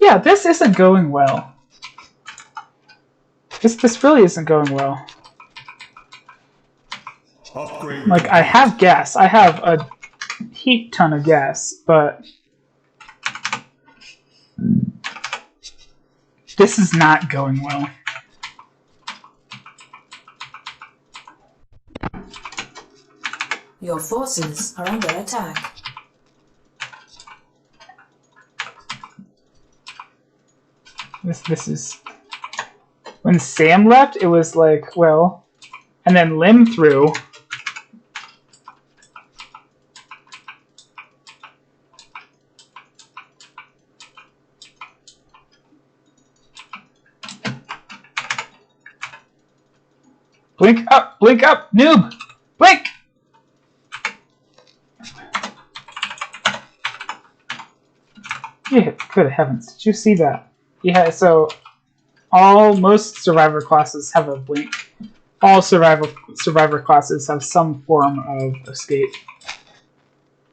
Speaker 1: yeah, this isn't going well. This really isn't going well.
Speaker 4: Upgrade.
Speaker 1: Like, I have gas. I have a heap ton of gas, but this is not going well.
Speaker 5: Your forces are under attack.
Speaker 1: This is... When Sam left, it was like, well... And then Lim threw... Blink up, noob! Blink! Yeah, good heavens, did you see that? Yeah, so most survivor classes have a blink. All survivor classes have some form of escape.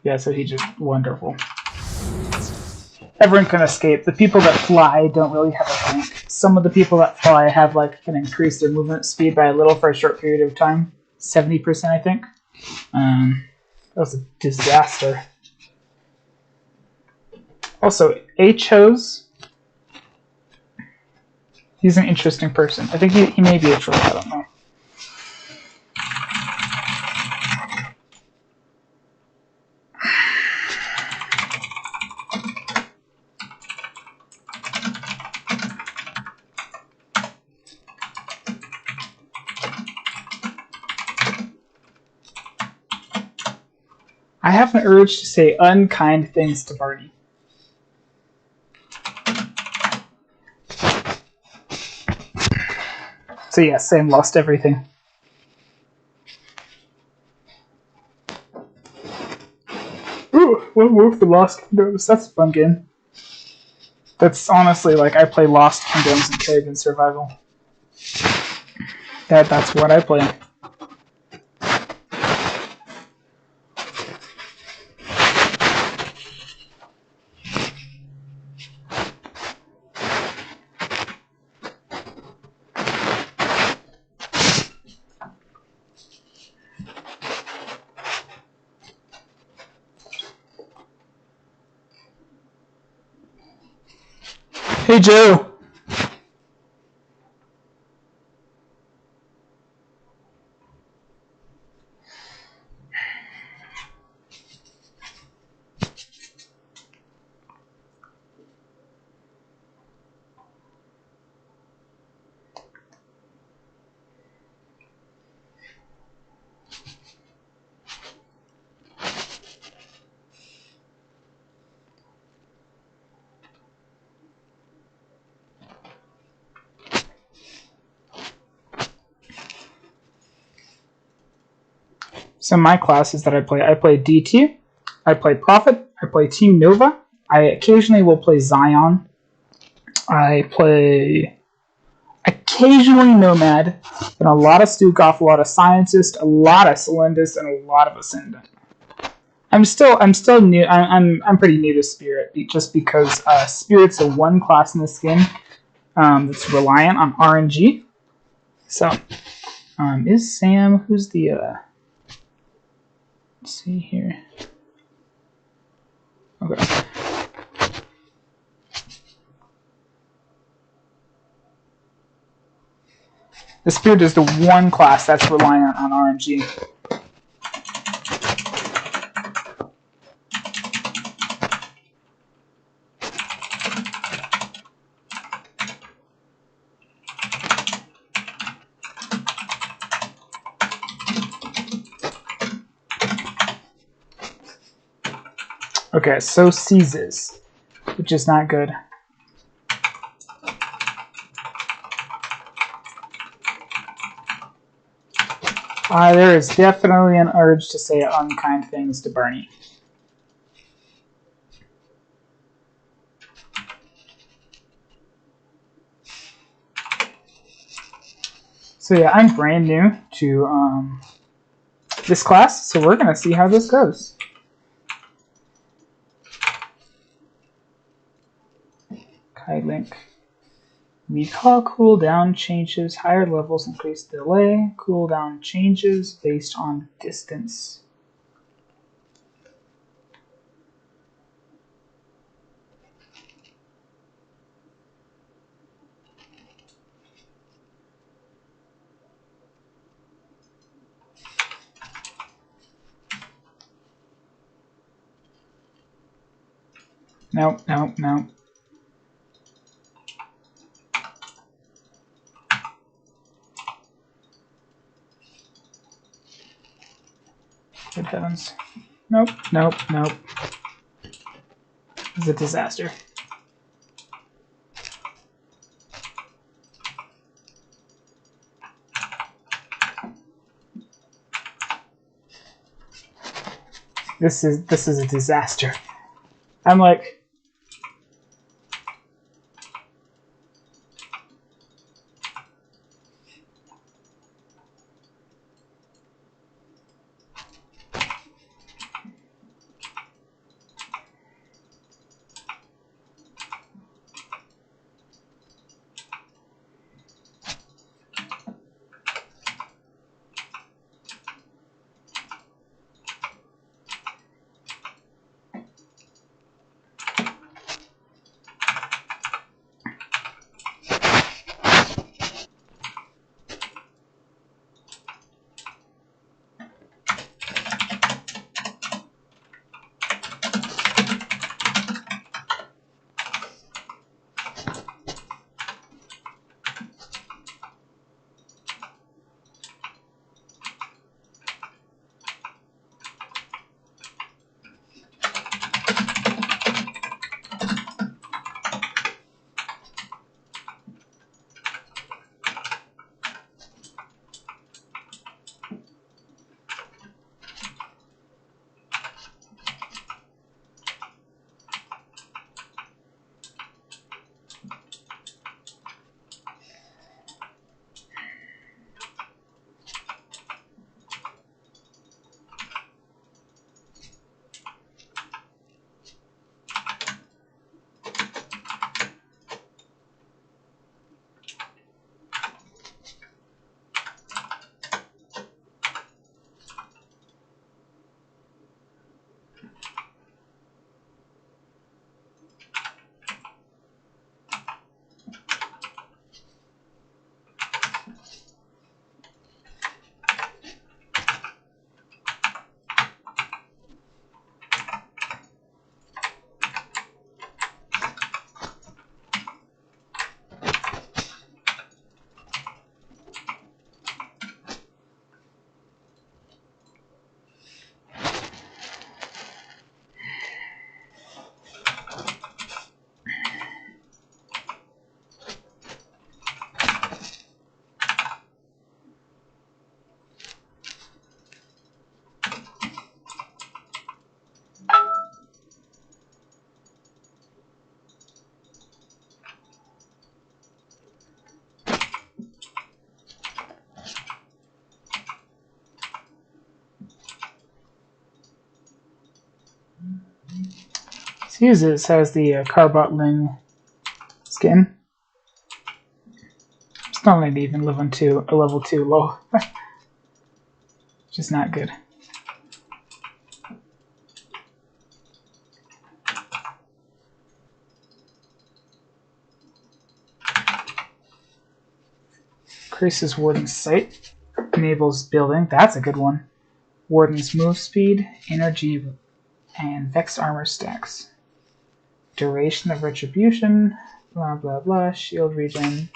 Speaker 1: Yeah, so he just wonderful. Everyone can escape. The people that fly don't really have a blink. Some of the people that fly have can increase their movement speed by a little for a short period of time. 70%, I think. That was a disaster. Also, H-Hose. He's an interesting person. I think he may be a troll, I don't know. I have an urge to say unkind things to Barney. So yeah, Sam lost everything. Ooh, One Wolf the Lost Kingdoms. That's a fun game. That's honestly I play Lost Kingdoms and Kerrigan Survival. That's what I play. Hey, Joe. So my classes that I play DT, I play Prophet, I play Team Nova, I occasionally will play Zion, I play occasionally Nomad, and a lot of Stukov, a lot of Scientist, a lot of Celendis, and a lot of Ascendant. I'm still new. I'm pretty new to Spirit, just because Spirit's the one class in this game that's reliant on RNG. So, is Sam? Who's the? Let's see here. Okay. The Spirit is the one class that's reliant on RNG. Okay, so seizes, which is not good. There is definitely an urge to say unkind things to Barney. So yeah, I'm brand new to this class, so we're going to see how this goes. Link. Recall cooldown changes. Higher levels increase delay. Cooldown changes based on distance. Nope, nope, nope. Good heavens. Nope, nope, nope. This is a disaster. This is a disaster. I'm like, Fuses has the Carbotling skin. It's not only even level 2 low. Just not good. Increases Warden's sight. Enables building. That's a good one. Warden's move speed, energy, and Vex armor stacks. Duration of retribution. Blah blah blah. Shield regen.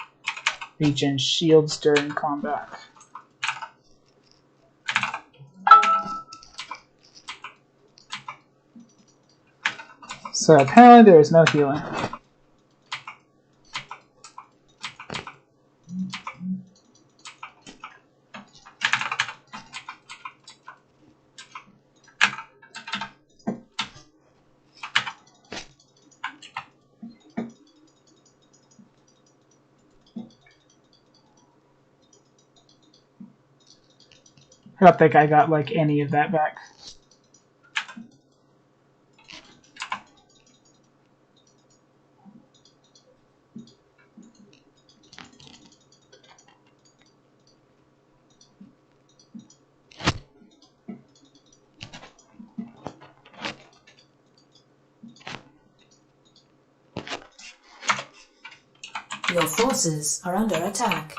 Speaker 1: Regen shields during combat. So apparently there is no healing. I don't think I got like any of that back.
Speaker 5: Your forces are under attack.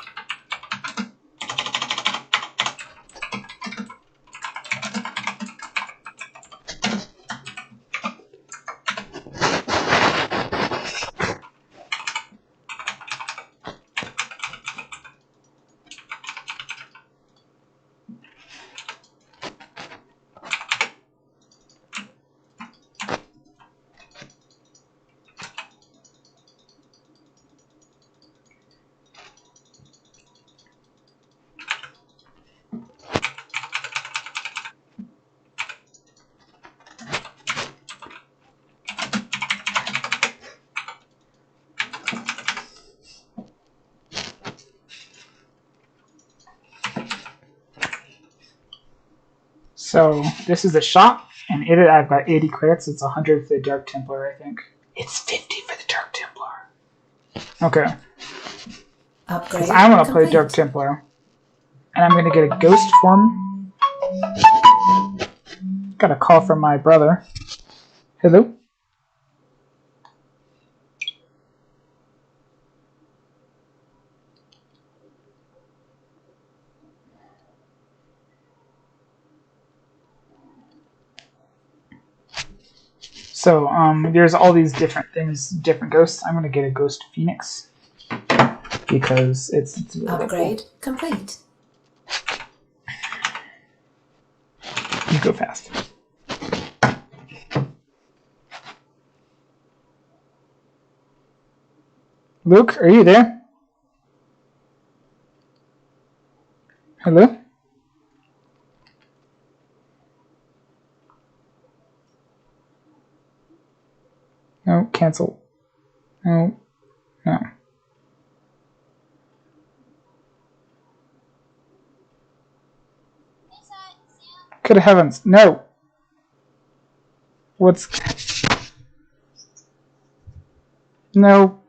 Speaker 1: So this is a shop, and I've got 80 credits. It's 100 for the Dark Templar, I think. It's 50 for the Dark Templar. Okay.
Speaker 5: Upgrade
Speaker 1: Because I want to play
Speaker 5: complete.
Speaker 1: Dark Templar. And I'm going to get a ghost form. Got a call from my brother. Hello? So, there's all these different things, different ghosts. I'm going to get a Ghost Phoenix. Because it's really
Speaker 5: Upgrade
Speaker 1: cool.
Speaker 5: complete.
Speaker 1: You go fast. Luke, are you there? Hello? No, cancel. No, no. Good heavens, no! What's... No.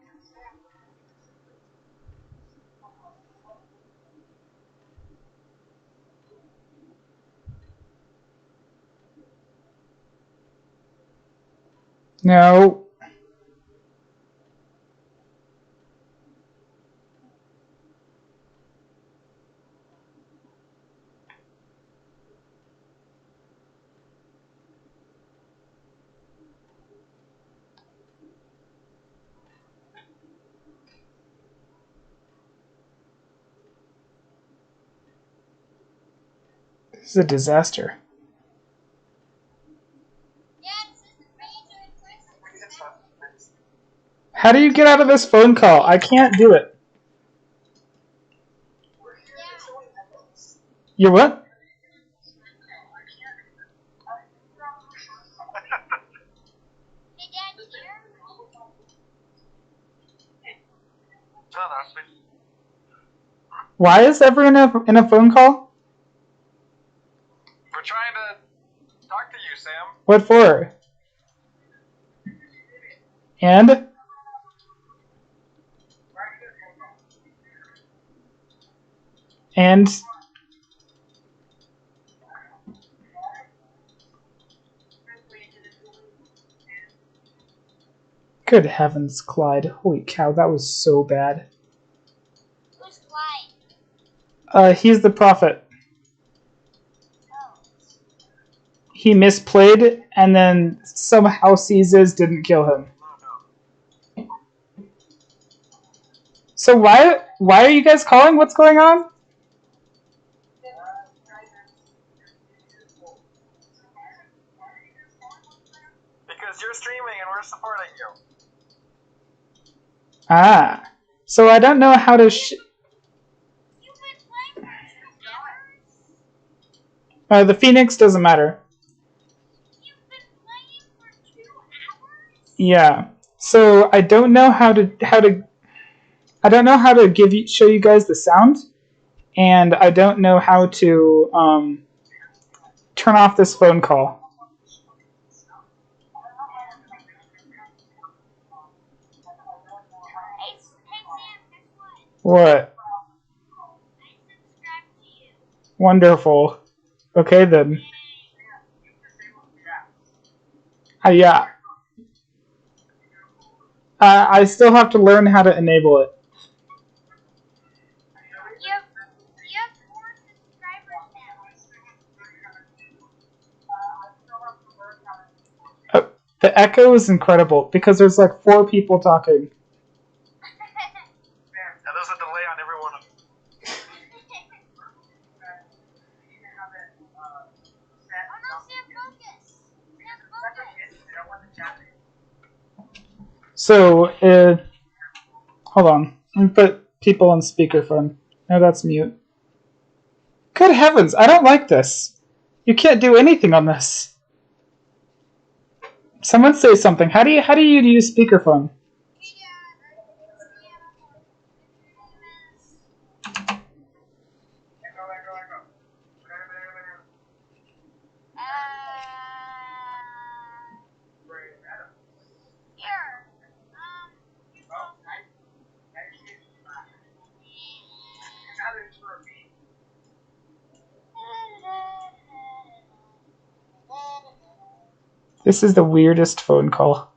Speaker 1: No. This is a disaster. How do you get out of this phone call? I can't do it. You what? Why is everyone in a phone call?
Speaker 8: We're trying to talk to you, Sam.
Speaker 1: What for? And? And? Good heavens, Clyde. Holy cow, that was so bad.
Speaker 7: Who's Clyde?
Speaker 1: He's the prophet. He misplayed, and then somehow Caesars didn't kill him. So why are you guys calling? What's going on?
Speaker 8: Because you're streaming and we're supporting you.
Speaker 1: Ah. So I don't know how to
Speaker 7: You've been playing for 2 hours?
Speaker 1: the Phoenix doesn't matter.
Speaker 7: You've been playing for 2 hours?
Speaker 1: Yeah. So I don't know how to I don't know how to show you guys the sound, and I don't know how to turn off this phone call.
Speaker 7: Hey, Sam, guess what?
Speaker 1: What?
Speaker 7: I subscribed to you.
Speaker 1: Wonderful. Okay then. Yeah. I still have to learn how to enable it.
Speaker 7: You have 4 subscribers now.
Speaker 1: The echo is incredible because there's like 4 people talking.
Speaker 8: Now there's a delay on every one of them.
Speaker 7: Oh no, Sam, focus! Sam, focus!
Speaker 1: So, hold on. Let me put people on speakerphone. No, that's mute. Good heavens, I don't like this. You can't do anything on this. Someone say something. How do you use speakerphone?
Speaker 7: Here.
Speaker 1: This is the weirdest phone call.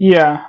Speaker 1: Yeah.